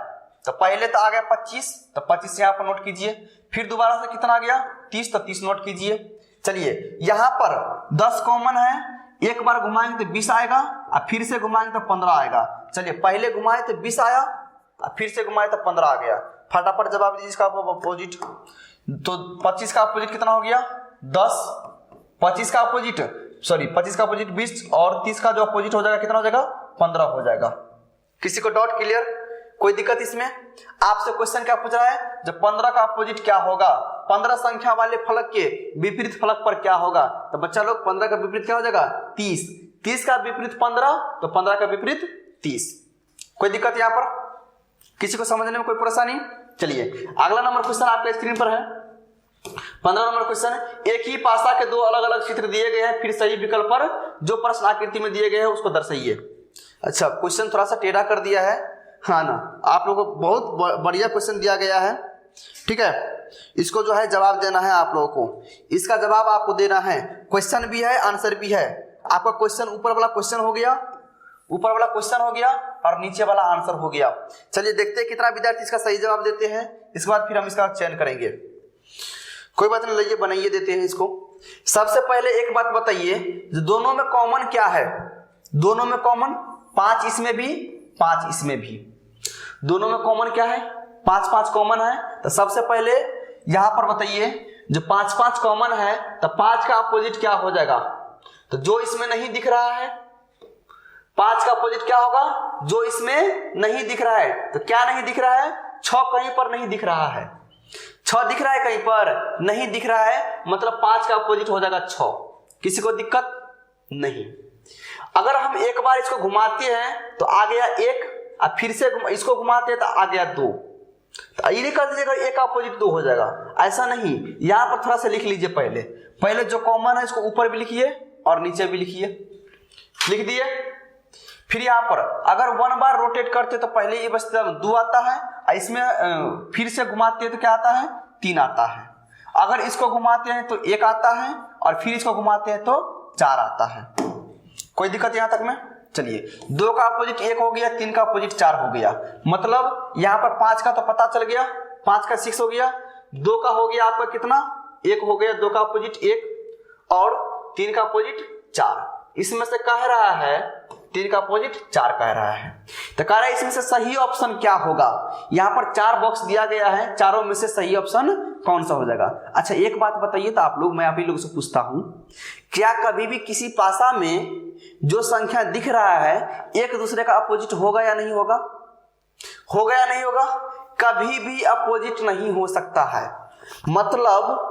तो पहले तो आ गया 25, तो 25 यहाँ पर नोट कीजिए, फिर दोबारा से कितना आ गया 30, तो 30 नोट कीजिए। चलिए यहाँ पर 10 कॉमन है, एक बार घुमाएंगे तो 20 आएगा, और फिर से घुमाएंगे तो 15 आएगा। चलिए पहले घुमाए तो 20 आया, और फिर से घुमाए तो 15 आ गया। फटाफट जवाब दीजिए इसका अपोजिट, तो 25 का अपोजिट कितना हो गया 10, 25 का अपोजिट 20, और 30 का जो अपोजिट हो जाएगा कितना हो जाएगा 15 हो जाएगा। किसी को डाउट क्लियर, कोई दिक्कत इसमें? आपसे क्वेश्चन क्या पूछ रहा है, जब 15 का अपोजिट क्या होगा, 15 संख्या वाले फलक के विपरीत फलक पर क्या होगा, तो बच्चा लोग 15 का विपरीत क्या हो जाएगा 30, 30 का विपरीत 15, तो 15 का विपरीत 30। कोई दिक्कत यहाँ पर, किसी को समझने में कोई परेशानी? चलिए अगला नंबर क्वेश्चन आपके स्क्रीन पर है 15 नंबर क्वेश्चन, एक ही पासा के 2 अलग अलग चित्र दिए गए हैं, फिर सही विकल्प पर जो प्रश्न आकृति में दिए गए हैं उसको दर्शाइए। अच्छा क्वेश्चन थोड़ा सा टेढ़ा कर दिया है, हाँ ना, आप लोगों को बहुत बढ़िया क्वेश्चन दिया गया है, ठीक है। इसको जो है जवाब देना है आप लोगों को, इसका जवाब आपको देना है, क्वेश्चन भी है आंसर भी है। आपका क्वेश्चन ऊपर वाला क्वेश्चन हो गया, और नीचे वाला आंसर हो गया। चलिए देखते हैं कितना विद्यार्थी इसका सही जवाब देते हैं, इसके बाद फिर हम इसका चयन करेंगे। कोई बात नहीं, लाइए बनाइए देते हैं इसको। सबसे पहले एक बात बताइए, दोनों में कॉमन क्या है, दोनों में कॉमन 5 इसमें भी 5 इसमें भी, दोनों में कॉमन क्या है 5 कॉमन है। तो सबसे पहले यहां पर बताइए जो 5 कॉमन है, तो 5 का अपोजिट क्या हो जाएगा, तो जो इसमें नहीं दिख रहा है 5 का अपोजिट क्या होगा, जो इसमें नहीं दिख रहा है, तो क्या नहीं दिख रहा है 6 कहीं पर नहीं दिख रहा है, 6 दिख रहा है कहीं पर नहीं दिख रहा है, मतलब 5 का अपोजिट हो जाएगा 6। किसी को दिक्कत नहीं? अगर हम एक बार इसको घुमाते हैं तो आ गया 1, और फिर से इसको घुमाते हैं तो आ गया 2, तो ये नहीं कर दीजिएगा 1 का अपोजिट 2 हो जाएगा, ऐसा नहीं। यहां पर थोड़ा सा लिख लीजिए, पहले जो कॉमन है इसको ऊपर भी लिखिए और नीचे भी लिखिए, लिख दिए। फिर यहां पर अगर 1 बार रोटेट करते तो पहले ये बचता 2 आता है, इसमें फिर से घुमाते हैं तो क्या आता है 3 आता है, अगर इसको घुमाते हैं तो 1 आता है, और फिर इसको घुमाते हैं तो 4 आता है। कोई दिक्कत यहां तक में? चलिए 2 का अपोजिट 1 हो गया, 3 का अपोजिट 4 हो गया, मतलब यहां पर 5 का तो पता चल गया, 5 का 6 हो गया, 2 का हो गया आपका कितना 1 हो गया, 2 का अपोजिट 1 और 3 का अपोजिट 4। इसमें से कह रहा है 3 का अपोजिट 4 कह रहा है, तो कह रहा है इसमें से सही ऑप्शन क्या होगा। यहां पर 4 बॉक्स दिया गया है, चारों में से सही ऑप्शन कौन सा हो जाएगा। अच्छा एक बात बताइए तो आप लोग, मैं आप ही लोगों से पूछता हूं, क्या कभी भी किसी पासा में जो संख्या दिख रहा है एक दूसरे का अपोजिट होगा या नहीं होगा? होगा या नहीं होगा? कभी भी अपोजिट नहीं हो सकता है। मतलब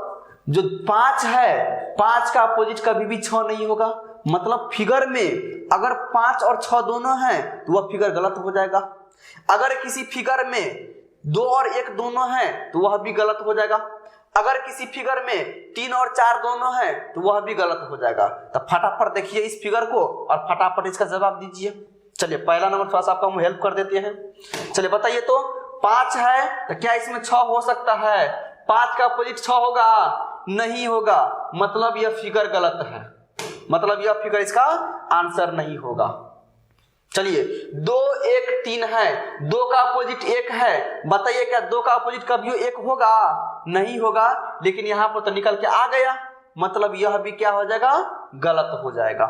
जो 5 है, 5 का अपोजिट कभी भी 6 नहीं होगा। मतलब फिगर में अगर 5 और 6 दोनों हैं तो वह फिगर गलत हो जाएगा। अगर किसी फिगर में 2 और 1 दोनों हैं तो वह भी गलत हो जाएगा। अगर किसी फिगर में 3 और 4 दोनों हैं तो वह भी गलत हो जाएगा। तो फटाफट देखिए इस फिगर को और फटाफट इसका जवाब दीजिए। चलिए पहला नंबर थोड़ा सा आपका हम हेल्प कर देते हैं। चलिए बताइए तो 5 है तो क्या इसमें 6 हो सकता है? 5 का अपोजिट 6 होगा? नहीं होगा। मतलब यह फिगर गलत है, मतलब यह फिगर इसका आंसर नहीं होगा। चलिए 2 1 3 है, 2 का अपोजिट 1 है, बताइए क्या 2 का अपोजिट कभी 1 होगा? नहीं होगा। लेकिन यहां पर तो निकल के आ गया, मतलब यह भी क्या हो जाएगा? गलत हो जाएगा।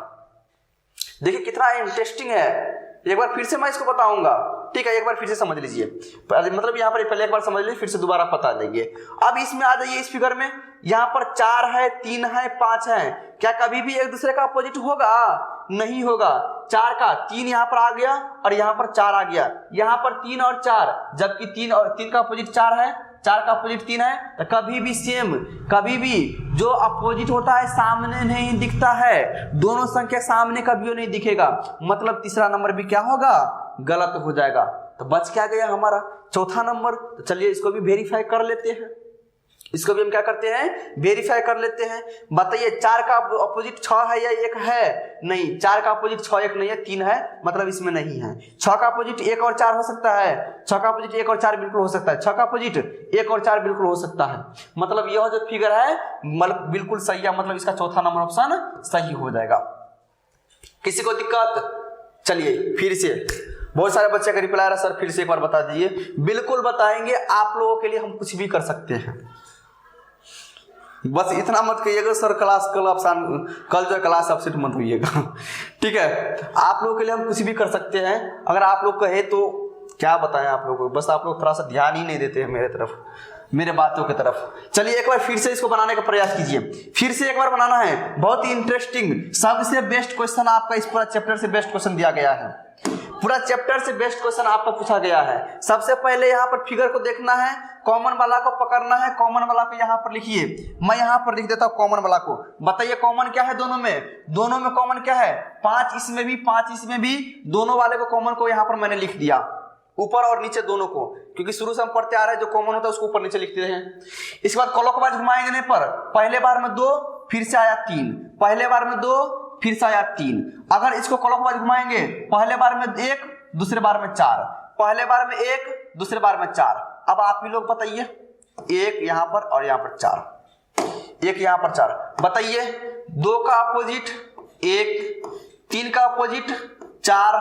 देखिए कितना इंटरेस्टिंग है, एक बार फिर से मैं इसको बताऊंगा, ठीक है? एक बार फिर से समझ लीजिए, मतलब यहाँ पर पहले एक बार समझ लीजिए, फिर से दोबारा पता देंगे। अब इसमें आ जाइए, इस फिगर में यहाँ पर 4 है, 3 है, 5 है, क्या कभी भी एक दूसरे का अपोजिट होगा? नहीं होगा। 4 का 3 यहाँ पर आ गया और यहाँ पर 4 आ गया, यहाँ पर 3 और 4, जबकि 3 और 3 का अपोजिट 4 है, 4 का अपोजिट 3 है, तो कभी भी सेम, कभी भी जो अपोजिट होता है सामने नहीं दिखता है, दोनों संख्या सामने कभी नहीं दिखेगा, मतलब तीसरा नंबर भी क्या होगा? गलत हो जाएगा। तो बच क्या गया हमारा? चौथा नंबर। तो चलिए इसको भी वेरीफाई कर लेते हैं, इसको भी हम क्या करते हैं? वेरीफाई कर लेते हैं। बताइए 4 का अपोजिट 6 है या 1 है? नहीं, 4 का अपोजिट 6 1 नहीं है, 3 है, मतलब इसमें नहीं है। 6 का अपोजिट 1 और 4 हो सकता है, 6 का अपोजिट 1 और 4 बिल्कुल हो सकता है, 6 का अपोजिट 1 और 4 बिल्कुल हो सकता है, मतलब यह जो फिगर है मतलब बिल्कुल सही है, मतलब इसका चौथा नंबर ऑप्शन सही हो जाएगा। किसी को दिक्कत? चलिए फिर से, बहुत सारे बच्चे का रिप्लाई आ रहा है, सर फिर से एक बार बता दीजिए। बिल्कुल बताएंगे, आप लोगों के लिए हम कुछ भी कर सकते हैं, बस इतना मत कहिएगा सर क्लास कल जो है क्लास अपसेट मत होइएगा, ठीक है? आप लोगों के लिए हम कुछ भी कर सकते हैं, अगर आप लोग कहे तो क्या बताएं आप लोगों को, बस आप लोग थोड़ा सा ध्यान ही नहीं देते हैं मेरे तरफ, मेरे बातों की तरफ। चलिए एक बार फिर से इसको बनाने का प्रयास कीजिए, फिर से एक बार बनाना है। बहुत ही इंटरेस्टिंग, सबसे बेस्ट क्वेश्चन आपका इस पूरा चैप्टर से बेस्ट क्वेश्चन दिया गया है, पूरा चैप्टर से बेस्ट क्वेश्चन आपको पूछा गया है। सबसे पहले यहाँ पर फिगर को देखना है, कॉमन वाला को पकड़ना है, कॉमन वाला को यहाँ पर लिखिए, मैं यहाँ पर लिख देता हूँ कॉमन वाला को। बताइए कॉमन क्या है दोनों में? दोनों में कॉमन क्या है? 5 इसमें भी, 5 इसमें भी, दोनों वाले को कॉमन को यहाँ पर मैंने लिख दिया, ऊपर और नीचे दोनों को, क्योंकि शुरू से हम पढ़ते आ रहे हैं जो कॉमन होता है उसको ऊपर नीचे लिखते हैं। इसके बाद क्लॉकवाइज घुमाएंगे पर, पहले बार में 2, फिर से आया 3, पहले बार में 2, फिर से आया 3। अगर इसको क्लॉकवाइज घुमाएंगे, पहले बार में 1, दूसरे बार में 4, पहले बार में 1, दूसरे बार में 4। अब आप ही लोग बताइए, 1 यहां पर और यहां पर 4, 1 यहां पर 4। बताइए 2 का अपोजिट 1, 3 का अपोजिट 4,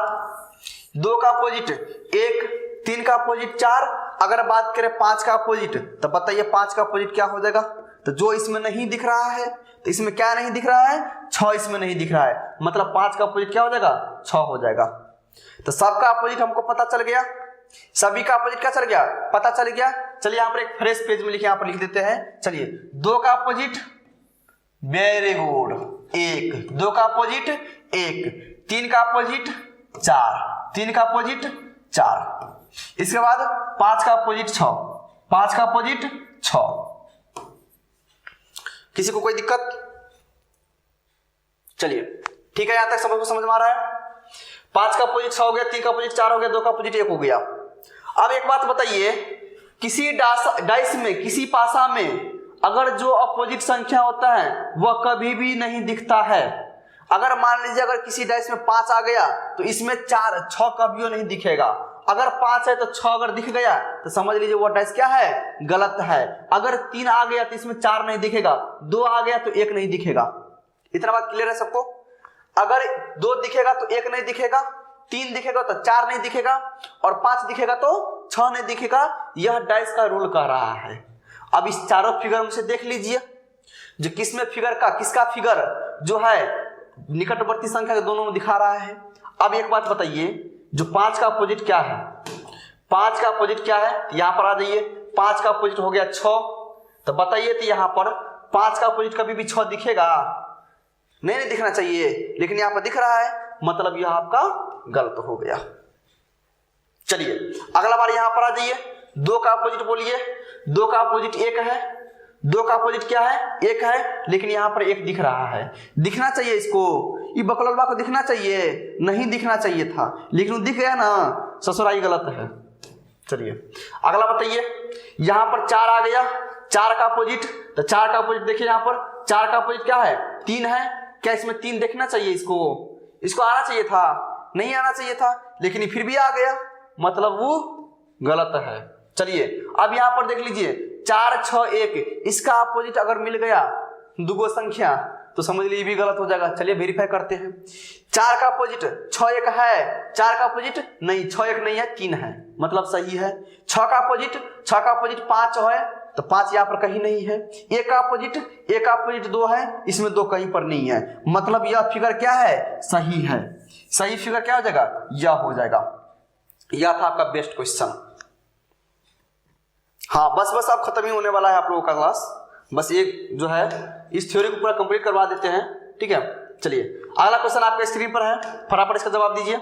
2 का अपोजिट 1, 3 का अपोजिट 4। अगर बात करें 5 का अपोजिट, तो बताइए 5 का अपोजिट क्या हो जाएगा? तो जो इसमें नहीं दिख रहा है, तो इसमें क्या नहीं दिख रहा है? 6 इसमें नहीं दिख रहा है, मतलब 5 का अपोजिट क्या हो जाएगा? 6 हो जाएगा। तो सबका अपोजिट हमको पता चल गया, सभी का अपोजिट क्या चल गया? पता चल गया। चलिए यहाँ पर एक फ्रेश पेज में लिखे, यहाँ पर लिख देते हैं। चलिए 2 का अपोजिट, वेरी गुड, 1, 2 का अपोजिट 1, 3 का अपोजिट 4, 3 का अपोजिट 4। इसके बाद 5 का अपोजिट 6, 5 का अपोजिट 6। किसी को कोई दिक्कत? चलिए ठीक है, यहां तक समझ में आ रहा है। 5 का अपोजिट 6 हो गया, 3 का अपोजिट 4 हो गया, 2 का अपोजिट 1 हो गया। अब एक बात बताइए, किसी डाइस में, किसी पासा में अगर जो अपोजिट संख्या होता है वह कभी भी नहीं दिखता है। अगर मान लीजिए अगर किसी डाइस में 5 आ गया तो इसमें 4, 6 कभी नहीं दिखेगा। अगर 5 है तो 6 अगर दिख गया तो समझ लीजिए वो डाइस क्या है? गलत है। अगर 3 आ गया तो इसमें 4 नहीं दिखेगा, 2 आ गया तो 1 नहीं दिखेगा। इतना बात क्लियर है सबको? अगर 2 दिखेगा तो 1 नहीं दिखेगा, 3 दिखेगा तो 4 नहीं दिखेगा, और 5 दिखेगा तो 6 नहीं दिखेगा। यह डाइस का रूल कह रहा है। अब इस चारों फिगर में से देख लीजिए, जो किसमें फिगर का, किसका फिगर जो है निकटवर्ती संख्या दोनों में दिखा रहा है। अब एक बात बताइए, जो 5 का अपोजिट क्या है? 5 का अपोजिट क्या है? यहां पर आ जाइए, 5 का अपोजिट हो गया 6। तो बताइए तो यहां पर 5 का अपोजिट कभी भी 6 दिखेगा? नहीं दिखना चाहिए, लेकिन यहां पर दिख रहा है, मतलब यह आपका गलत हो गया। चलिए अगला बार यहां पर आ जाइए, 2 का अपोजिट बोलिए। 2 का अपोजिट 1 है। 2 का अपोजिट क्या है? 1 है, लेकिन यहां पर 1 दिख रहा है। दिखना चाहिए इसको, ये बकलवा को दिखना चाहिए, नहीं दिखना चाहिए था, लेकिन वो दिख गया ना, ससुराई गलत है। चलिए अगला बताइए, यहां पर 4 आ गया, 4 का अपोजिट। तो 4 का अपोजिट देखिए, यहां पर 4 का अपोजिट क्या है? 3 है। क्या इसमें 3 देखना चाहिए? इसको आना चाहिए था, नहीं आना चाहिए था, लेकिन ये फिर भी आ गया, मतलब वो गलत है। चलिए अब यहां पर देख लीजिए, 4 6 1, इसका अपोजिट अगर मिल गया दुगो संख्या तो समझ लीजिए भी गलत हो जाएगा। चलिए वेरीफाई करते हैं। 4 का अपोजिट 6 1 है, 4 का अपोजिट नहीं, 6 1 नहीं है, 3 है, मतलब सही है। 6 का अपोजिट 5 है, तो 5 यहां पर कहीं नहीं है। 1 का अपोजिट 2 है, इसमें 2 कहीं पर नहीं है, मतलब यह फिगर क्या है? सही है। सही फिगर क्या हो जाएगा? यह हो जाएगा। यह था आपका बेस्ट क्वेश्चन। हाँ बस अब खत्म ही होने वाला है आप लोगों का क्लास। बस ये जो है इस थ्योरी को पूरा कंप्लीट करवा देते हैं, ठीक है। चलिए अगला क्वेश्चन आपके स्क्रीन पर है, फटाफट इसका जवाब दीजिए।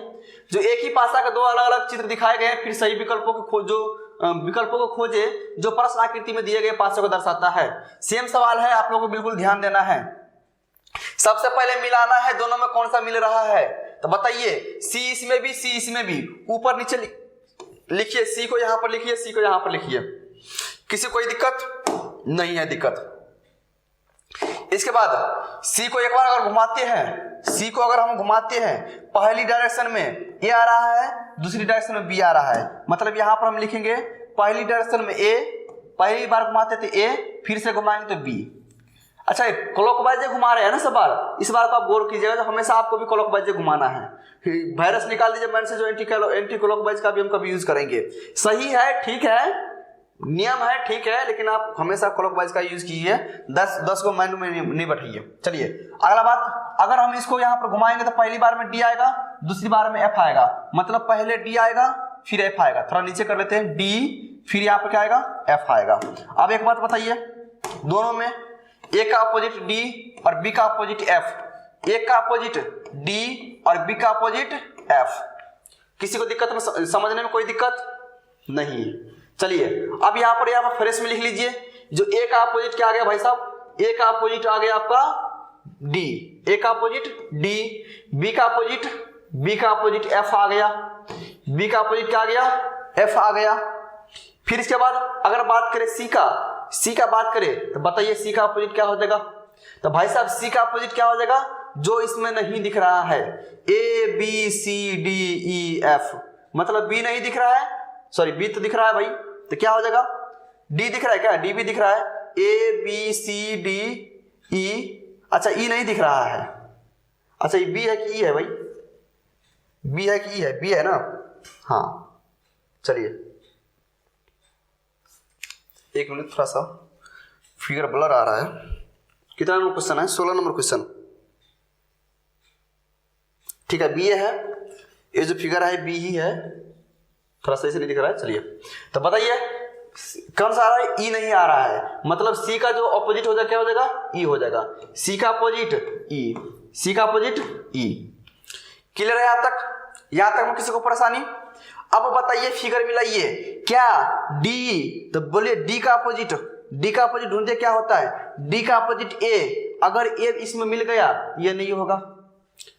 जो एक ही पासा के 2 अलग अलग चित्र दिखाए गए हैं, फिर सही विकल्पों को खोजे जो प्रश्न आकृति में दिए गए पासों को दर्शाता है। सेम सवाल है, आप लोगों को बिल्कुल ध्यान देना है। सबसे पहले मिलाना है दोनों में कौन सा मिल रहा है। तो बताइए, सी इसमें भी, सी इसमें भी, ऊपर नीचे लिखिए, सी को यहां पर लिखिए, सी को यहां पर लिखिए। किसी कोई दिक्कत नहीं है? दिक्कत। इसके बाद सी को एक बार अगर घुमाते हैं, सी को अगर हम घुमाते हैं, पहली डायरेक्शन में ए आ रहा है, दूसरी डायरेक्शन में बी आ रहा है, मतलब यहां पर हम लिखेंगे पहली डायरेक्शन में ए, पहली बार घुमाते थे ए, फिर से घुमाएंगे तो बी। अच्छा क्लॉकवाइज घुमा रहे हैं ना सब बार, इस बार को आप गौर कीजिएगा, तो हमेशा आपको भी क्लॉकवाइज घुमाना है। वायरस निकाल दीजिए मैन से, जो एंटी क्लॉकवाइज का भी हम कभी यूज करेंगे। सही है, ठीक है, नियम है, ठीक है, लेकिन आप हमेशा क्लॉकवाइज का यूज कीजिए, 10 को माइंड में नहीं बैठाइए। चलिए अगला बात, अगर हम इसको यहाँ पर घुमाएंगे तो पहली बार में डी आएगा, दूसरी बार में एफ आएगा, मतलब पहले डी आएगा फिर एफ आएगा। थोड़ा नीचे कर लेते हैं, डी फिर यहाँ पर क्या आएगा? एफ आएगा। अब एक बात बताइए, दोनों में ए का अपोजिट डी और बी का अपोजिट एफ, ए का अपोजिट डी और बी का अपोजिट एफ, किसी को दिक्कत में समझने में कोई दिक्कत नहीं? चलिए अब यहां पर फ्रेश में लिख लीजिए, जो ए का अपोजिट क्या आ गया भाई साहब? ए का अपोजिट आ गया आपका डी, ए का अपोजिट डी, बी का अपोजिट एफ आ गया, बी का अपोजिट क्या आ गया? एफ आ गया। फिर इसके बाद अगर बात करें सी का बात करें, तो बताइए सी का अपोजिट क्या हो जाएगा? तो भाई साहब सी का अपोजिट क्या हो जाएगा? जो इसमें नहीं दिख रहा है, A B C D E F, मतलब बी नहीं दिख रहा है, सॉरी बी तो दिख रहा है भाई, तो क्या हो जाएगा? डी दिख रहा है क्या? डी भी दिख रहा है, ए बी सी डी ई, अच्छा ई नहीं दिख रहा है, अच्छा ये बी है कि ई है भाई? बी है कि ई है? बी है ना, हाँ। चलिए एक मिनट, थोड़ा सा फिगर ब्लर आ रहा है। कितना नंबर क्वेश्चन है? 16 नंबर क्वेश्चन, ठीक है। बी है, ये जो फिगर है बी ही है, थोड़ा सही से नहीं दिख रहा है। चलिए तो बताइए कौन सा आ रहा है? ई नहीं आ रहा है, मतलब सी का जो अपोजिट हो जाएगा क्या हो जाएगा? ई हो जाएगा। सी का अपोजिट ई, सी का अपोजिट ई। क्लियर है यहाँ तक? यहाँ तक में किसी को परेशानी? अब बताइए फिगर मिलाइए, क्या डी, तो बोलिए डी का अपोजिट, डी का अपोजिट ढूंढिए क्या होता है? डी का अपोजिट ए, अगर ए इसमें मिल गया ये नहीं होगा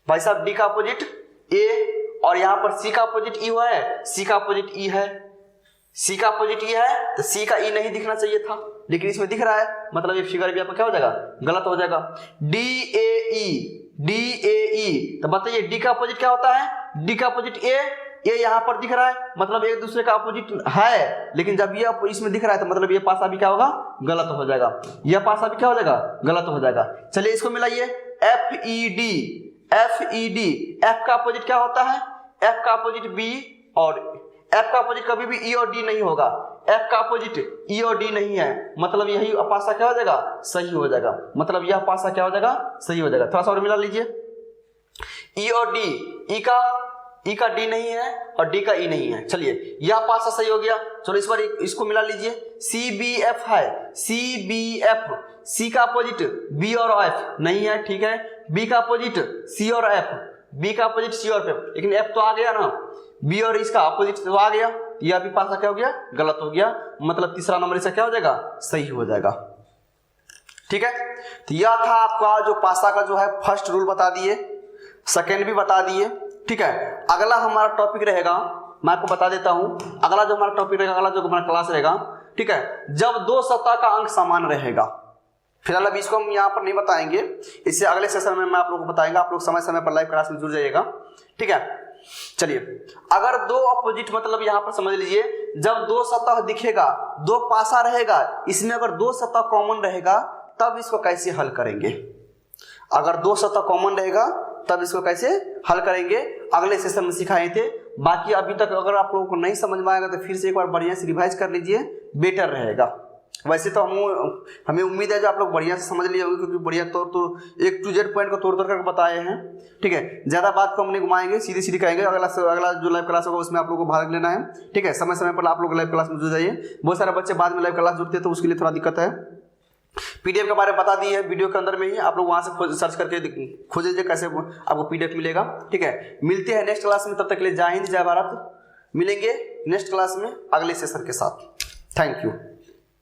भाई साहब। डी का अपोजिट ए, और यहां पर सी का अपोजिट ई हुआ है, सी का अपोजिट ई है, सी का अपोजिट ई है, तो सी का ई नहीं दिखना चाहिए था, लेकिन इसमें दिख रहा है, मतलब ये फिगर भी आपका क्या हो जाएगा? गलत हो जाएगा। D A E, D A ई, तो बताइए डी का अपोजिट क्या होता है? डी का अपोजिट ए, ये यहां पर दिख रहा है, मतलब एक दूसरे का अपोजिट है, लेकिन जब ये इसमें दिख रहा है तो मतलब ये पासा भी क्या होगा? गलत हो जाएगा। यह पासा भी क्या हो जाएगा? गलत हो जाएगा। चलिए इसको मिलाइए, F E D, F E D, F का अपोजिट क्या होता है? एफ का अपोजिट बी, और एफ का अपोजिट कभी भी ई और डी नहीं होगा, एफ का अपोजिट ई और डी नहीं है, मतलब यही पासा क्या हो जाएगा? सही हो जाएगा, मतलब यह पासा क्या हो जाएगा? सही हो जाएगा। थोड़ा सा और मिला लीजिए, ई और डी, ई का डी नहीं है और डी का ई नहीं है। चलिए यह पासा सही हो गया। चलो इस बार इसको मिला लीजिए। सी बी एफ है, सी बी एफ, सी का अपोजिट बी और एफ नहीं है, ठीक है। बी का अपोजिट सी और एफ, बी का अपोजिट सी और एफ, लेकिन एफ तो आ गया ना, बी और इसका अपोजिट तो आ गया। यह भी पासा क्या हो गया, गलत हो गया। मतलब तीसरा नंबर इसका क्या हो जाएगा, सही हो जाएगा। ठीक है, तो यह था आपका जो पासा का जो है फर्स्ट रूल बता दिए, सेकेंड भी बता दिए। ठीक है, अगला हमारा टॉपिक रहेगा, मैं आपको बता देता हूं, अगला जो हमारा टॉपिक रहेगा, अगला जो हमारा क्लास रहेगा, ठीक है, जब दो सतह का अंक समान रहेगा। फिलहाल अभी इसको हम यहाँ पर नहीं बताएंगे, इससे अगले सेशन में मैं आप लोगों को बताएंगा। आप लोग समय समय पर लाइव क्लास में जुड़ जाइएगा। ठीक है, चलिए, अगर दो अपोजिट, मतलब यहां पर समझ लीजिए, जब दो सतह दिखेगा, दो पासा रहेगा, इसमें अगर दो सतह कॉमन रहेगा तब इसको कैसे हल करेंगे। अगर दो सतह कॉमन रहेगा तब इसको कैसे हल करेंगे, अगले सेशन में सिखाए थे। बाकी अभी तक अगर आप लोगों को नहीं समझ में आएगा तो फिर से एक बार बढ़िया से रिवाइज कर लीजिए, बेटर रहेगा। वैसे तो हमें उम्मीद है जो आप लोग बढ़िया से समझ लिए होंगे, क्योंकि बढ़िया तौर तो एक टू जेड पॉइंट को तोड़ करके बताए हैं। ठीक है, ज्यादा बात को हम नहीं घुमाएंगे, सीधी सीधी कहेंगे। अगला जो लाइव क्लास होगा उसमें आप लोगों को भाग लेना है। ठीक है, समय समय पर आप लोग लाइव क्लास में जुड़ जाइए। बहुत सारे बच्चे बाद में लाइव क्लास जुड़ते हैं तो उसके लिए थोड़ा दिक्कत है। पीडीएफ के बारे में बता दी है वीडियो के अंदर में ही, आप लोग वहां से सर्च करके खोज लीजिए कैसे आपको पीडीएफ मिलेगा। ठीक है, मिलते हैं नेक्स्ट क्लास में, तब तक के लिए जय हिंद जय भारत। मिलेंगे नेक्स्ट क्लास में अगले सेशन के साथ। Thank you.